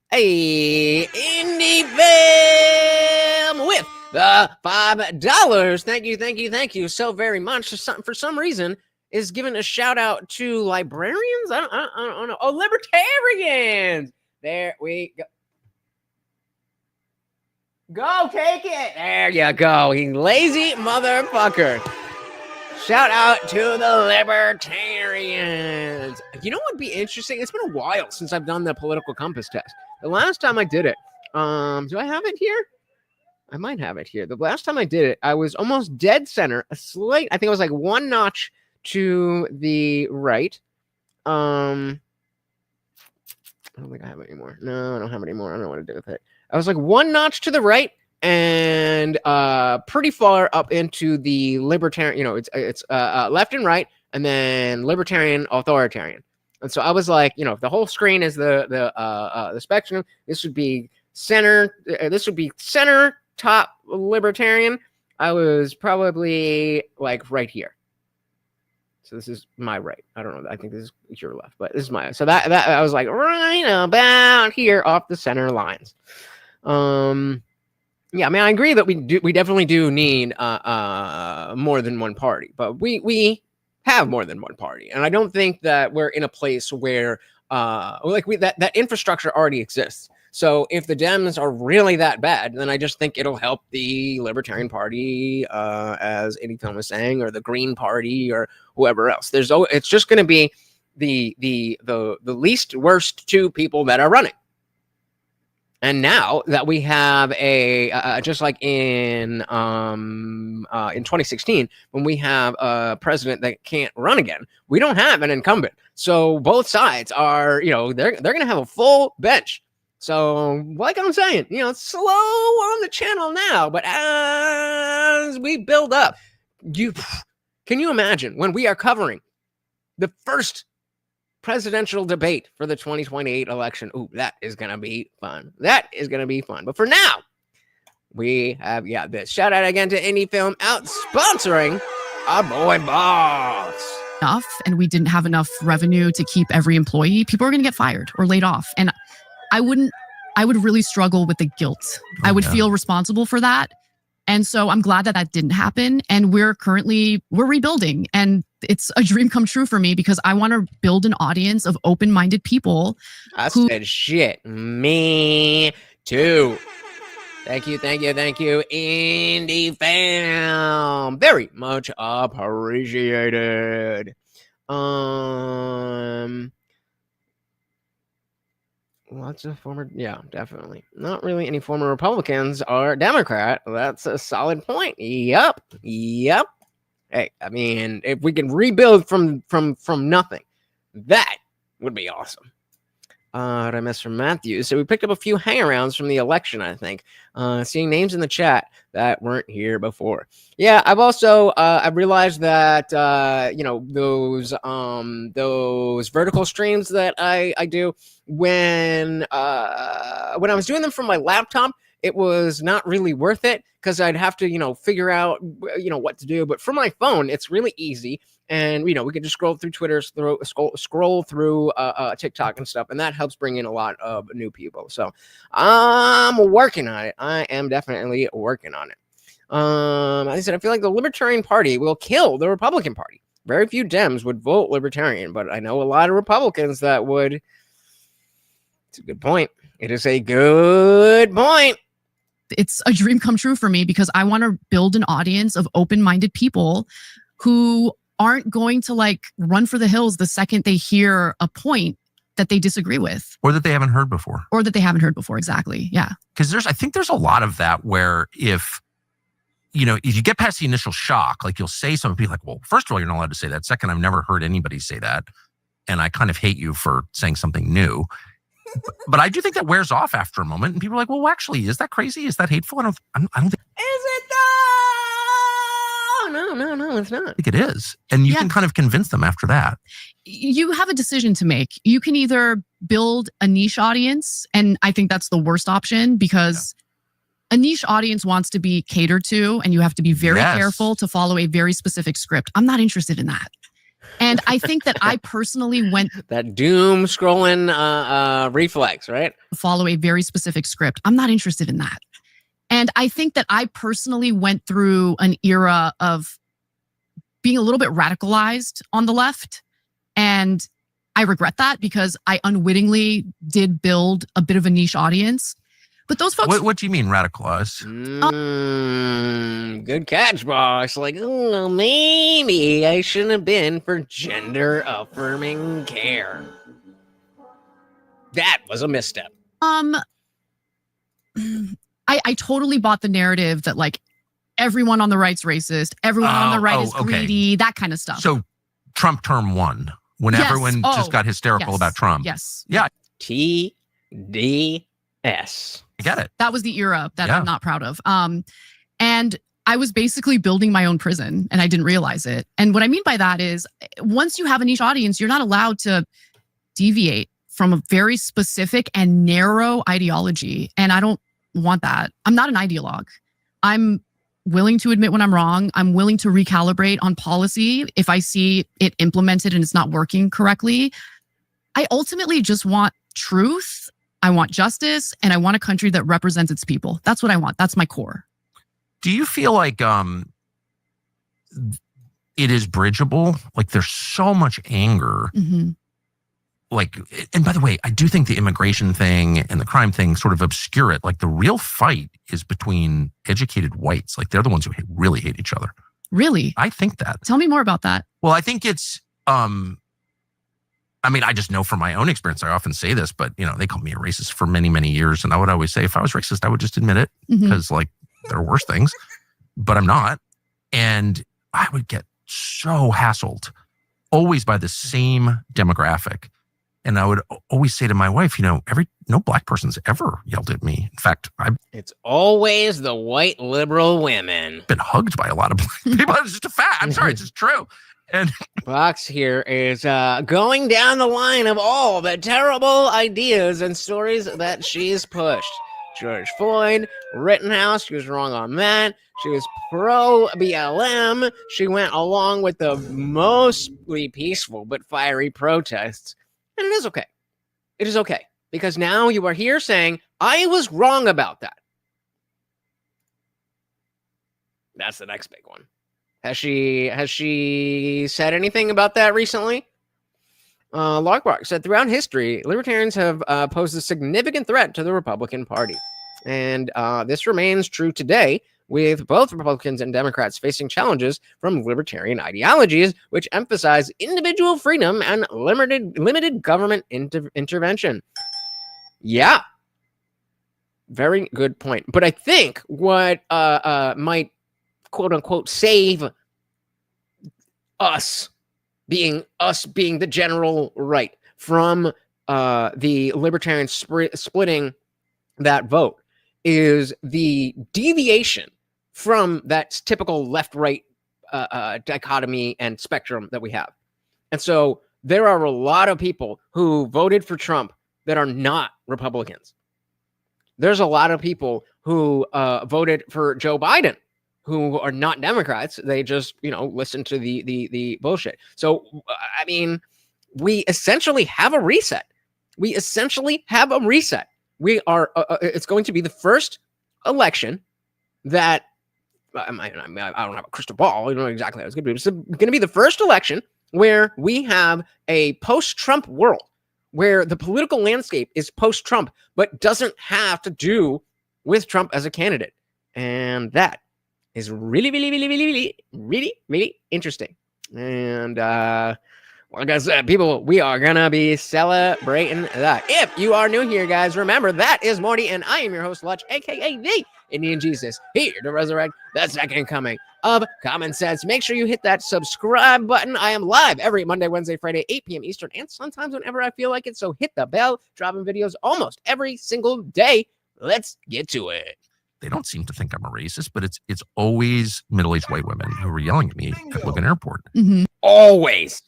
Hey, Indie Fam with the $5. Thank you so very much. For some reason, is giving a shout out to librarians. I don't know. Oh, libertarians. There we go. Go take it. There you go. You lazy motherfucker. Shout out to the libertarians. You know what would be interesting? It's been a while since I've done the political compass test. The last time I did it, do I have it here? I might have it here. The last time I did it, I was almost dead center, a slight, I think it was like one notch to the right. I don't think I have it anymore. No, I don't have it anymore. I don't know what to do with it. I was like one notch to the right and pretty far up into the libertarian, it's left and right, and then libertarian, authoritarian. And so I was like, if the whole screen is the spectrum, this would be center. This would be center top libertarian. I was probably like right here. So this is my right. I don't know. I think this is your left, but this is my. So that I was like right about here off the center lines. Yeah, I mean, I agree that we definitely do need more than one party, but we have more than one party, and I don't think that we're in a place where that infrastructure already exists. So if the Dems are really that bad, then I just think it'll help the Libertarian Party, as Eddie Film was saying, or the Green Party, or whoever else. It's just going to be the least worst two people that are running. And now that we have just like in 2016, when we have a president that can't run again, we don't have an incumbent. So both sides are, they're going to have a full bench. So like I'm saying, it's slow on the channel now, but as we build up, can you imagine when we are covering the first presidential debate for the 2028 election? Ooh, that is going to be fun. That is going to be fun. But for now, we have this. Shout out again to Indie Film out sponsoring our boy boss. Enough, and we didn't have enough revenue to keep every employee, people are going to get fired or laid off. And I would really struggle with the guilt. I would feel responsible for that. And so I'm glad that didn't happen. And we're rebuilding. And it's a dream come true for me because I want to build an audience of open-minded people. I said shit. Me too. Thank you, Indie Fam. Very much appreciated. Lots of former, definitely. Not really any former Republicans are Democrat. That's a solid point. Yep. Hey, I mean, if we can rebuild from nothing, that would be awesome. What I missed from Matthew. So we picked up a few hangarounds from the election, I think. Seeing names in the chat that weren't here before. Yeah, I've also I realized that those vertical streams that I do when I was doing them from my laptop, it was not really worth it because I'd have to figure out what to do. But for my phone, it's really easy. And, we can just scroll through Twitter, scroll through TikTok and stuff. And that helps bring in a lot of new people. So I'm working on it. I am definitely working on it. As I said, I feel like the Libertarian Party will kill the Republican Party. Very few Dems would vote Libertarian, but I know a lot of Republicans that would. It's a good point. It is a good point. It's a dream come true for me because I want to build an audience of open-minded people who aren't going to run for the hills the second they hear a point that they disagree with. Or that they haven't heard before. Or that they haven't heard before, exactly, yeah. Because I think there's a lot of that where if you get past the initial shock, like you'll say something, be like, well, first of all, you're not allowed to say that. Second, I've never heard anybody say that. And I kind of hate you for saying something new. But I do think that wears off after a moment. And people are like, well, actually, is that crazy? Is that hateful? I don't think. Is it though? No, it's not. I think it is. And you can kind of convince them after that. You have a decision to make. You can either build a niche audience, and I think that's the worst option because a niche audience wants to be catered to, and you have to be very careful to follow a very specific script. I'm not interested in that. And I think that I personally went... that doom scrolling reflex, right? Follow a very specific script. I'm not interested in that. And I think that I personally went through an era of being a little bit radicalized on the left. And I regret that because I unwittingly did build a bit of a niche audience. But those folks... What do you mean radicalized? Good catch, boss. Like, oh, maybe I shouldn't have been for gender affirming care. That was a misstep. I totally bought the narrative that like everyone on the right's racist, everyone on the right is greedy, that kind of stuff. So Trump term 1, when everyone just got hysterical about Trump. Yes. Yeah. TDS. I get it. That was the era that I'm not proud of. And I was basically building my own prison and I didn't realize it. And what I mean by that is once you have a niche audience, you're not allowed to deviate from a very specific and narrow ideology. And I don't want that. I'm not an ideologue. I'm willing to admit when I'm wrong. I'm willing to recalibrate on policy if I see it implemented and it's not working correctly. I ultimately just want truth. I want justice, and I want a country that represents its people. That's what I want. That's my core. Do you feel like it is bridgeable? Like there's so much anger. Mm-hmm. Like, and by the way, I do think the immigration thing and the crime thing sort of obscure it. Like the real fight is between educated whites. Like they're the ones who really hate each other. Really? I think that. Tell me more about that. Well, I think it's, I mean, I just know from my own experience, I often say this, but they called me a racist for many, many years. And I would always say, if I was racist, I would just admit it because like there are worse things, but I'm not. And I would get so hassled always by the same demographic. And I would always say to my wife, no black person's ever yelled at me. In fact, it's always the white liberal women. Been hugged by a lot of black people. It's just a fact. I'm sorry, it's just true. And Fox here is going down the line of all the terrible ideas and stories that she's pushed. George Floyd, Rittenhouse, she was wrong on that. She was pro-BLM. She went along with the mostly peaceful but fiery protests. And it is okay. It is okay. Because now you are here saying, I was wrong about that. That's the next big one. Has she said anything about that recently? Lockrock said, throughout history, libertarians have posed a significant threat to the Republican Party. And this remains true today, with both Republicans and Democrats facing challenges from libertarian ideologies, which emphasize individual freedom and limited government intervention. Yeah. Very good point. But I think what might, quote unquote, save us being the general right from the libertarians splitting that vote is the deviation from that typical left-right dichotomy and spectrum that we have. And so there are a lot of people who voted for Trump that are not Republicans. There's a lot of people who voted for Joe Biden who are not Democrats. They just, listen to the bullshit. So, I mean, we essentially have a reset. We are, it's going to be the first election that, I don't have a crystal ball. I don't know exactly how it's going to be. It's going to be the first election where we have a post-Trump world, where the political landscape is post-Trump, but doesn't have to do with Trump as a candidate. And that is really, really, really, really, really, really, really interesting. And, wow, Like I said, people, we are gonna be celebrating that. If you are new here, guys, remember that is Morty, and I am your host, Lutch, aka the Indian Jesus, here to resurrect the second coming of common sense. Make sure you hit that subscribe button. I am live every Monday, Wednesday, Friday, 8 p.m. Eastern, and sometimes whenever I feel like it. So hit the bell, dropping videos almost every single day. Let's get to it. They don't seem to think I'm a racist, but it's always middle-aged white women who are yelling at me at Logan Airport. Mm-hmm. Always.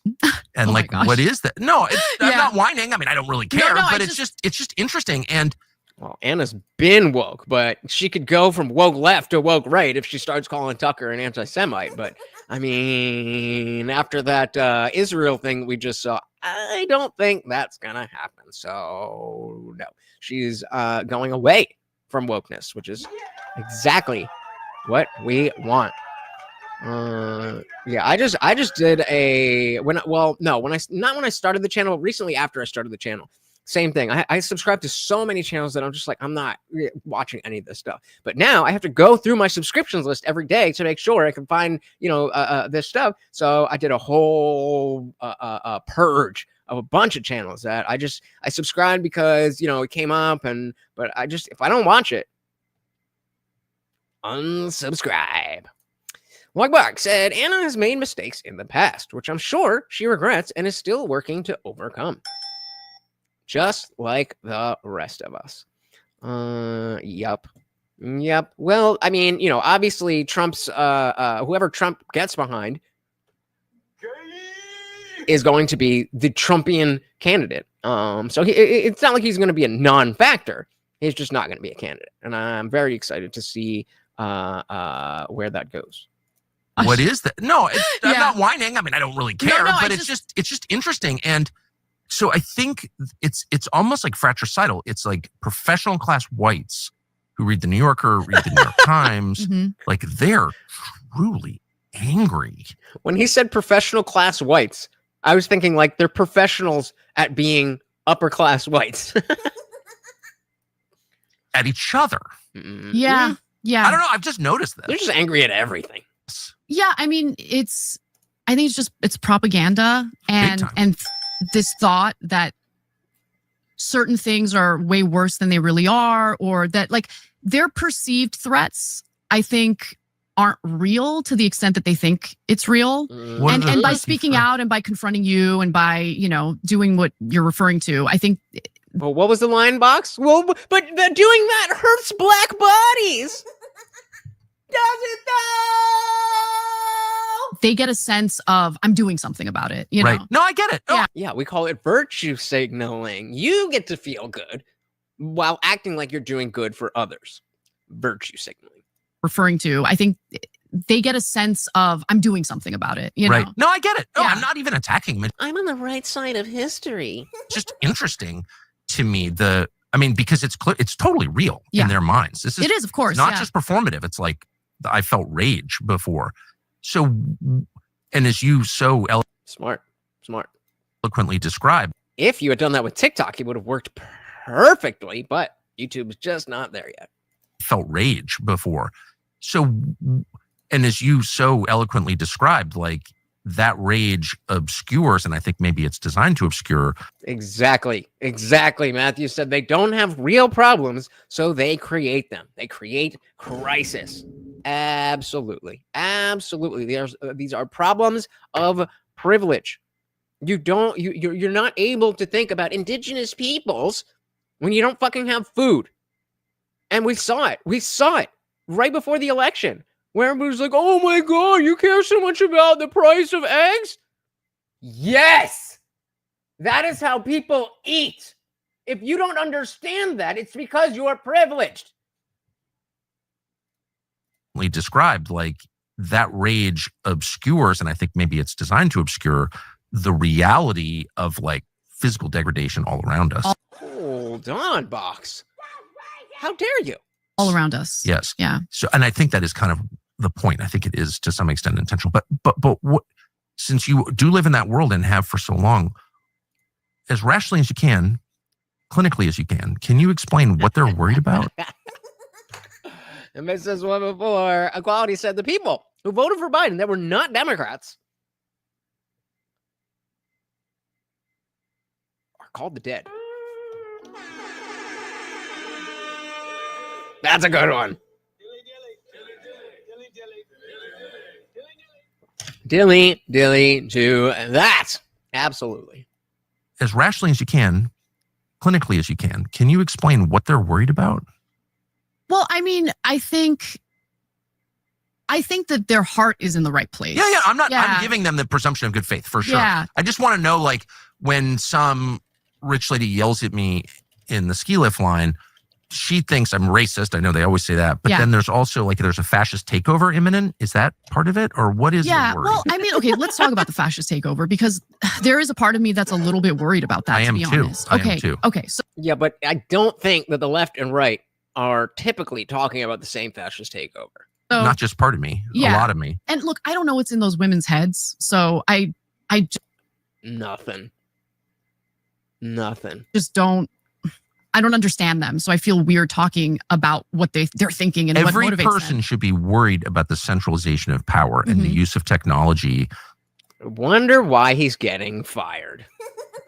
And like, what is that? No, I'm not whining. I mean, I don't really care, but it's just interesting. And well, Anna's been woke, but she could go from woke left to woke right if she starts calling Tucker an anti-Semite. But I mean, after that Israel thing we just saw, I don't think that's gonna happen. So no, she's going away from wokeness, which is exactly what we want. Yeah, I just did a when I started the channel, recently after I started the channel, same thing. I subscribe to so many channels that I'm just like, I'm not watching any of this stuff. But now I have to go through my subscriptions list every day to make sure I can find, this stuff. So I did a whole purge of a bunch of channels that I subscribed because, it came up, but if I don't watch it, unsubscribe. Wogbark said Anna has made mistakes in the past, which I'm sure she regrets and is still working to overcome. Just like the rest of us. Yep. Well, I mean, obviously Trump's, whoever Trump gets behind is going to be the Trumpian candidate. So it's not like he's going to be a non-factor. He's just not going to be a candidate. And I'm very excited to see where that goes. What is that? No, I'm not whining. I mean, I don't really care, but it's just interesting. And so I think it's almost like fratricidal. It's like professional class whites who read the New Yorker, read the New York Times, like they're truly angry. When he said professional class whites, I was thinking like they're professionals at being upper class whites. At each other. Yeah. I don't know. I've just noticed that. They're just angry at everything. Yeah, I mean, I think it's propaganda and this thought that certain things are way worse than they really are, or that like their perceived threats, I think, aren't real to the extent that they think it's real. And by speaking out and by confronting you and by, doing what you're referring to, I think. Well, what was the line, Box? Well, but doing that hurts black bodies. Does it though? They get a sense of I'm doing something about it, Right. No, I get it. Yeah, we call it virtue signaling. You get to feel good while acting like you're doing good for others. Virtue signaling. Referring to, I think they get a sense of I'm doing something about it, Right. No, I get it. No, I'm not even attacking them. I'm on the right side of history. It's just interesting to me because it's clear, it's totally real in their minds. It is, of course, not just performative. It's like I felt rage before. So, and as you so smart eloquently described, if you had done that with TikTok, it would have worked perfectly. But YouTube's just not there yet. Felt rage before. So, and as you so eloquently described, like that rage obscures, and I think maybe it's designed to obscure. Exactly. Matthew said they don't have real problems, so they create them. They create crisis. Absolutely. These are problems of privilege. You're not able to think about indigenous peoples when you don't fucking have food. And we saw it right before the election, where everybody was like, oh my God, you care so much about the price of eggs? Yes! That is how people eat. If you don't understand that, it's because you are privileged. Described, like that rage obscures, and I think maybe it's designed to obscure the reality of like physical degradation all around us. Hold on, Box. How dare you? All around us. Yes. Yeah. So, and I think that is kind of the point. I think it is to some extent intentional. But what, since you do live in that world and have for so long, as rationally as you can, clinically as you can you explain what they're worried about? And Mrs. One before Equality said the people who voted for Biden that were not Democrats called the dead. That's a good one. Dilly to that. Absolutely. As rationally as you can, clinically as you can you explain what they're worried about? Well, I mean, I think that their heart is in the right place. Yeah. I'm giving them the presumption of good faith for sure. Yeah. I just want to know, like, when some rich lady yells at me in the ski lift line, she thinks I'm racist. I know they always say that, but then there's also like, there's a fascist takeover imminent. Is that part of it, or what is the worry? Well, I mean, okay, let's talk about the fascist takeover, because there is a part of me that's a little bit worried about that. I am to be too. honest. I am too. Okay. So Yeah, but I don't think that the left and right are typically talking about the same fascist takeover. Not just part of me, a lot of me. And look, I don't know what's in those women's heads, so I Nothing. just don't. I don't understand them, so I feel weird talking about what they're thinking and Every what motivates person them. should be worried about the centralization of power and the use of technology Wonder why he's getting fired.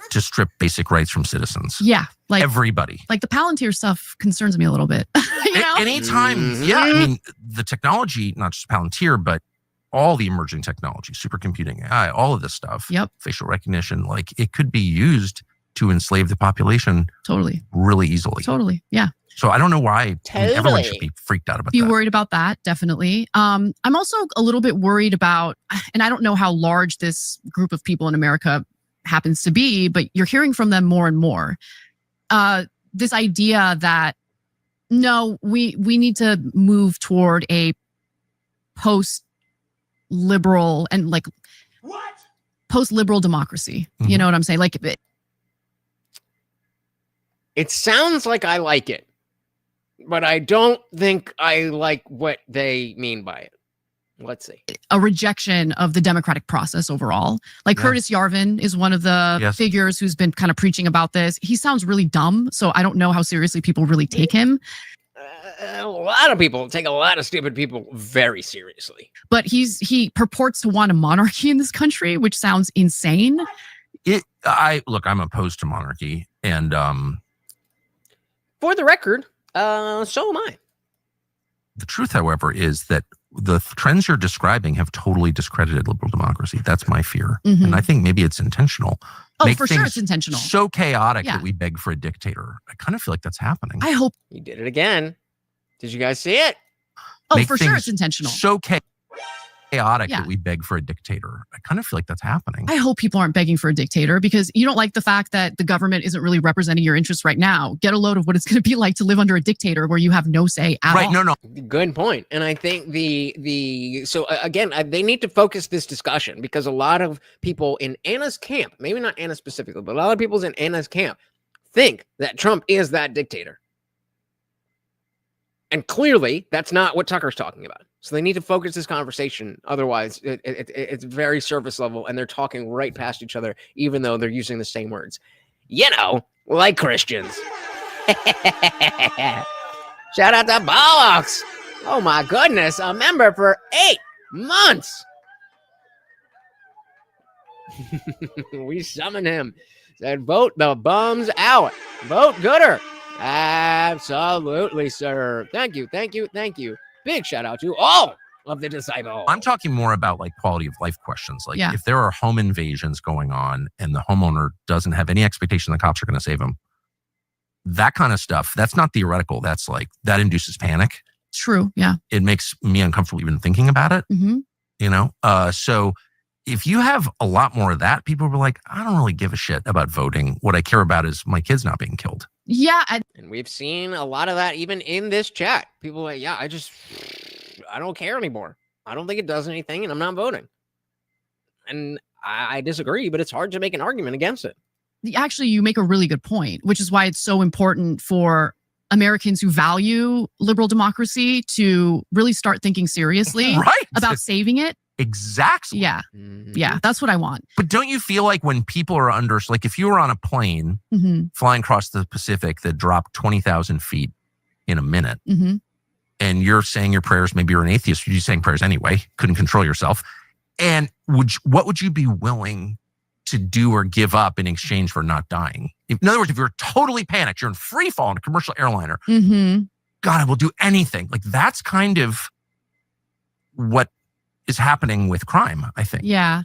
to strip basic rights from citizens. Yeah, like Everybody. like the Palantir stuff concerns me a little bit. You know? Anytime, I mean, the technology, not just Palantir, but all the emerging technology, supercomputing, AI, all of this stuff, facial recognition, like it could be used to enslave the population Totally. really easily. Totally. Yeah. So I don't know why everyone Totally. should be freaked out about Be that. worried about that, definitely. I'm also a little bit worried about, and I don't know how large this group of people in America happens to be, but you're hearing from them more and more. This idea that, no, we need to move toward a post-liberal and like post-liberal democracy. You know what I'm saying? Like, It sounds like I like it, but I don't think I like what they mean by it. Let's see. A rejection of the democratic process overall. Like Curtis Yarvin is one of the figures who's been kind of preaching about this. He sounds really dumb, so I don't know how seriously people really take him. A lot of people take a lot of stupid people very seriously. But he purports to want a monarchy in this country, which sounds insane. I'm opposed to monarchy, and for the record, so am I. the truth, however, is that the trends you're describing have totally discredited liberal democracy. That's my fear. And I think maybe it's intentional. Oh, for sure it's intentional. So chaotic that we beg for a dictator. I kind of feel like that's happening. I hope he did it again. Did you guys see it? Oh, for sure it's intentional. So chaotic that we beg for a dictator. I kind of feel like that's happening. I hope people aren't begging for a dictator, because you don't like the fact that the government isn't really representing your interests right now. Get a load of what it's going to be like to live under a dictator where you have no say at all. No. Good point. And I think so again, they need to focus this discussion, because a lot of people in Anna's camp, maybe not Anna specifically, but a lot of people in Anna's camp think that Trump is that dictator. And clearly, that's not what Tucker's talking about. So they need to focus this conversation. Otherwise, it's very surface level, and they're talking right past each other, even though they're using the same words. You know, like Christians. Shout out to Bollocks. Oh my goodness, a member for 8 months. We summon him. Said, vote the bums out. Vote Gooder. Absolutely, sir. Thank you. Big shout out to all of the disciples. I'm talking more about like quality of life questions. Like if there are home invasions going on and the homeowner doesn't have any expectation the cops are going to save him, that kind of stuff, that's not theoretical. That's like, that induces panic. True. Yeah. It makes me uncomfortable even thinking about it. You know? So if you have a lot more of that, people were like, I don't really give a shit about voting. What I care about is my kids not being killed. Yeah. And we've seen a lot of that even in this chat. People are like, I don't care anymore. I don't think it does anything, and I'm not voting. And I disagree, but it's hard to make an argument against it. Actually, you make a really good point, which is why it's so important for Americans who value liberal democracy to really start thinking seriously about saving it. Exactly. Yeah. Yeah. That's what I want. But don't you feel like when people are like if you were on a plane flying across the Pacific that dropped 20,000 feet in a minute and you're saying your prayers, maybe you're an atheist, you're saying prayers anyway, couldn't control yourself. And what would you be willing to do or give up in exchange for not dying? In other words, if you're totally panicked, you're in free fall on a commercial airliner, Mm-hmm. God, I will do anything. Like that's kind of what is happening with crime, I think. Yeah.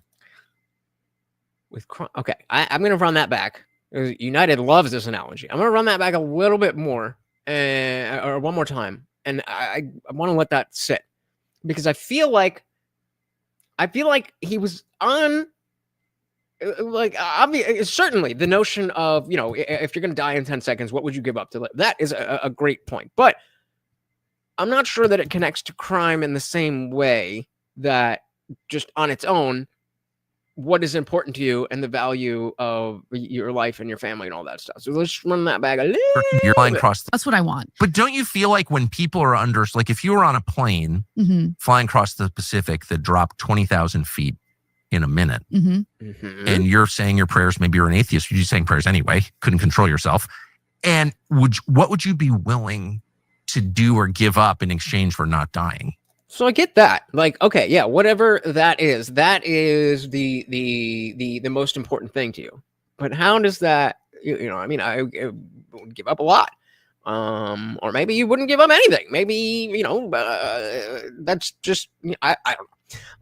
With crime. Okay, I'm going to run that back. United loves this analogy. I'm going to run that back a little bit more, or one more time, and I want to let that sit because I feel like he was on. Certainly the notion of, if you're going to die in 10 seconds, what would you give up to live? That is a great point. But I'm not sure that it connects to crime in the same way that just on its own, what is important to you and the value of your life and your family and all that stuff. So let's run that back a little You're flying bit. across. That's what I want. But don't you feel like when people are under, like if you were on a plane Mm-hmm. flying across the Pacific that dropped 20,000 feet in a minute, Mm-hmm. Mhm. and you're saying your prayers, maybe you're an atheist, you're just saying prayers anyway, couldn't control yourself. And what would you be willing to do or give up in exchange for not dying? So I get that. Like, okay, yeah, whatever that is the most important thing to you. But how does that, I would give up a lot. Or maybe you wouldn't give up anything. Maybe, that's just, I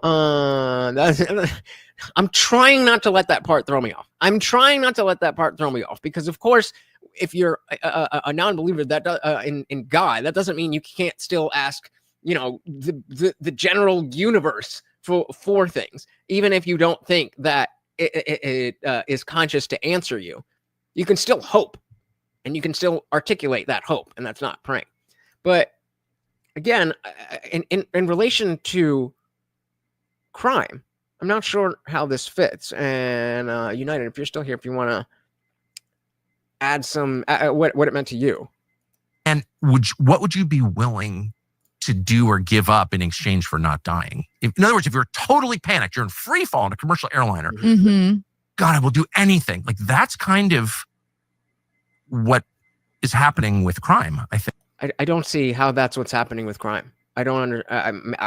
don't know. I'm trying not to let that part throw me off. Because, of course, if you're a non-believer in God, that doesn't mean you can't still ask, the general universe for things, even if you don't think that it is conscious to answer you. You can still hope, and you can still articulate that hope, and that's not praying. But again, in relation to crime, I'm not sure how this fits. And United, if you're still here, if you want to add some what it meant to you, And what would you be willing to do or give up in exchange for not dying? In other words, if you're totally panicked, you're in free fall on a commercial airliner, Mm-hmm. God, I will do anything. Like that's kind of what is happening with crime, I think. I don't see how that's what's happening with crime. I don't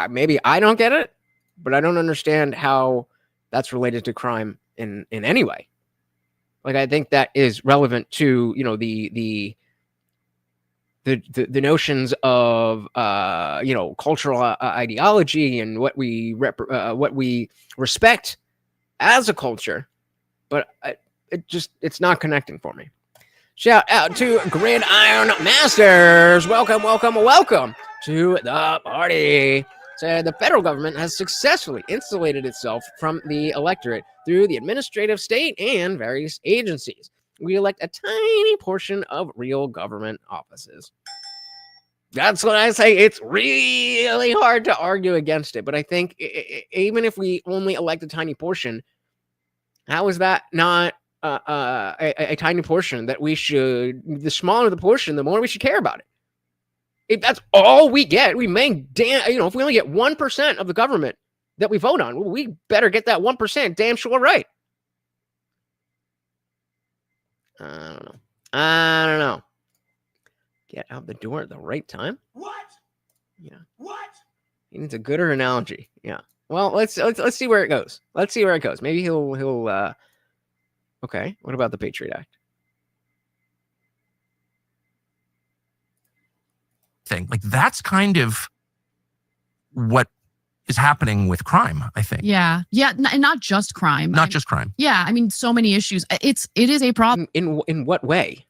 maybe I don't get it, but I don't understand how that's related to crime in any way. Like, I think that is relevant to, the notions of cultural ideology and what we respect as a culture, but it's not connecting for me. Shout out to Gridiron Masters. Welcome to the party. So the federal government has successfully insulated itself from the electorate through the administrative state and various agencies. We elect a tiny portion of real government offices. That's what I say. It's really hard to argue against it. But I think even if we only elect a tiny portion, how is that not a tiny portion that we should, the smaller the portion, the more we should care about it. If that's all we get, we may, if we only get 1% of the government that we vote on, well, we better get that 1% damn sure right. I don't know. Get out the door at the right time? What? Yeah. What? He needs a gooder analogy. Yeah. Well, let's see where it goes. Maybe he'll okay. What about the Patriot Act? Thing. Like that's kind of what is happening with crime, I think. Yeah. And not just crime. Not just crime. Yeah. I mean, so many issues. It is a problem. In what way?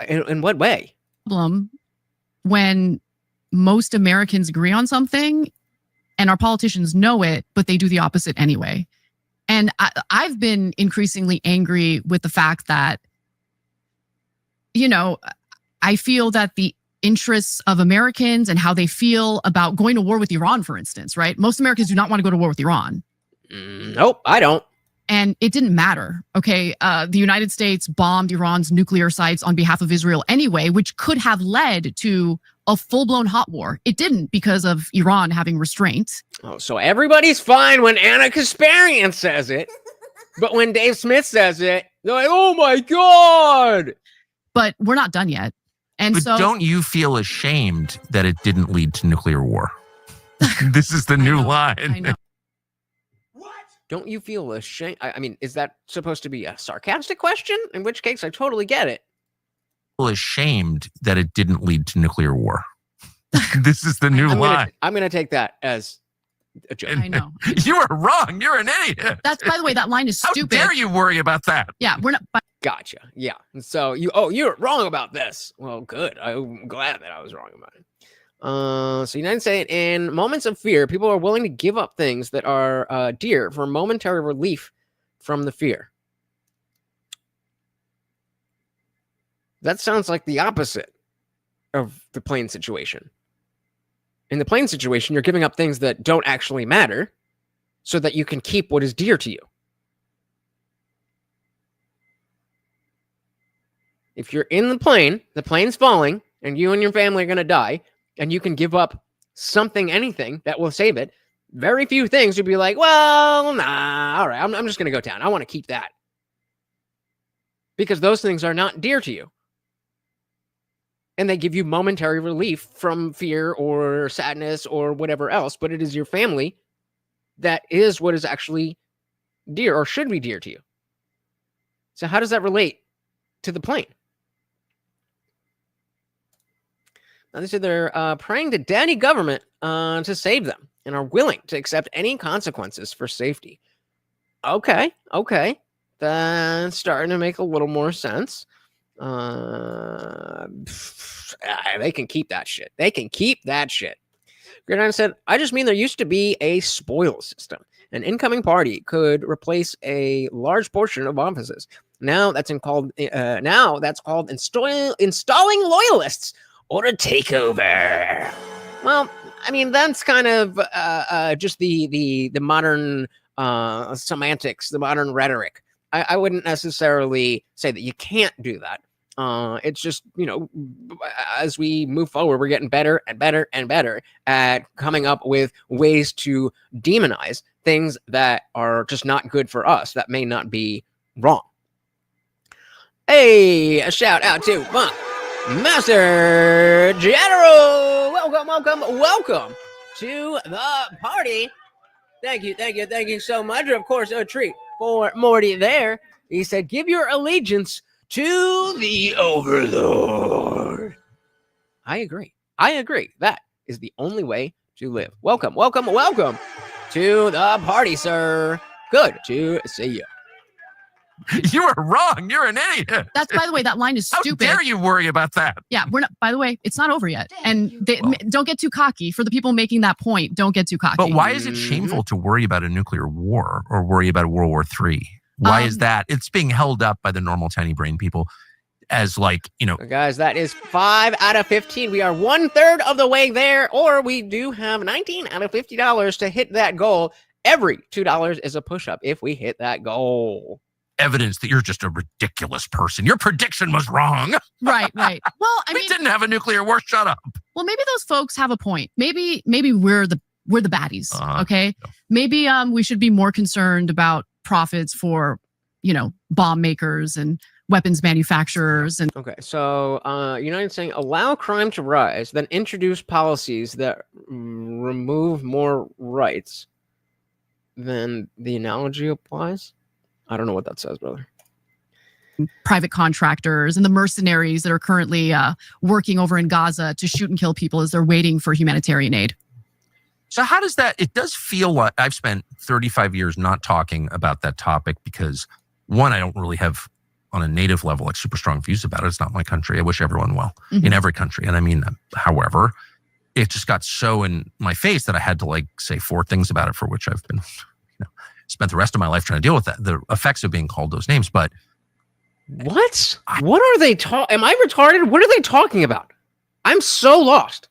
In what way? When most Americans agree on something and our politicians know it, but they do the opposite anyway. And I've been increasingly angry with the fact that, I feel that the interests of Americans and how they feel about going to war with Iran, for instance, right? Most Americans do not want to go to war with Iran. Nope, I don't. And it didn't matter. Okay. The United States bombed Iran's nuclear sites on behalf of Israel anyway, which could have led to a full-blown hot war. It didn't because of Iran having restraint. Oh, so everybody's fine when Anna Kasparian says it, but when Dave Smith says it, they're like, oh my God. But we're not done yet. And but so don't you feel ashamed that it didn't lead to nuclear war? This is the new line. I know. What? don't you feel ashamed? I mean, is that supposed to be a sarcastic question? In which case, I totally get it. Ashamed that it didn't lead to nuclear war. This is the new line. I'm gonna take that as a joke. I know. You are wrong. You're an idiot. That's, by the way, that line is stupid. How dare you worry about that? Yeah, we're not. Gotcha. Yeah. So you're wrong about this. Well, good. I'm glad that I was wrong about it. So United States, in moments of fear, people are willing to give up things that are dear for momentary relief from the fear. That sounds like the opposite of the plane situation. In the plane situation, you're giving up things that don't actually matter so that you can keep what is dear to you. If you're in the plane's falling, and you and your family are going to die, and you can give up something, anything that will save it, very few things would be like, well, nah, all right, I'm just going to go down. I want to keep that. Because those things are not dear to you. And they give you momentary relief from fear or sadness or whatever else, but it is your family that is what is actually dear or should be dear to you. So how does that relate to the plane? Now they said they're praying to daddy government to save them and are willing to accept any consequences for safety. Okay. That's starting to make a little more sense. They can keep that shit. Grenada said, I just mean there used to be a spoils system. An incoming party could replace a large portion of offices. Now that's called installing loyalists or a takeover. Well, I mean, that's kind of just the modern semantics, the modern rhetoric. I wouldn't necessarily say that you can't do that. It's just, as we move forward, we're getting better and better and better at coming up with ways to demonize things that are just not good for us, that may not be wrong. Hey, a shout out to Master General. Welcome to the party. Thank you so much. Of course, a treat for Morty there. He said, give your allegiance to the Overlord. I agree. That is the only way to live. Welcome to the party, sir. Good to see you. You are wrong. You're an idiot. That's, by the way, that line is stupid. How dare you worry about that? Yeah, we're not. By the way, it's not over yet. And don't get too cocky. For the people making that point, don't get too cocky. But why is it shameful to worry about a nuclear war or worry about World War III? Why is that? It's being held up by the normal tiny brain people as Guys, that is 5 out of 15. We are 1/3 of the way there, or we do have 19 out of $50 to hit that goal. Every $2 is a push-up if we hit that goal. Evidence that you're just a ridiculous person. Your prediction was wrong. Right. Well, we didn't have a nuclear war. Shut up. Well, maybe those folks have a point. Maybe we're the baddies. Okay. Yeah. Maybe we should be more concerned about profits for, bomb makers and weapons manufacturers. And okay, so United saying allow crime to rise, then introduce policies that remove more rights. Then the analogy applies. I don't know what that says, brother. Private contractors and the mercenaries that are currently working over in Gaza to shoot and kill people as they're waiting for humanitarian aid. So how does that, it does feel like I've spent 35 years not talking about that topic because, one, I don't really have on a native level like super strong views about it. It's not my country. I wish everyone well in every country. And I mean, however, it just got so in my face that I had to say 4 things about it, for which I've been, spent the rest of my life trying to deal with that, the effects of being called those names. But what are they talking? Am I retarded? What are they talking about? I'm so lost.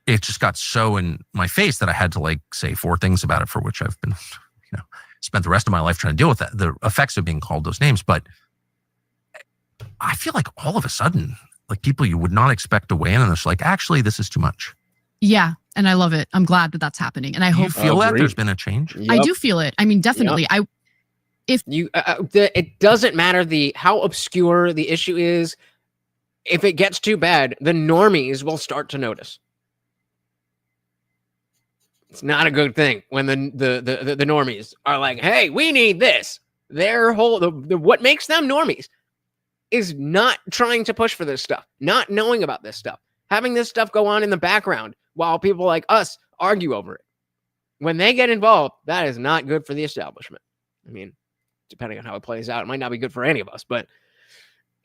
It just got so in my face that I had to say 4 things about it, for which I've been, spent the rest of my life trying to deal with that, the effects of being called those names. But I feel like all of a sudden, people you would not expect to weigh in, and it's actually, this is too much. Yeah. And I love it. I'm glad that that's happening. And I hope you feel that there's been a change. Yep. I do feel it. I mean, definitely. Yep. It doesn't matter how obscure the issue is. If it gets too bad, the normies will start to notice. It's not a good thing when the normies are like, hey, we need this. Their whole what makes them normies is not trying to push for this stuff, not knowing about this stuff, having this stuff go on in the background while people like us argue over it. When they get involved, that is not good for the establishment. I mean, depending on how it plays out, it might not be good for any of us, but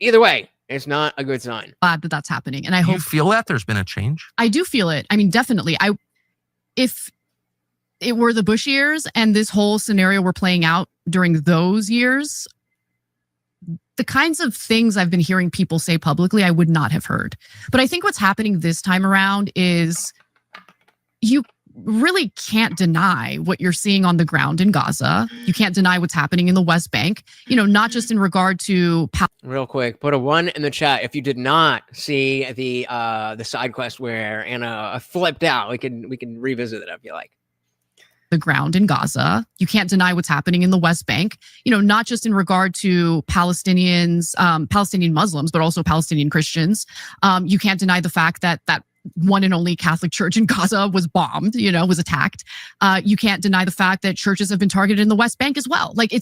either way, it's not a good sign. Glad that that's happening. And I hope you feel that there's been a change. I do feel it. I mean, definitely. If it were the Bush years and this whole scenario were playing out during those years, the kinds of things I've been hearing people say publicly, I would not have heard. But I think what's happening this time around is you really can't deny what you're seeing on the ground in Gaza. You can't deny what's happening in the West Bank, not just in regard to... Real quick, put a 1 in the chat if you did not see the side quest where Anna flipped out. We can revisit it if you like. The ground in Gaza. You can't deny what's happening in the West Bank, not just in regard to Palestinians, Palestinian Muslims, but also Palestinian Christians. You can't deny the fact that one and only Catholic church in Gaza was bombed, was attacked. You can't deny the fact that churches have been targeted in the West Bank as well. Like,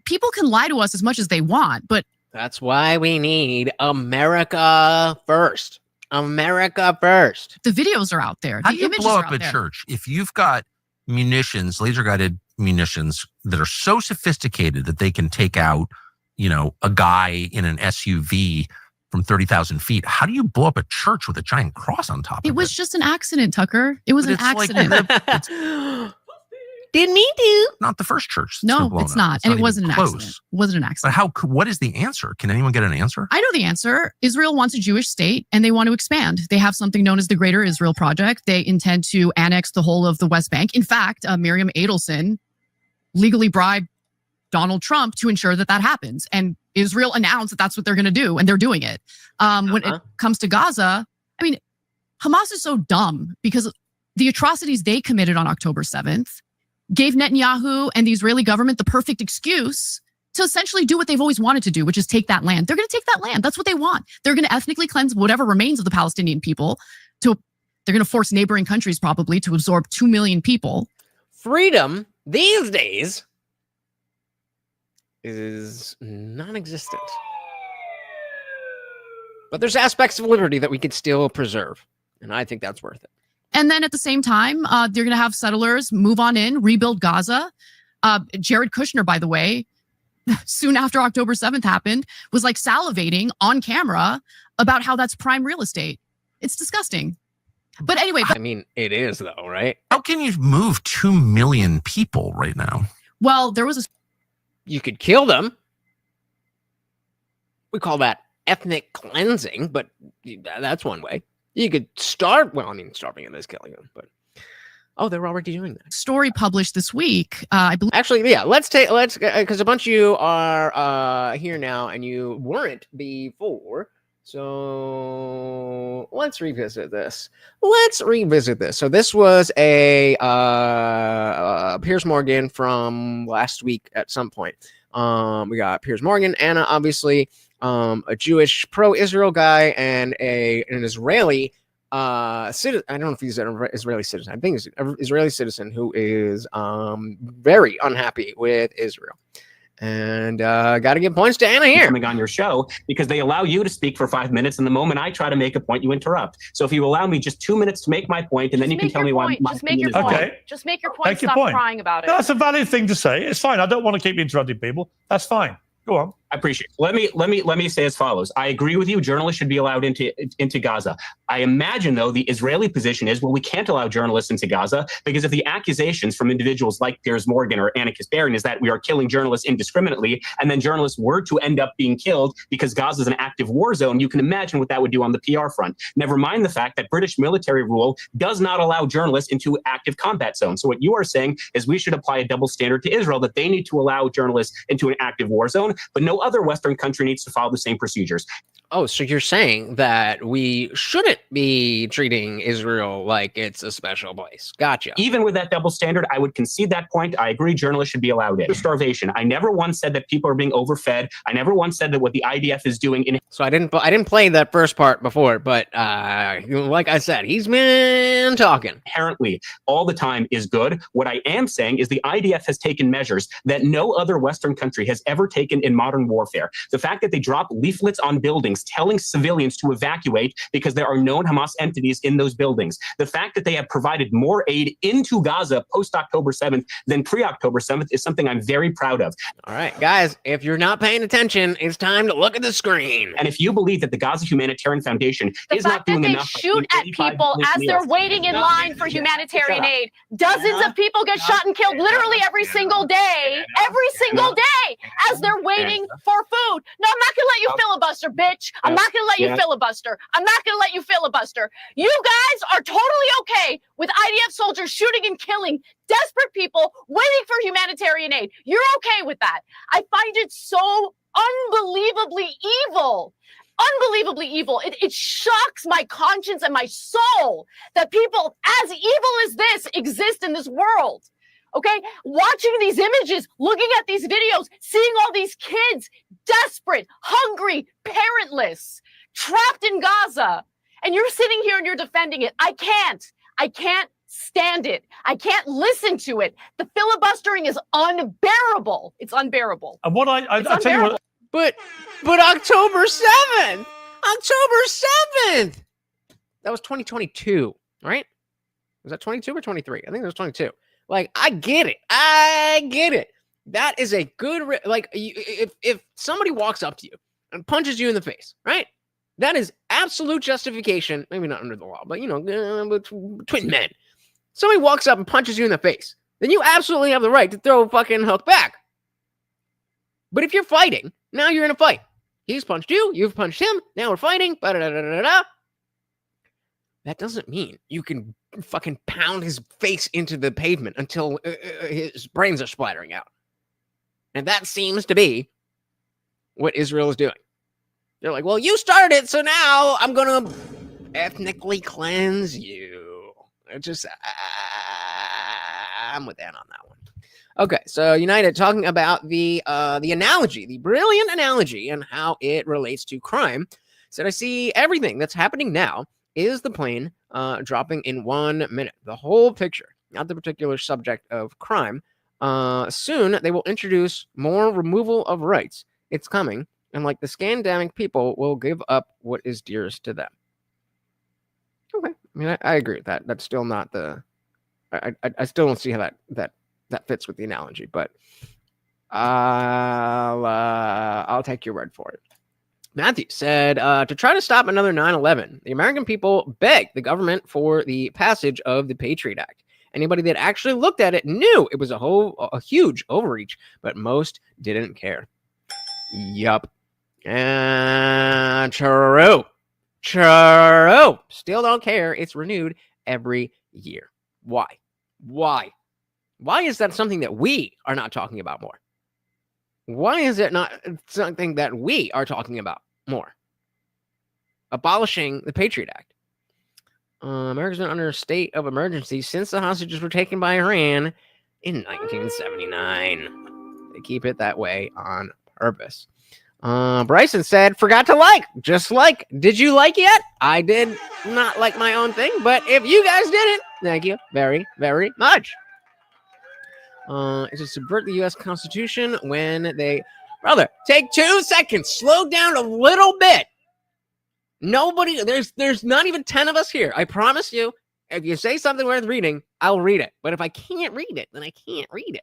people can lie to us as much as they want, but that's why we need America first. America first. The videos are out there. How do you blow up a church if you've got munitions, laser-guided munitions that are so sophisticated that they can take out, a guy in an SUV from 30,000 feet? How do you blow up a church with a giant cross on top of it? It was just an accident, Tucker. It was an accident. Didn't mean to. Not the first church. No, it's not. And it wasn't an accident. It wasn't an accident. But what is the answer? Can anyone get an answer? I know the answer. Israel wants a Jewish state and they want to expand. They have something known as the Greater Israel Project. They intend to annex the whole of the West Bank. In fact, Miriam Adelson legally bribed Donald Trump to ensure that happens. And Israel announced that that's what they're going to do, and they're doing it. When it comes to Gaza, I mean, Hamas is so dumb because the atrocities they committed on October 7th gave Netanyahu and the Israeli government the perfect excuse to essentially do what they've always wanted to do, which is take that land. They're going to take that land. That's what they want. They're going to ethnically cleanse whatever remains of the Palestinian people. They're going to force neighboring countries probably to absorb 2 million people. Freedom these days is non-existent. But there's aspects of liberty that we could still preserve. And I think that's worth it. And then at the same time, they're going to have settlers move on in, rebuild Gaza. Jared Kushner, by the way, soon after October 7th happened, was like salivating on camera about how that's prime real estate. It's disgusting. But anyway. I mean, it is though, right? How can you move 2 million people right now? Well, there was you could kill them. We call that ethnic cleansing, but that's one way. You could starve. Well, I mean, starving them is killing them, but they're already doing that. Story published this week. I believe. Actually, yeah. Let's because a bunch of you are here now, and you weren't before. So let's revisit this. So this was a Piers Morgan from last week at some point. We got Piers Morgan, Anna, obviously, a Jewish pro-Israel guy, and an Israeli citizen. I don't know if he's an Israeli citizen. I think he's an Israeli citizen who is very unhappy with Israel. And got to give points to Anna here. Coming on your show because they allow you to speak for 5 minutes, and the moment I try to make a point, you interrupt. So if you allow me just 2 minutes to make my point, and then you can tell me why. Just make your point. Okay. Just make your point. Stop crying about it. No, that's a valid thing to say. It's fine. I don't want to keep interrupting people. That's fine. Go on. I appreciate it. Let me say as follows. I agree with you. Journalists should be allowed into Gaza. I imagine, though, the Israeli position is, well, we can't allow journalists into Gaza because if the accusations from individuals like Piers Morgan or Anna Kasparian is that we are killing journalists indiscriminately, and then journalists were to end up being killed because Gaza is an active war zone, you can imagine what that would do on the PR front. Never mind the fact that British military rule does not allow journalists into active combat zones. So what you are saying is we should apply a double standard to Israel, that they need to allow journalists into an active war zone, but no no other Western country needs to follow the same procedures. Oh, so you're saying that we shouldn't be treating Israel like it's a special place. Gotcha. Even with that double standard, I would concede that point. I agree journalists should be allowed in. Starvation. I never once said that people are being overfed. I never once said that what the IDF is doing in... So I didn't play that first part before, but like I said, he's been talking. Inherently, all the time is good. What I am saying is the IDF has taken measures that no other Western country has ever taken in modern warfare. The fact that they drop leaflets on buildings telling civilians to evacuate because there are known Hamas entities in those buildings. The fact that they have provided more aid into Gaza post-October 7th than pre-October 7th is something I'm very proud of. All right, guys, if you're not paying attention, it's time to look at the screen. And if you believe that the Gaza Humanitarian Foundation is not doing enough... The fact that they shoot at people as they're waiting in line for humanitarian aid. Dozens of people get shot and killed literally every single day. Every single day as they're waiting for food. No, I'm not going to let you filibuster, bitch. I'm not going to let you filibuster. I'm not going to let you filibuster. You guys are totally okay with IDF soldiers shooting and killing desperate people waiting for humanitarian aid. You're okay with that. I find it so unbelievably evil. Unbelievably evil. It shocks my conscience and my soul that people as evil as this exist in this world. Okay, watching these images, looking at these videos, seeing all these kids desperate, hungry, parentless, trapped in Gaza, and you're sitting here and you're defending it. I can't stand it. I can't listen to it. The filibustering is unbearable. It's unbearable. And what I tell you what, but October 7th, that was 2022, right? Was that 22 or 23? I think it was 22. Like, I get it. That is a good, if somebody walks up to you and punches you in the face, right? That is absolute justification. Maybe not under the law, but, between men. Somebody walks up and punches you in the face, then you absolutely have the right to throw a fucking hook back. But if you're fighting, now you're in a fight. He's punched you, you've punched him, now we're fighting. That doesn't mean you can fucking pound his face into the pavement until his brains are splattering out. And that seems to be what Israel is doing. They're like, well, you started it, so now I'm going to ethnically cleanse you. I'm with that on that one. Okay, so United talking about the analogy, the brilliant analogy, and how it relates to crime. Said, I see everything that's happening now is the plane dropping in 1 minute. The whole picture, not the particular subject of crime. Soon they will introduce more removal of rights. It's coming, and like the scandemic people will give up what is dearest to them. Okay, I mean, I agree with that. That's still not the. I still don't see how that fits with the analogy, but I'll take your word for it. Matthew said, to try to stop another 9/11, the American people begged the government for the passage of the Patriot Act. Anybody that actually looked at it knew it was a huge overreach, but most didn't care. Yup. And true. Still don't care. It's renewed every year. Why? Why is that something that we are not talking about more? Why is it not something that we are talking about more? Abolishing the Patriot Act. America's been under a state of emergency since the hostages were taken by Iran in 1979. They keep it that way on purpose. Bryson said, forgot to like. Just like. Did you like yet? I did not like my own thing, but if you guys didn't, thank you very, very much. Is to subvert the U.S. Constitution when they... Brother, take 2 seconds. Slow down a little bit. Nobody... There's not even 10 of us here. I promise you, if you say something worth reading, I'll read it. But if I can't read it, then I can't read it.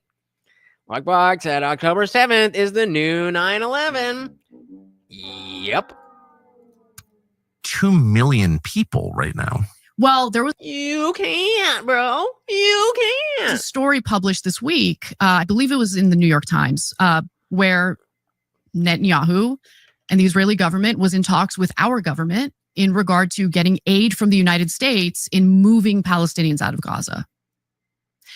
Like Box said, October 7th is the new 9/11. Yep. 2 million people right now. Well, there was... You can't, bro. You can't. A story published this week, I believe it was in the New York Times, where Netanyahu and the Israeli government was in talks with our government in regard to getting aid from the United States in moving Palestinians out of Gaza.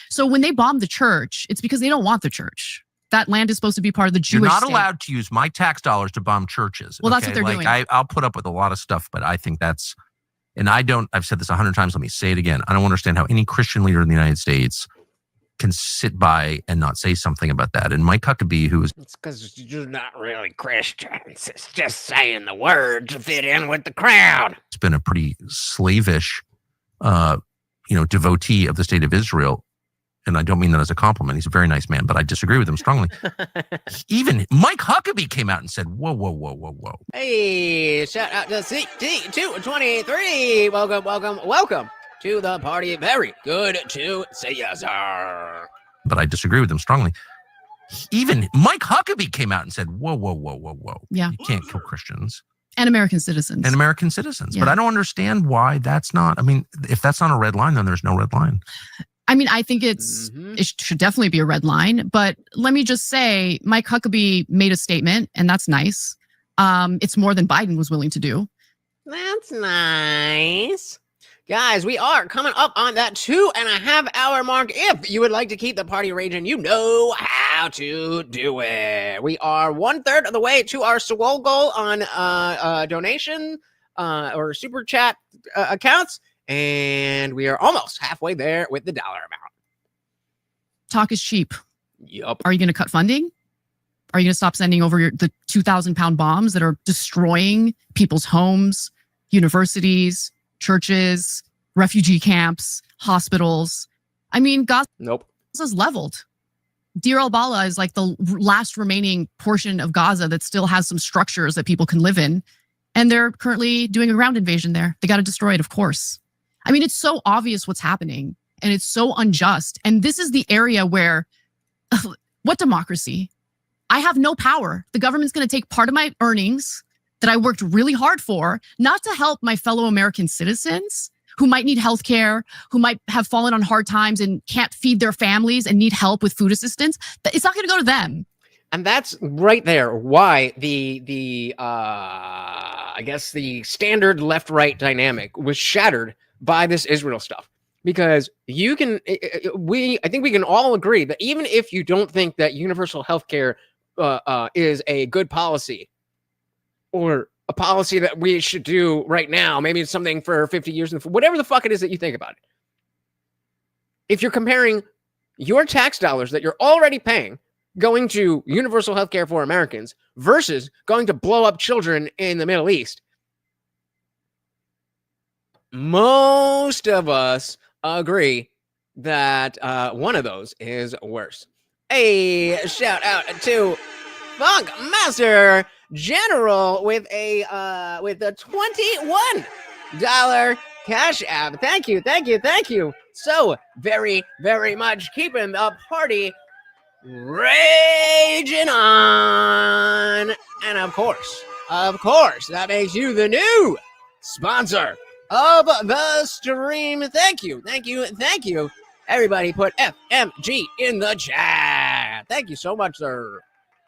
So when they bomb the church, it's because they don't want the church. That land is supposed to be part of the Jewish You're not state. allowed to use my tax dollars to bomb churches. Well, that's what they're doing. I'll put up with a lot of stuff, but I think that's, and I've said this 100 times, let me say it again. I don't understand how any Christian leader in the United States can sit by and not say something about that. And Mike Huckabee, who is... It's because you're not really Christians. It's just saying the word to fit in with the crowd. It's been a pretty slavish, devotee of the state of Israel. And I don't mean that as a compliment. He's a very nice man, but I disagree with him strongly. Even Mike Huckabee came out and said, whoa, whoa, whoa, whoa, whoa. Hey, shout out to CT223. Welcome to the party. Very good to see you, sir. But I disagree with him strongly. Even Mike Huckabee came out and said, whoa, whoa, whoa, whoa, whoa. Yeah. You can't kill Christians. And American citizens. Yeah. But I don't understand why that's not, if that's not a red line, then there's no red line. I think it should definitely be a red line. But let me just say, Mike Huckabee made a statement, and that's nice. It's more than Biden was willing to do. That's nice. Guys, we are coming up on that 2.5 hour mark. If you would like to keep the party raging, you know how to do it. We are 1/3 of the way to our swole goal on donation or super chat accounts. And we are almost halfway there with the dollar amount. Talk is cheap. Yup. Are you going to cut funding? Are you going to stop sending over the 2,000-pound bombs that are destroying people's homes, universities, churches, refugee camps, hospitals? Gaza is leveled. Deir al-Balah is like the last remaining portion of Gaza that still has some structures that people can live in. And they're currently doing a ground invasion there. They got to destroy it, of course. It's so obvious what's happening, and it's so unjust. And this is the area where, what democracy? I have no power. The government's going to take part of my earnings that I worked really hard for, not to help my fellow American citizens who might need health care, who might have fallen on hard times and can't feed their families and need help with food assistance. It's not going to go to them. And that's right there why the standard left-right dynamic was shattered by this Israel stuff. Because I think we can all agree that even if you don't think that universal healthcare is a good policy or a policy that we should do right now, maybe it's something for 50 years, whatever the fuck it is that you think about it. If you're comparing your tax dollars that you're already paying going to universal healthcare for Americans versus going to blow up children in the Middle East, most of us agree that one of those is worse. A shout out to Funk Master General with a $21 cash app. Thank you so very, very much. Keeping the party raging on. And of course, that makes you the new sponsor of the stream. Thank you. Everybody put FMG in the chat. Thank you so much, sir.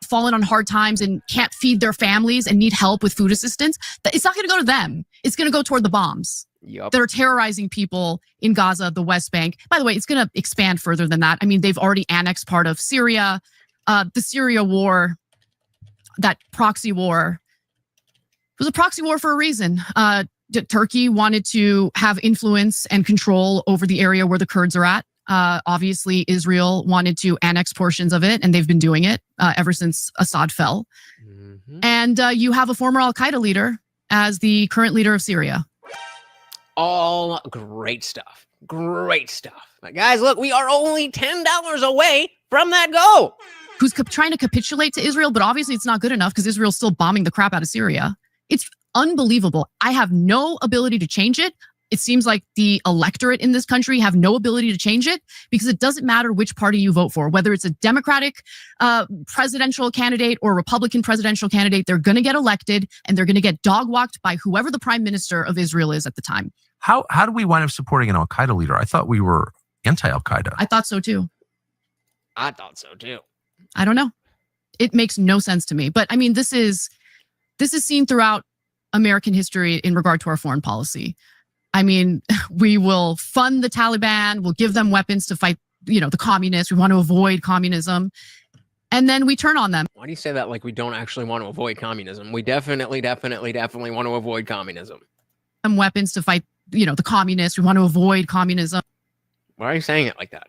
Fallen on hard times and can't feed their families and need help with food assistance. It's not going to go to them. It's going to go toward the bombs that are terrorizing people in Gaza, the West Bank. By the way, it's going to expand further than that. They've already annexed part of Syria. The Syria war, that proxy war, was a proxy war for a reason. Turkey wanted to have influence and control over the area where the Kurds are at. Obviously, Israel wanted to annex portions of it, and they've been doing it ever since Assad fell. Mm-hmm. And you have a former Al-Qaeda leader as the current leader of Syria. All great stuff. But guys, look, we are only $10 away from that goal. Who's trying to capitulate to Israel, but obviously it's not good enough because Israel's still bombing the crap out of Syria. It's unbelievable. I have no ability to change it. It seems like the electorate in this country have no ability to change it because it doesn't matter which party you vote for, whether it's a Democratic presidential candidate or a Republican presidential candidate, they're going to get elected and they're going to get dog walked by whoever the prime minister of Israel is at the time. How do we wind up supporting an Al-Qaeda leader? I thought we were anti-Al-Qaeda. I thought so too. I thought so too. I don't know. It makes no sense to me. But this is seen throughout American history in regard to our foreign policy. We will fund the Taliban, we'll give them weapons to fight, the communists. We want to avoid communism. And then we turn on them. Why do you say that like we don't actually want to avoid communism? We definitely want to avoid communism. And weapons to fight, the communists. We want to avoid communism. Why are you saying it like that?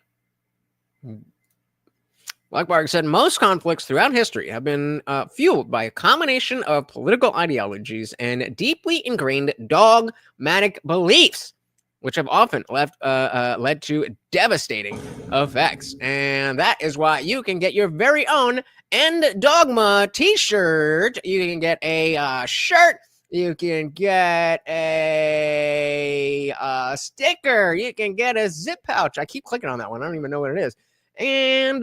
Like Barg said, most conflicts throughout history have been fueled by a combination of political ideologies and deeply ingrained dogmatic beliefs, which have often led to devastating effects. And that is why you can get your very own End Dogma t-shirt. You can get a shirt. You can get a sticker. You can get a zip pouch. I keep clicking on that one. I don't even know what it is. And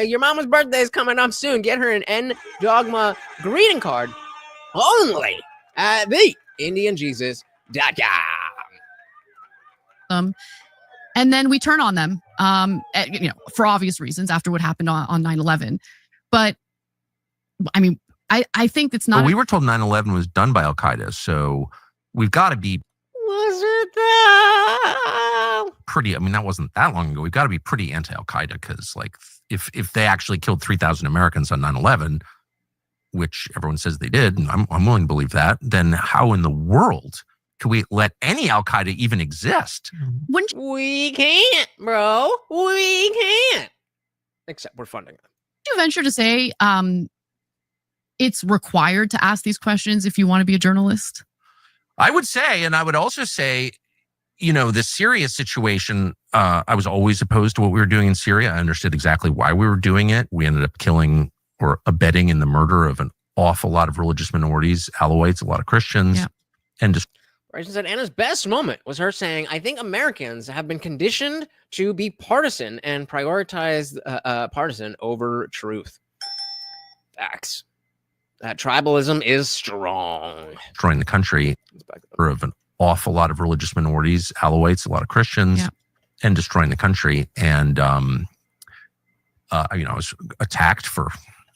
your mama's birthday is coming up soon. Get her an End Dogma greeting card only at TheIndianJesus.com. And then we turn on them, for obvious reasons after what happened on 9/11. But I mean, I think it's not. Well, we were told 9/11 was done by Al Qaeda, so we've got to be. Was it that? Pretty. I mean, that wasn't that long ago. We've got to be pretty anti-Al Qaeda because, like, if they actually killed 3,000 Americans on 9/11, which everyone says they did, and I'm willing to believe that, then how in the world could we let any Al Qaeda even exist? We can't, bro. We can't. Except we're funding them. Would you venture to say it's required to ask these questions if you want to be a journalist? I would say, and I would also say, the Syria situation, I was always opposed to what we were doing in Syria. I understood exactly why we were doing it. We ended up killing or abetting in the murder of an awful lot of religious minorities, Alawites, a lot of Christians, and just. Bryson said Anna's best moment was her saying, I think Americans have been conditioned to be partisan and prioritize partisan over truth. Facts. That tribalism is strong. Destroying the country of an awful lot of religious minorities, Alawites, a lot of Christians, and destroying the country. And, I was attacked for,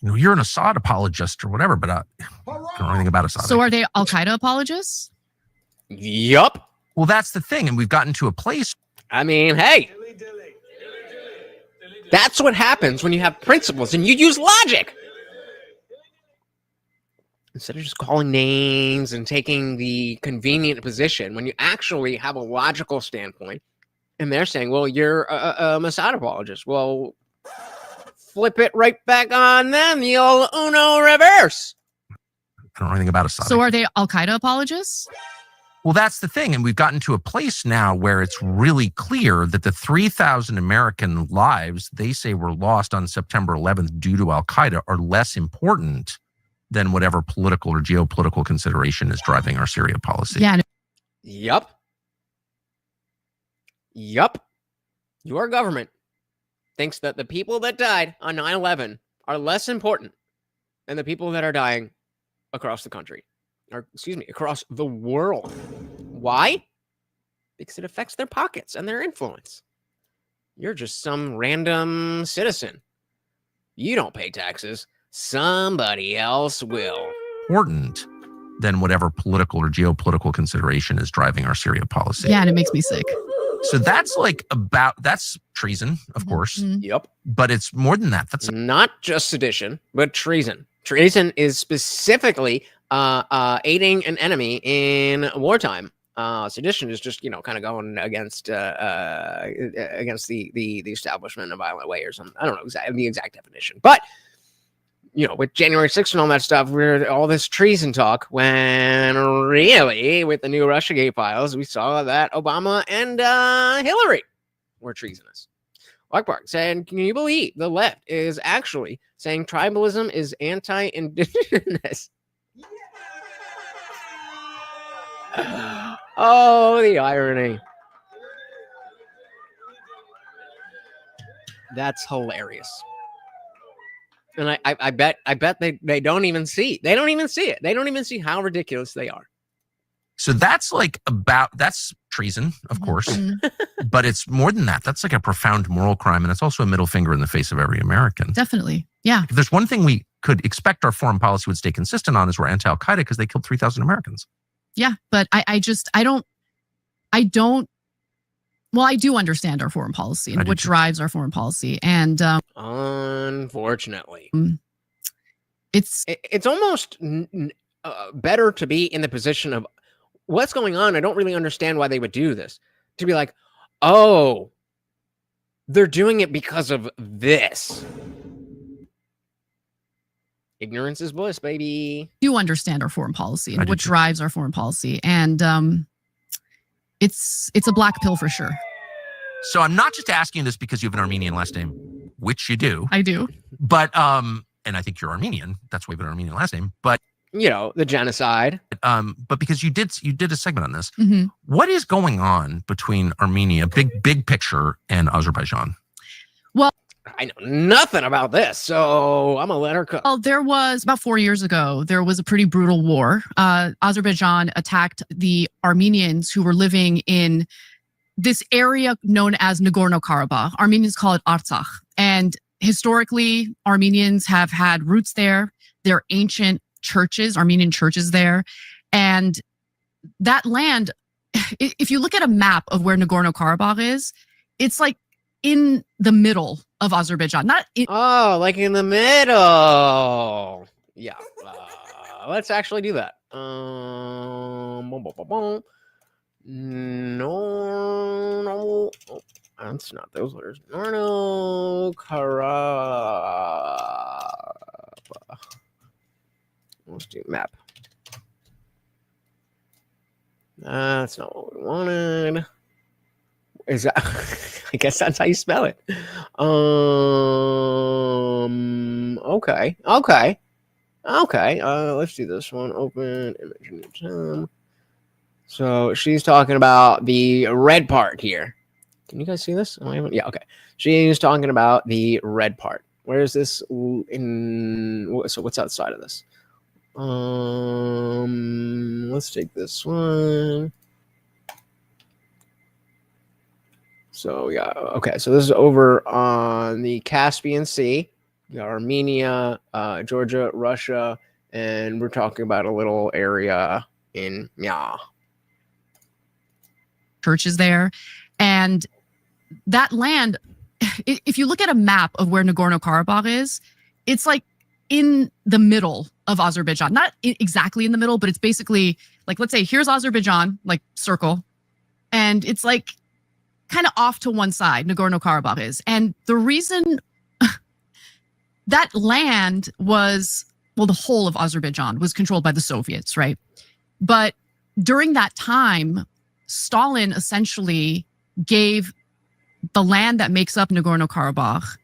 you're an Assad apologist or whatever, but I don't know anything about Assad. So are they Al-Qaeda apologists? Yup. Well, that's the thing. And we've gotten to a place. I mean, hey, that's what happens when you have principles and you use logic. Instead of just calling names and taking the convenient position, when you actually have a logical standpoint, and they're saying, well, you're a Mossad apologist. Well, flip it right back on them, the old Uno reverse. I don't know anything about Assad. So are they Al-Qaeda apologists? Well, that's the thing. And we've gotten to a place now where it's really clear that the 3,000 American lives they say were lost on September 11th due to Al-Qaeda are less important than whatever political or geopolitical consideration is driving our Syria policy. Yeah. Yup. Your government thinks that the people that died on 9/11 are less important than the people that are dying across the country. Or, across the world. Why? Because it affects their pockets and their influence. You're just some random citizen. You don't pay taxes. Somebody else will. Important than whatever political or geopolitical consideration is driving our Syria policy. Yeah, and it makes me sick. So that's that's treason, of course. Yep. But it's more than that. That's not just sedition, but treason. Treason is specifically aiding an enemy in wartime. Sedition is just, kind of going against the establishment in a violent way or something. I don't know the exact definition, but with January 6th and all that stuff, we're all this treason talk when really with the new Russiagate files, we saw that Obama and Hillary were treasonous. Park saying, can you believe the left is actually saying tribalism is anti-indigenous? Oh, the irony. That's hilarious. And I bet they don't even see. They don't even see it. They don't even see how ridiculous they are. So that's that's treason, of course, but it's more than that. That's like a profound moral crime. And it's also a middle finger in the face of every American. Definitely. Yeah. If there's one thing we could expect our foreign policy would stay consistent on is we're anti-Al-Qaeda because they killed 3,000 Americans. Yeah. But I don't Well, I do understand our foreign policy and what drives our foreign policy. And unfortunately, it's almost better to be in the position of what's going on. I don't really understand why they would do this. To be like, oh, they're doing it because of this. Ignorance is bliss, baby. Do understand our foreign policy and what drives our foreign policy. And it's a black pill for sure. So I'm not just asking this because you have an Armenian last name, which you do. I do. But and I think you're Armenian. That's why you have an Armenian last name. But the genocide. But because you did a segment on this. Mm-hmm. What is going on between Armenia, big picture, and Azerbaijan? Well, I know nothing about this, so I'm gonna let her cook. Well, there was about 4 years ago, there was a pretty brutal war. Azerbaijan attacked the Armenians who were living in this area known as Nagorno-Karabakh. Armenians call it Artsakh. And historically, Armenians have had roots there. There are ancient churches, Armenian churches there. And that land, if you look at a map of where Nagorno-Karabakh is, it's like in the middle of Azerbaijan. Like in the middle. Yeah. Let's actually do that. No. Oh, that's not those letters. Nagorno-Karabakh. Let's do map. That's not what we wanted. Is that? I guess that's how you spell it. Okay. Let's do this one. Open image new tab. So she's talking about the red part here. Can you guys see this? Yeah. Okay. She's talking about the red part. Where is this in? So what's outside of this? Let's take this one. So yeah, okay. So this is over on the Caspian Sea. You got Armenia, Georgia, Russia, and we're talking about a little area in churches there. And that land, if you look at a map of where Nagorno-Karabakh is, it's like in the middle of Azerbaijan. Not exactly in the middle, but it's basically like, let's say here's Azerbaijan, like circle, and it's like kind of off to one side, Nagorno-Karabakh is. And the reason that land was, well, the whole of Azerbaijan was controlled by the Soviets, right? But during that time, Stalin essentially gave the land that makes up Nagorno-Karabakh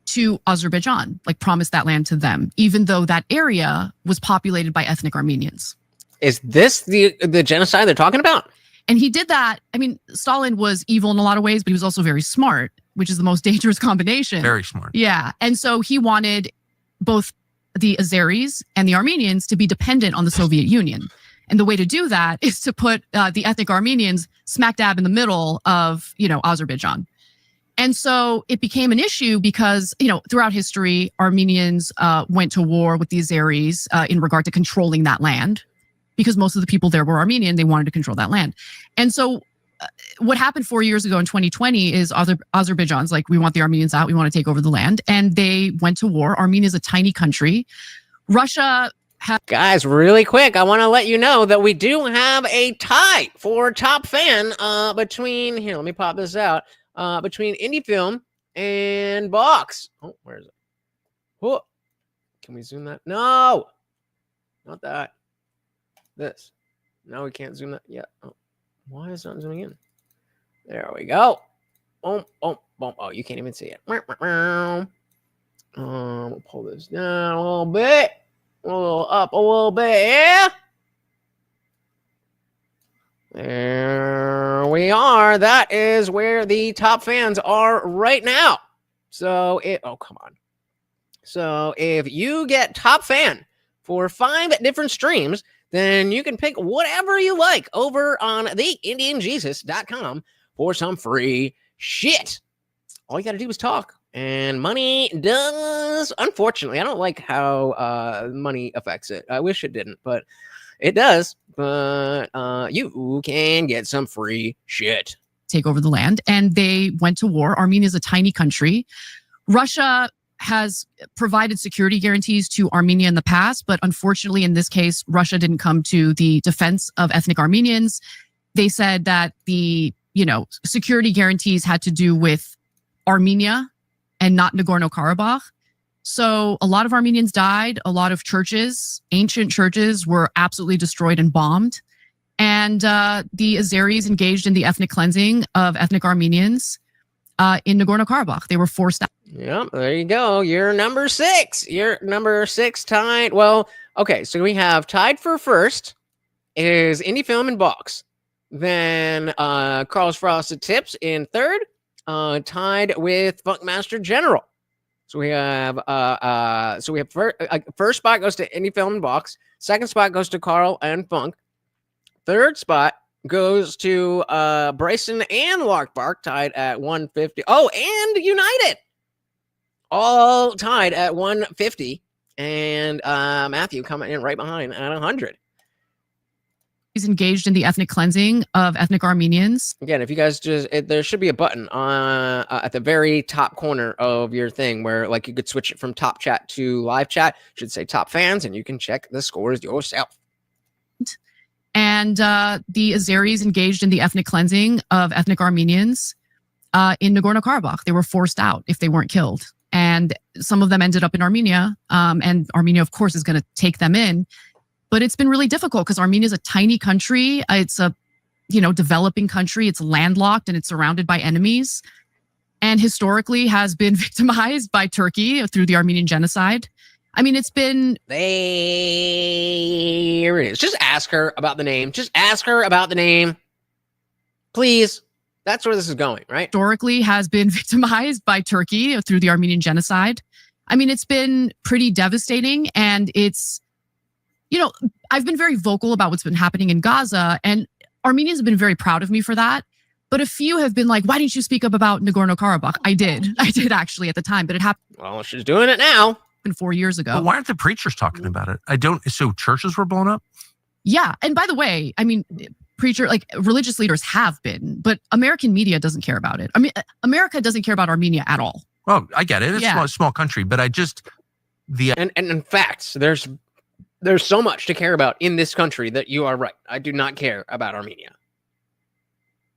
to Azerbaijan, like promised that land to them, even though that area was populated by ethnic Armenians. Is this the genocide they're talking about? And he did that. I mean, Stalin was evil in a lot of ways, but he was also very smart, which is the most dangerous combination. Very smart. Yeah. And so he wanted both the Azeris and the Armenians to be dependent on the Soviet Union. And the way to do that is to put the ethnic Armenians smack dab in the middle of, Azerbaijan. And so it became an issue because, throughout history, Armenians went to war with the Azeris in regard to controlling that land, because most of the people there were Armenian. They wanted to control that land. And so what happened 4 years ago in 2020 is Azerbaijan's like, we want the Armenians out. We want to take over the land. And they went to war. Armenia is a tiny country. Russia Guys, really quick, I want to let you know that we do have a tie for top fan between, here, let me pop this out, between Indie Film and Box. Oh, where is it? Oh, can we zoom that? No, not that. This. No, we can't zoom that yet. Oh, why is it not zooming in? There we go. Boom, boom, boom. Oh, you can't even see it. We'll pull this down a little bit. A little up a little bit, yeah. There we are. That is where the top fans are right now. So come on. So if you get top fan for 5 different streams, then you can pick whatever you like over on TheIndianJesus.com for some free shit. All you got to do is talk. And money does, unfortunately, I don't like how money affects it. I wish it didn't, but it does. But you can get some free shit. take over the land, and they went to war. Armenia is a tiny country. Russia has provided security guarantees to Armenia in the past, but unfortunately, in this case, Russia didn't come to the defense of ethnic Armenians. They said that the, security guarantees had to do with Armenia and not Nagorno-Karabakh. So a lot of Armenians died. A lot of churches, ancient churches, were absolutely destroyed and bombed. And the Azeris engaged in the ethnic cleansing of ethnic Armenians in Nagorno-Karabakh. They were forced out. Yep, there you go. You're number 6. You're number 6 tied. Well, okay, so we have tied for first is Indie Film and Box. Then Carl's Frosted Tips in third, tied with Funkmaster General. So we have first spot goes to Indie Film and Box. Second spot goes to Carl and Funk. Third spot goes to Bryson and Lark Bark, tied at 150. Oh, and United, all tied at 150. And Matthew coming in right behind at 100. He's engaged in the ethnic cleansing of ethnic Armenians. Again, if you guys there should be a button at the very top corner of your thing where like you could switch it from top chat to live chat. It should say top fans, and you can check the scores yourself. And the Azeris engaged in the ethnic cleansing of ethnic Armenians in Nagorno-Karabakh. They were forced out if they weren't killed. And some of them ended up in Armenia. And Armenia, of course, is going to take them in. But it's been really difficult because Armenia is a tiny country. It's a, developing country. It's landlocked and it's surrounded by enemies. And historically has been victimized by Turkey through the Armenian genocide. I mean, it's been... There it is. Just ask her about the name. Just ask her about the name. Please. That's where this is going, right? Historically has been victimized by Turkey through the Armenian genocide. I mean, it's been pretty devastating. And it's, I've been very vocal about what's been happening in Gaza. And Armenians have been very proud of me for that. But a few have been like, why didn't you speak up about Nagorno-Karabakh? I did actually at the time, but it happened. Well, she's doing it now. 4 years ago. But why aren't the preachers talking about it? So churches were blown up? Yeah. And by the way, I mean, religious leaders have been, but American media doesn't care about it. I mean, America doesn't care about Armenia at all. Well, I get it. It's a small country, but and in fact, there's so much to care about in this country that you are right. I do not care about Armenia.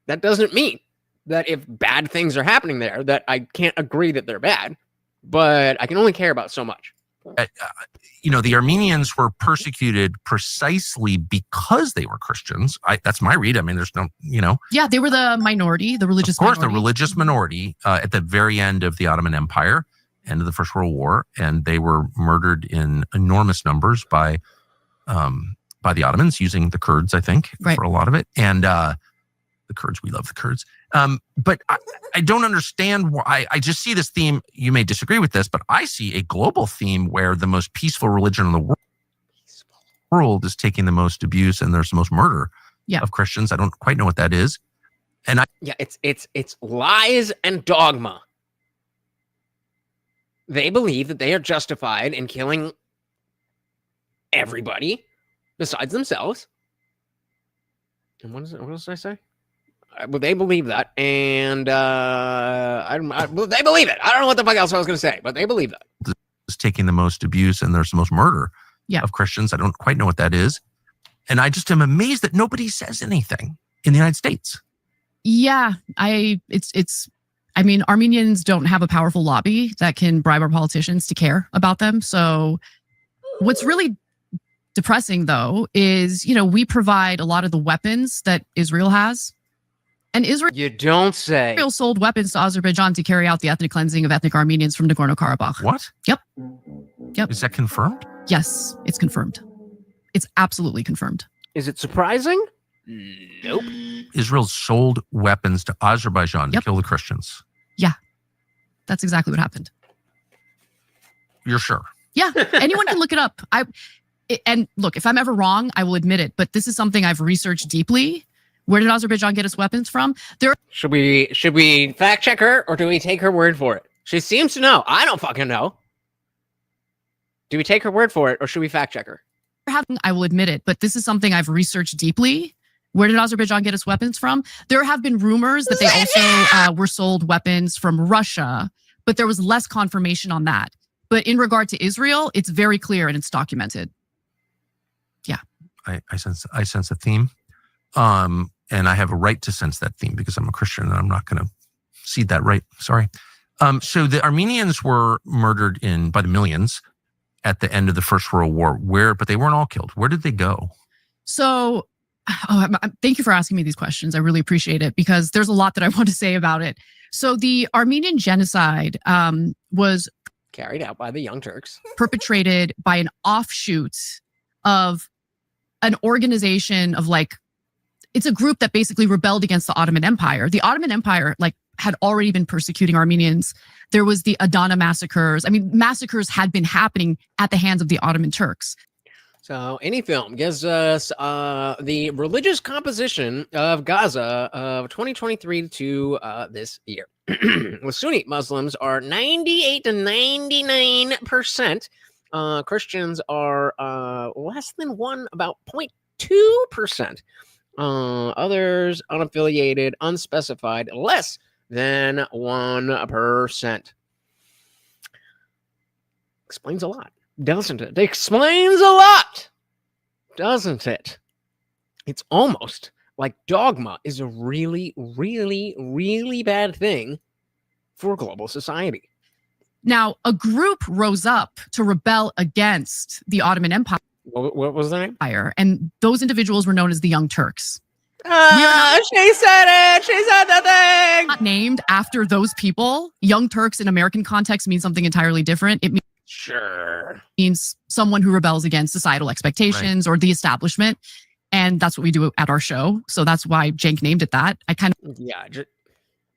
That doesn't mean that if bad things are happening there, that I can't agree that they're bad, but I can only care about so much. The Armenians were persecuted precisely because they were Christians. That's my read. I mean, there's no, Yeah, they were the minority, the religious minority. Of course, the religious minority at the very end of the Ottoman Empire, end of the First World War, and they were murdered in enormous numbers by the Ottomans, using the Kurds, I think, for a lot of it. And the Kurds, we love the Kurds. But I don't understand why. I just see this theme. You may disagree with this, but I see a global theme where the most peaceful religion in the world is taking the most abuse, and there's the most murder of Christians. I don't quite know what that is. And it's lies and dogma. They believe that they are justified in killing everybody besides themselves. And what else did I say? Well, they believe that, and they believe it. I don't know what the fuck else I was going to say, but they believe that. It's taking the most abuse, and there's the most murder of Christians. I don't quite know what that is. And I just am amazed that nobody says anything in the United States. Yeah, I mean, Armenians don't have a powerful lobby that can bribe our politicians to care about them. So what's really depressing, though, is, we provide a lot of the weapons that Israel has. And Israel, you don't say. Israel sold weapons to Azerbaijan to carry out the ethnic cleansing of ethnic Armenians from Nagorno-Karabakh. What? Yep. Is that confirmed? Yes, it's confirmed. It's absolutely confirmed. Is it surprising? Nope. Israel sold weapons to Azerbaijan to kill the Christians. Yeah, that's exactly what happened. You're sure? Yeah, anyone can look it up. And look, if I'm ever wrong, I will admit it. But this is something I've researched deeply. Where did Azerbaijan get its weapons from? Should we fact check her, or do we take her word for it? She seems to know. I don't fucking know. Do we take her word for it, or should we fact check her? I will admit it, but this is something I've researched deeply. Where did Azerbaijan get its weapons from? There have been rumors that they also were sold weapons from Russia, but there was less confirmation on that. But in regard to Israel, it's very clear and it's documented. Yeah. I sense a theme. And I have a right to sense that theme because I'm a Christian and I'm not going to cede that right. Sorry. So the Armenians were murdered by the millions at the end of the First World War. But they weren't all killed. Where did they go? So, thank you for asking me these questions. I really appreciate it because there's a lot that I want to say about it. So the Armenian genocide was carried out by the Young Turks, perpetrated by an offshoot of an organization of it's a group that basically rebelled against the Ottoman Empire. The Ottoman Empire had already been persecuting Armenians. There was the Adana massacres. I mean, massacres had been happening at the hands of the Ottoman Turks. So any film gives us the religious composition of Gaza of 2023 to this year. With Sunni Muslims are 98 to 99%. Christians are less than about 0.2%. Others unaffiliated, unspecified, less than 1%. Explains a lot, doesn't it? It explains a lot, doesn't it? It's almost like dogma is a really, really, really bad thing for global society. Now, a group rose up to rebel against the Ottoman Empire. What was their name? And those individuals were known as the Young Turks. She said it. She said the thing. Not named after those people. Young Turks in American context means something entirely different. It means someone who rebels against societal expectations or the establishment. And that's what we do at our show. So that's why Cenk named it that.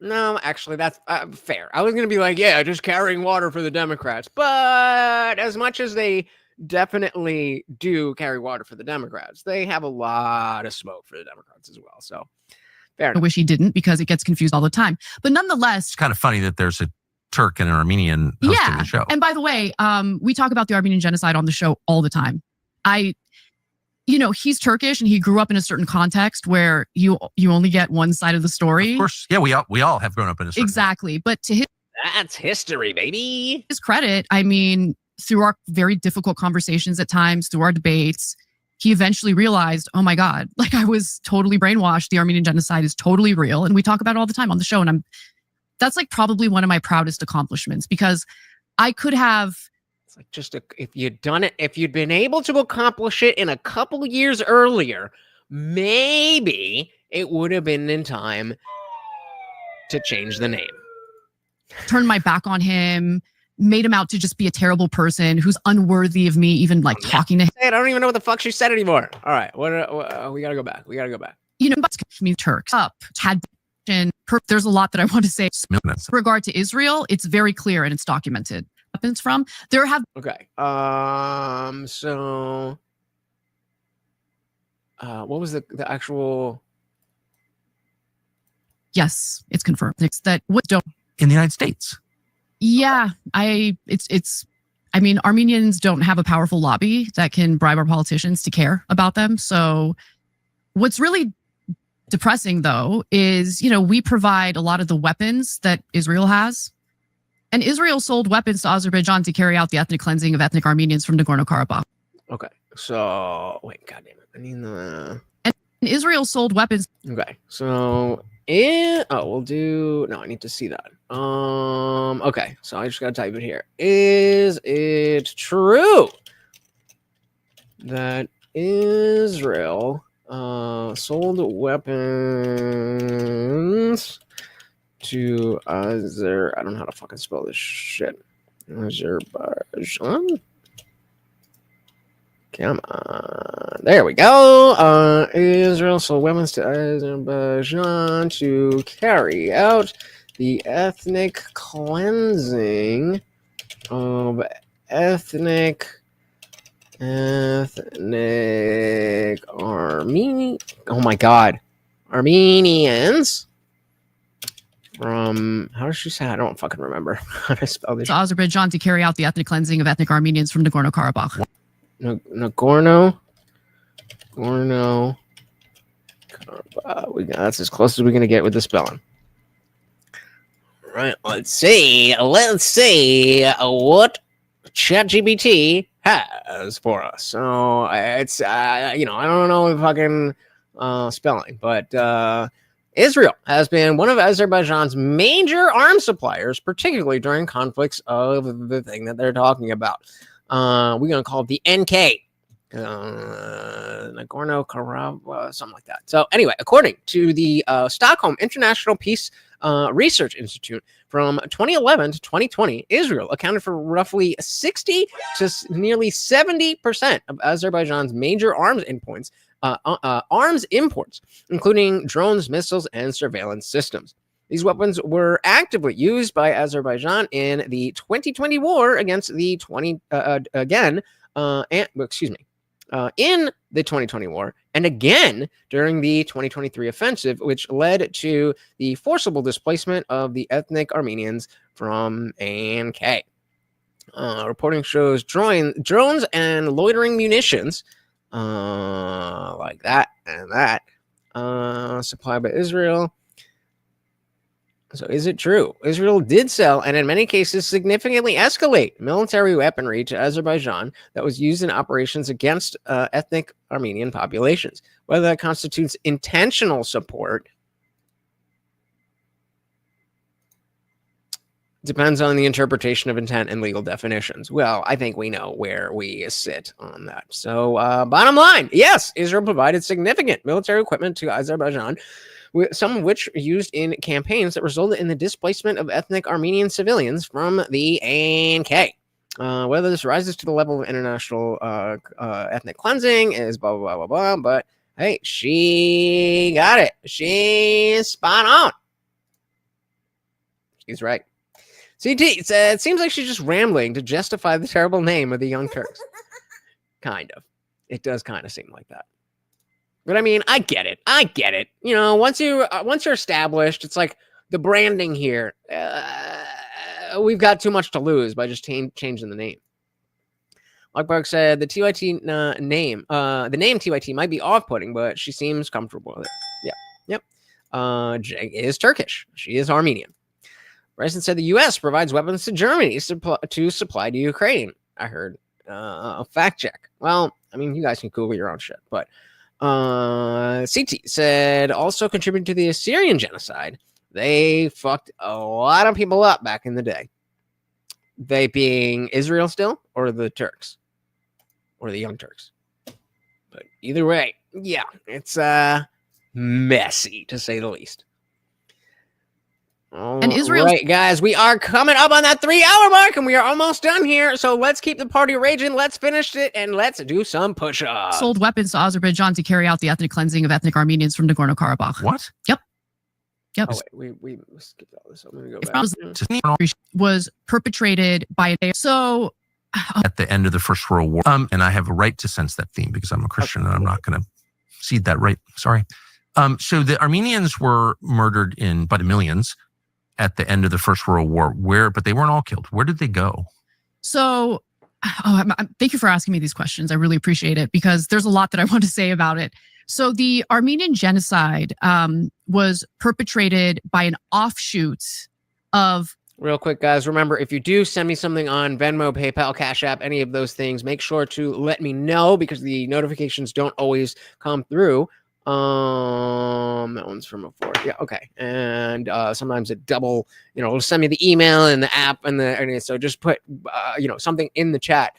No, actually, that's fair. I was going to be like, yeah, just carrying water for the Democrats. But as much as they definitely do carry water for the Democrats, they have a lot of smoke for the Democrats as well. So fair enough. I wish he didn't because it gets confused all the time. But nonetheless, it's kind of funny that there's a Turk and an Armenian hosting the show. And by the way, we talk about the Armenian genocide on the show all the time. He's Turkish and he grew up in a certain context where you only get one side of the story. Of course. Yeah, we all have grown up in a certain exactly. But to that's history, baby. His credit, I mean, through our very difficult conversations at times, through our debates, he eventually realized, oh my God, I was totally brainwashed. The Armenian genocide is totally real. And we talk about it all the time on the show. And that's probably one of my proudest accomplishments because I could have. It's if you'd done it, if you'd been able to accomplish it in a couple years earlier, maybe it would have been in time to change the name. Turned my back on him, made him out to just be a terrible person who's unworthy of me even talking to him. I don't even know what the fuck she said anymore. All right, we gotta go back. Turks there's a lot that I want to say. In regard to Israel, it's very clear and it's documented. Weapons from there have so what was the actual? Yes, it's confirmed. It's that in the United States. Yeah, I mean, Armenians don't have a powerful lobby that can bribe our politicians to care about them. So what's really depressing, though, is, we provide a lot of the weapons that Israel has. And Israel sold weapons to Azerbaijan to carry out the ethnic cleansing of ethnic Armenians from Nagorno-Karabakh. Okay, so wait, goddamn it. I mean, and Israel sold weapons. Okay, so we'll do. No, I need to see that. Okay, so I just gotta type it here. Is it true that Israel sold weapons to I don't know how to fucking spell this shit. Azerbaijan. Come on. There we go. Israel sold weapons to Azerbaijan to carry out the ethnic cleansing of ethnic Armenian. Oh my God. Armenians. From, how does she say? I don't fucking remember how to spell this. Azerbaijan to carry out the ethnic cleansing of ethnic Armenians from Nagorno-Karabakh. Nagorno. That's as close as we're going to get with the spelling. Right, let's see what ChatGPT has for us. So it's I don't know the fucking spelling, but Israel has been one of Azerbaijan's major arms suppliers, particularly during conflicts of the thing that they're talking about. We're gonna call it the NK. Nagorno-Karabakh, something like that. So anyway, according to the Stockholm International Peace Research Institute, from 2011 to 2020, Israel accounted for roughly 60 to nearly 70% of Azerbaijan's major arms imports, including drones, missiles, and surveillance systems. These weapons were actively used by Azerbaijan in the 2020 war against the in the 2020 war, and again during the 2023 offensive, which led to the forcible displacement of the ethnic Armenians from ANK. Reporting shows drones and loitering munitions, like that and that, supplied by Israel. So is it true? Israel did sell, and in many cases significantly escalate, military weaponry to Azerbaijan that was used in operations against ethnic Armenian populations. Whether that constitutes intentional support depends on the interpretation of intent and legal definitions. Well, I think we know where we sit on that. So bottom line, yes, Israel provided significant military equipment to Azerbaijan, some of which were used in campaigns that resulted in the displacement of ethnic Armenian civilians from the ANK. Whether this rises to the level of international ethnic cleansing is blah, blah, blah, blah, blah. But hey, she got it. She's spot on. She's right. CT said, it seems like she's just rambling to justify the terrible name of the Young Turks. Kind of. It does kind of seem like that. But I mean, I get it. You know, once you're established, it's like the branding here. We've got too much to lose by just changing the name. Lockberg said the TYT name, the name TYT might be off-putting, but she seems comfortable with it. Yep. Jay is Turkish. She is Armenian. Bryson said the U.S. provides weapons to Germany to supply to Ukraine. I heard a fact check. Well, I mean, you guys can Google your own shit, but CT said also contributed to the Assyrian genocide. They fucked a lot of people up back in the day. They being Israel still, or the Turks, or the Young Turks. But either way, yeah, it's messy to say the least. And Israel, right, guys, we are coming up on that 3-hour mark, and we are almost done here. So let's keep the party raging. Let's finish it, and let's do some push-ups. Sold weapons to Azerbaijan to carry out the ethnic cleansing of ethnic Armenians from Nagorno-Karabakh. What? Yep. Oh, wait, we skipped all this. I'm going to go back. Was perpetrated by so at the end of the First World War. And I have a right to sense that theme because I'm a Christian and I'm not going to cede that right. Sorry. So the Armenians were murdered by the millions at the end of the First World War, but they weren't all killed. Where did they go? So, thank you for asking me these questions. I really appreciate it because there's a lot that I want to say about it. So the Armenian genocide was perpetrated by an offshoot of... Real quick, guys, remember, if you do send me something on Venmo, PayPal, CashApp, any of those things, make sure to let me know because the notifications don't always come through. That one's from before. Yeah, okay. And sometimes it double, it'll send me the email and the app and so just put something in the chat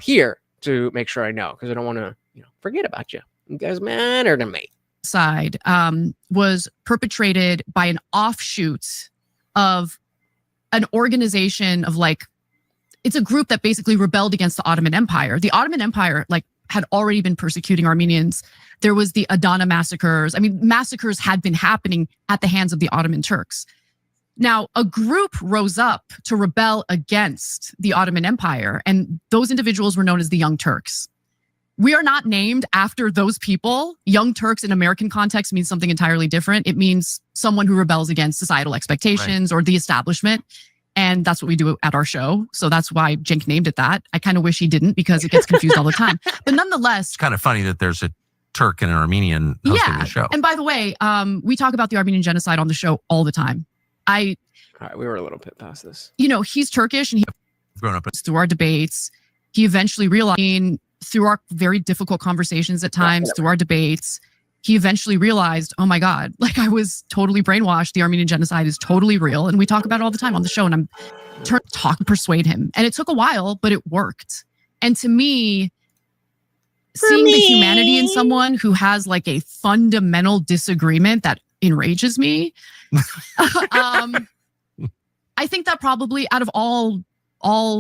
here to make sure I know because I don't want to forget about you. You guys matter to me. Side was perpetrated by an offshoot of an organization of it's a group that basically rebelled against the Ottoman Empire. The Ottoman Empire had already been persecuting Armenians. There was the Adana massacres. I mean, massacres had been happening at the hands of the Ottoman Turks. Now, a group rose up to rebel against the Ottoman Empire, and those individuals were known as the Young Turks. We are not named after those people. Young Turks in American context means something entirely different. It means someone who rebels against societal expectations or the establishment. And that's what we do at our show. So that's why Cenk named it that. I kind of wish he didn't because it gets confused all the time. But nonetheless. It's kind of funny that there's a Turk and an Armenian hosting the show. And by the way, we talk about the Armenian genocide on the show all the time. All right, we were a little bit past this. He's Turkish, and I've grown up through our debates. He eventually realized, through our very difficult conversations at times, through our debates, he eventually realized, oh my God, like I was totally brainwashed. The Armenian genocide is totally real. And we talk about it all the time on the show, and I'm trying to persuade him. And it took a while, but it worked. And to me, seeing the humanity in someone who has like a fundamental disagreement that enrages me, I think that probably out of all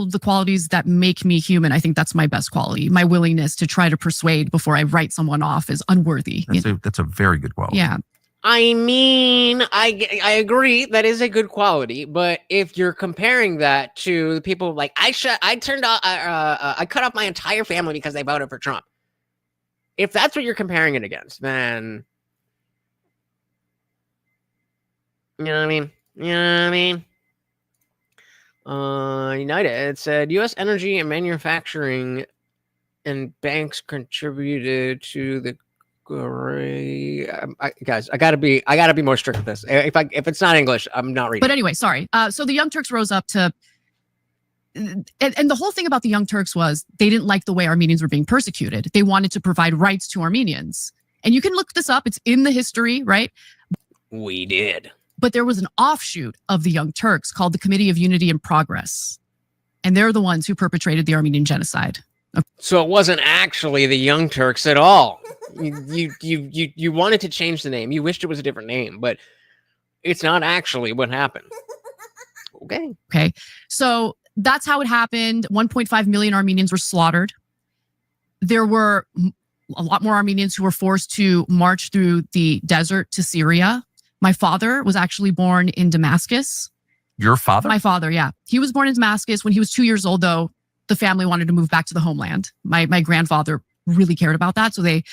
the qualities that make me human, I think that's my best quality, my willingness to try to persuade before I write someone off as unworthy. That's a very good quality. Yeah. I mean, I agree that is a good quality, but if you're comparing that to the people like I cut off my entire family because they voted for Trump. If that's what you're comparing it against, then you know what I mean? United said U.S. energy and manufacturing and banks contributed to the guys. I gotta be more strict with this. If it's not English, I'm not reading. But anyway, sorry. So the Young Turks rose up to, and the whole thing about the Young Turks was they didn't like the way Armenians were being persecuted. They wanted to provide rights to Armenians, and you can look this up. It's in the history, right? We did. But there was an offshoot of the Young Turks called the Committee of Unity and Progress. And they're the ones who perpetrated the Armenian genocide. So it wasn't actually the Young Turks at all. You wanted to change the name. You wished it was a different name, but it's not actually what happened. Okay. So that's how it happened. 1.5 million Armenians were slaughtered. There were a lot more Armenians who were forced to march through the desert to Syria. My father was actually born in Damascus. Your father? My father, yeah. He was born in Damascus. When he was 2 years old, though, the family wanted to move back to the homeland. My grandfather really cared about that. So they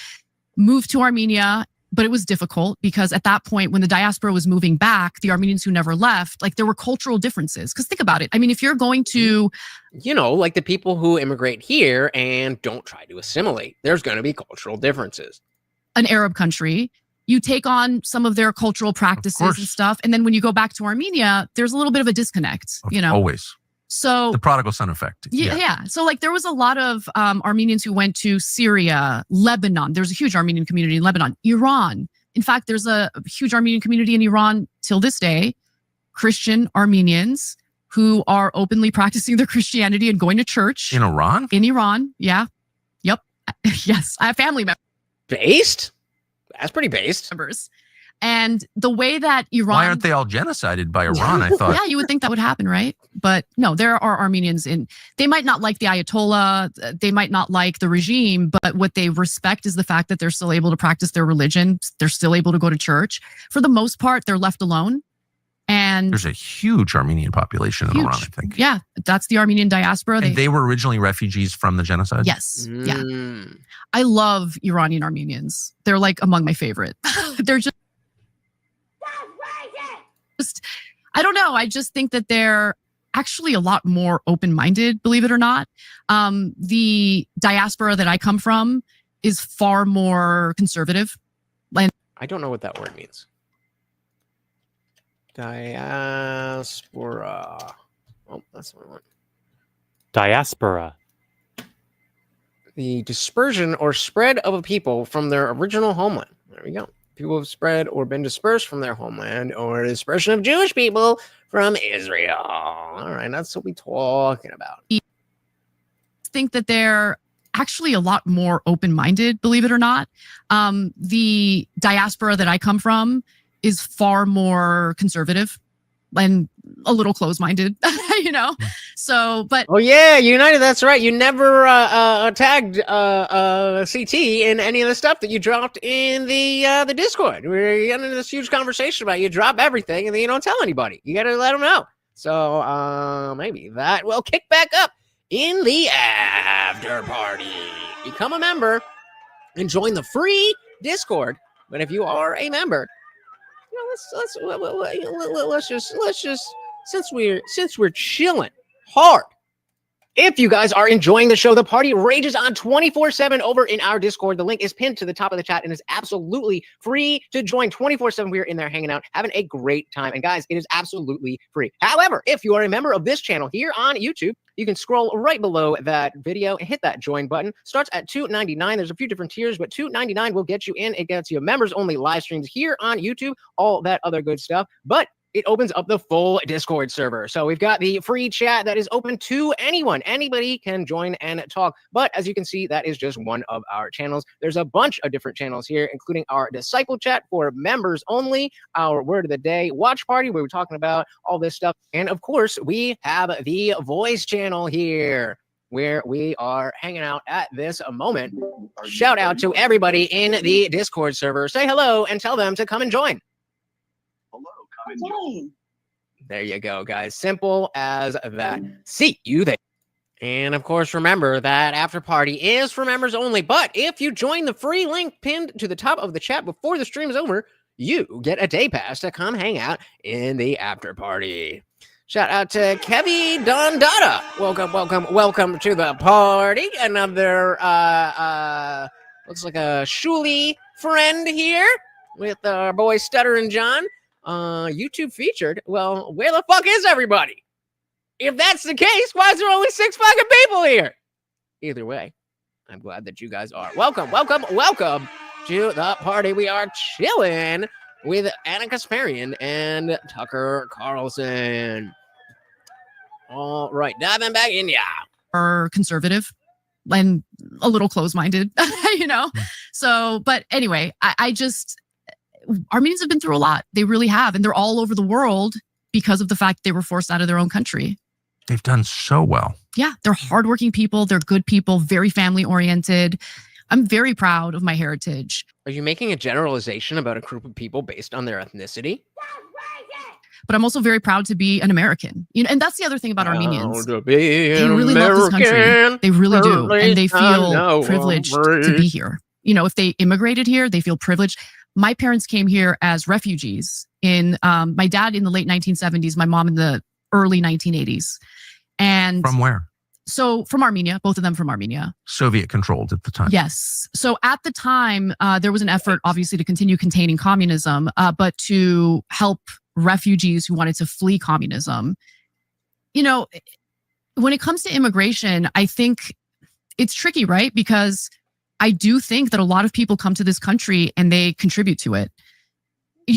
moved to Armenia, but it was difficult because at that point, when the diaspora was moving back, the Armenians who never left, like there were cultural differences. Because think about it. I mean, if you're going to... like the people who immigrate here and don't try to assimilate, there's going to be cultural differences. An Arab country, you take on some of their cultural practices and stuff. And then when you go back to Armenia, there's a little bit of a disconnect, Always. So the prodigal son effect. Yeah. So like there was a lot of Armenians who went to Syria, Lebanon. There's a huge Armenian community in Lebanon, Iran. In fact, there's a huge Armenian community in Iran till this day, Christian Armenians who are openly practicing their Christianity and going to church. In Iran? In Iran. Yeah. Yep. Yes. I have family members. Based? That's pretty based. And the way that Iran... Why aren't they all genocided by Iran, I thought? Yeah, you would think that would happen, right? But no, there are Armenians they might not like the Ayatollah, they might not like the regime, but what they respect is the fact that they're still able to practice their religion. They're still able to go to church. For the most part, they're left alone. And there's a huge Armenian population in Iran, I think. Yeah, that's the Armenian diaspora. And they were originally refugees from the genocide? Yes. Yeah. I love Iranian Armenians. They're like among my favorite. They're just, I don't know. I just think that they're actually a lot more open-minded, believe it or not. The diaspora that I come from is far more conservative. And I don't know what that word means. Diaspora. Oh, that's what I want. Diaspora. The dispersion or spread of a people from their original homeland. There we go. People have spread or been dispersed from their homeland, or the dispersion of Jewish people from Israel. All right, that's what we're talking about. I think that they're actually a lot more open-minded, believe it or not. The diaspora that I come from is far more conservative and a little closed-minded, So, but oh yeah, United. That's right. You never tagged CT in any of the stuff that you dropped in the Discord. We're getting into this huge conversation about you drop everything and then you don't tell anybody. You got to let them know. So maybe that will kick back up in the after party. Become a member and join the free Discord. But if you are a member, let's just since we're chilling hard If you guys are enjoying the show, the party rages on 24/7 over in our Discord. The link is pinned to the top of the chat and is absolutely free to join 24/7. We're in there hanging out, having a great time. And guys, it is absolutely free. However, if you are a member of this channel here on YouTube, you can scroll right below that video and hit that join button. Starts at $2.99. There's a few different tiers, but $2.99 will get you in. It gets you members only live streams here on YouTube, all that other good stuff. But it opens up the full Discord server. So we've got the free chat that is open to anyone. Anybody can join and talk. But as you can see, that is just one of our channels. There's a bunch of different channels here, including our disciple chat for members only, our word of the day watch party, where we're talking about all this stuff. And of course, we have the voice channel here, where we are hanging out at this moment. Shout out to everybody in the Discord server. Say hello and tell them to come and join. There you go, guys. Simple as that. See you there. And of course, remember that after party is for members only. But if you join the free link pinned to the top of the chat before the stream is over, you get a day pass to come hang out in the after party. Shout out to Kevy Dondada. Welcome to the party. Another looks like a Shuli friend here with our boy Stuttering John. YouTube featured. Well, where the fuck is everybody? If that's the case, why is there only 6 fucking people here? Either way, I'm glad that you guys are. Welcome to the party. We are chilling with Anna Kasparian and Tucker Carlson. All right, diving back in, yeah. Are conservative and a little close-minded, you know? So, but anyway, I just... Armenians have been through a lot. They really have. And they're all over the world because of the fact they were forced out of their own country. They've done so well. Yeah, they're hardworking people. They're good people, very family oriented. I'm very proud of my heritage. Are you making a generalization about a group of people based on their ethnicity? But I'm also very proud to be an American. You know, and that's the other thing about Armenians. They really love this country. They really do. And they feel privileged to be here. You know, if they immigrated here, they feel privileged. My parents came here as refugees in, my dad in the late 1970s, my mom in the early 1980s. And from where? So from Armenia, both of them from Armenia. Soviet controlled at the time. Yes. So at the time, there was an effort, obviously, to continue containing communism, but to help refugees who wanted to flee communism. You know, when it comes to immigration, I think it's tricky, right? Because I do think that a lot of people come to this country and they contribute to it.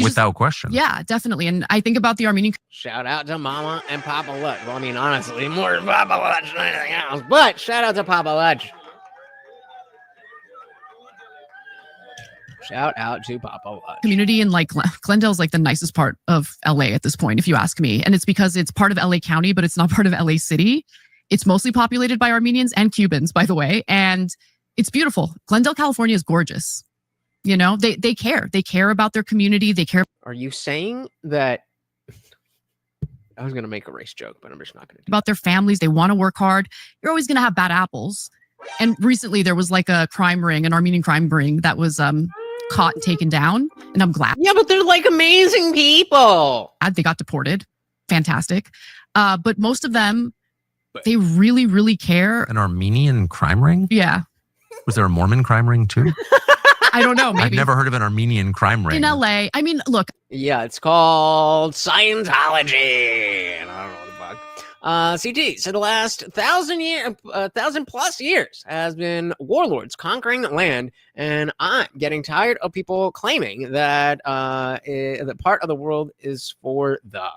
Without question. Yeah, definitely. And I think about the Armenian. Shout out to Mama and Papa Lutch. Well, I mean, honestly, more Papa Lutch than anything else. But shout out to Papa Lutch. Shout out to Papa Lutch. Community in like Glendale's like the nicest part of LA at this point, if you ask me. And it's because it's part of LA County, but it's not part of LA City. It's mostly populated by Armenians and Cubans, by the way. And it's beautiful. Glendale, California is gorgeous. You know, they care. They care about their community. They care. Are you saying that? I was going to make a race joke, but I'm just not going to. About their families. They want to work hard. You're always going to have bad apples. And recently there was like a crime ring, an Armenian crime ring that was caught and taken down. And I'm glad. Yeah, but they're like amazing people. They got deported. Fantastic. But most of them, they really, really care. An Armenian crime ring? Yeah. Was there a Mormon crime ring too? I don't know. Maybe. I've never heard of an Armenian crime ring. In LA. I mean, look. Yeah, it's called Scientology. And I don't know what the fuck. CT, so the last 1,000 plus years has been warlords conquering land. And I'm getting tired of people claiming that the part of the world is for the.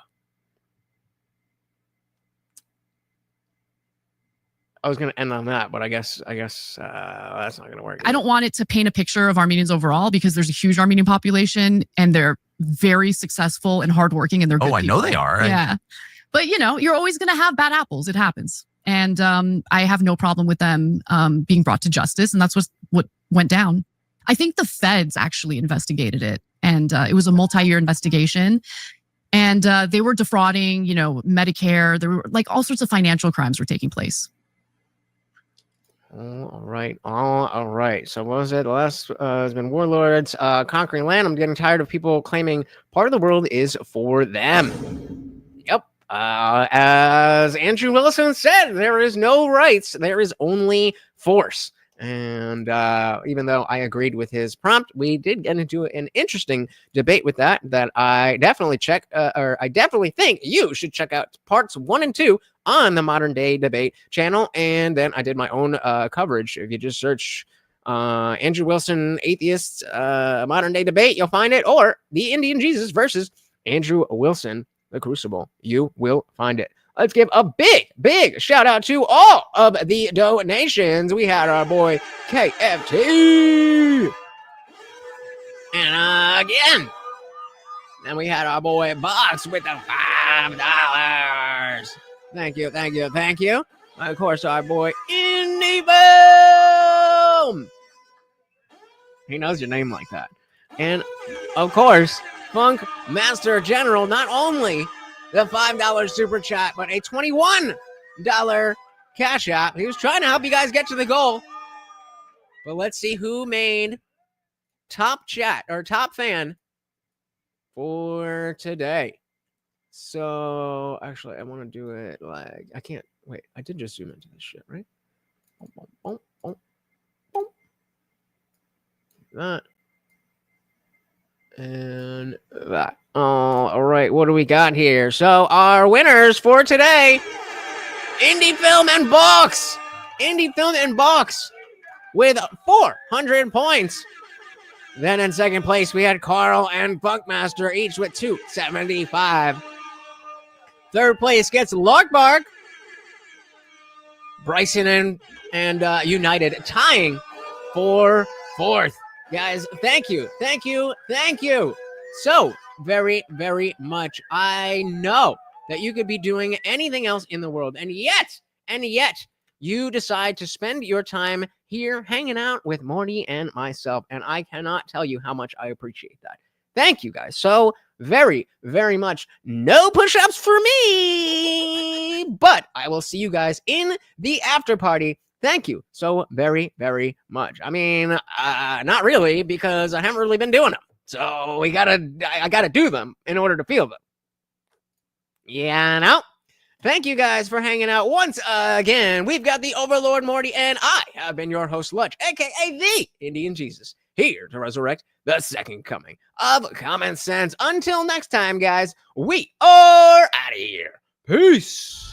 I was going to end on that, but I guess that's not going to work. I don't want it to paint a picture of Armenians overall because there's a huge Armenian population and they're very successful and hardworking and they're good people. I know they are. Yeah. But, you know, you're always going to have bad apples. It happens. And I have no problem with them being brought to justice. And that's what went down. I think the feds actually investigated it. And it was a multi-year investigation. And they were defrauding, you know, Medicare. There were like all sorts of financial crimes were taking place. All right. So what was it? The last has been warlords conquering land. I'm getting tired of people claiming part of the world is for them. Yep. As Andrew Wilson said, there is no rights, there is only force. And even though I agreed with his prompt, we did get into an interesting debate with that I definitely I definitely think you should check out parts 1 and 2 on the Modern Day Debate channel. And then I did my own coverage. If you just search Andrew Wilson Atheists Modern Day Debate, you'll find it, or The Indian Jesus versus Andrew Wilson, The Crucible. You will find it. Let's give a big shout out to all of the donations. We had our boy KFT. And again. Then we had our boy Box with the $5. Thank you. Of course, our boy Indie Boom. He knows your name like that. And of course, Funk Master General, not only the $5 super chat, but a $21 Cash App. He was trying to help you guys get to the goal. But let's see who made top chat or top fan for today. So actually, I want to do it like I can't wait. I did just zoom into this shit, right? That. And that. All right. What do we got here? So our winners for today, Indie Film and Box. Indie Film and Box with 400 points. Then in second place, we had Carl and Bunkmaster, each with 275. Third place gets Larkbark. Bryson and United tying for fourth. Guys, thank you so very much. I know that you could be doing anything else in the world, and yet you decide to spend your time here hanging out with Morty and myself, and I cannot tell you how much I appreciate that. Thank you guys so very much. No push-ups for me, but I will see you guys in the after party. Thank you so very much. I mean, not really, because I haven't really been doing them. So I gotta do them in order to feel them. Yeah, no. Thank you guys for hanging out once again. We've got the Overlord Morty, and I have been your host, Lutch, aka the Indian Jesus, here to resurrect the second coming of common sense. Until next time, guys, we are out of here. Peace.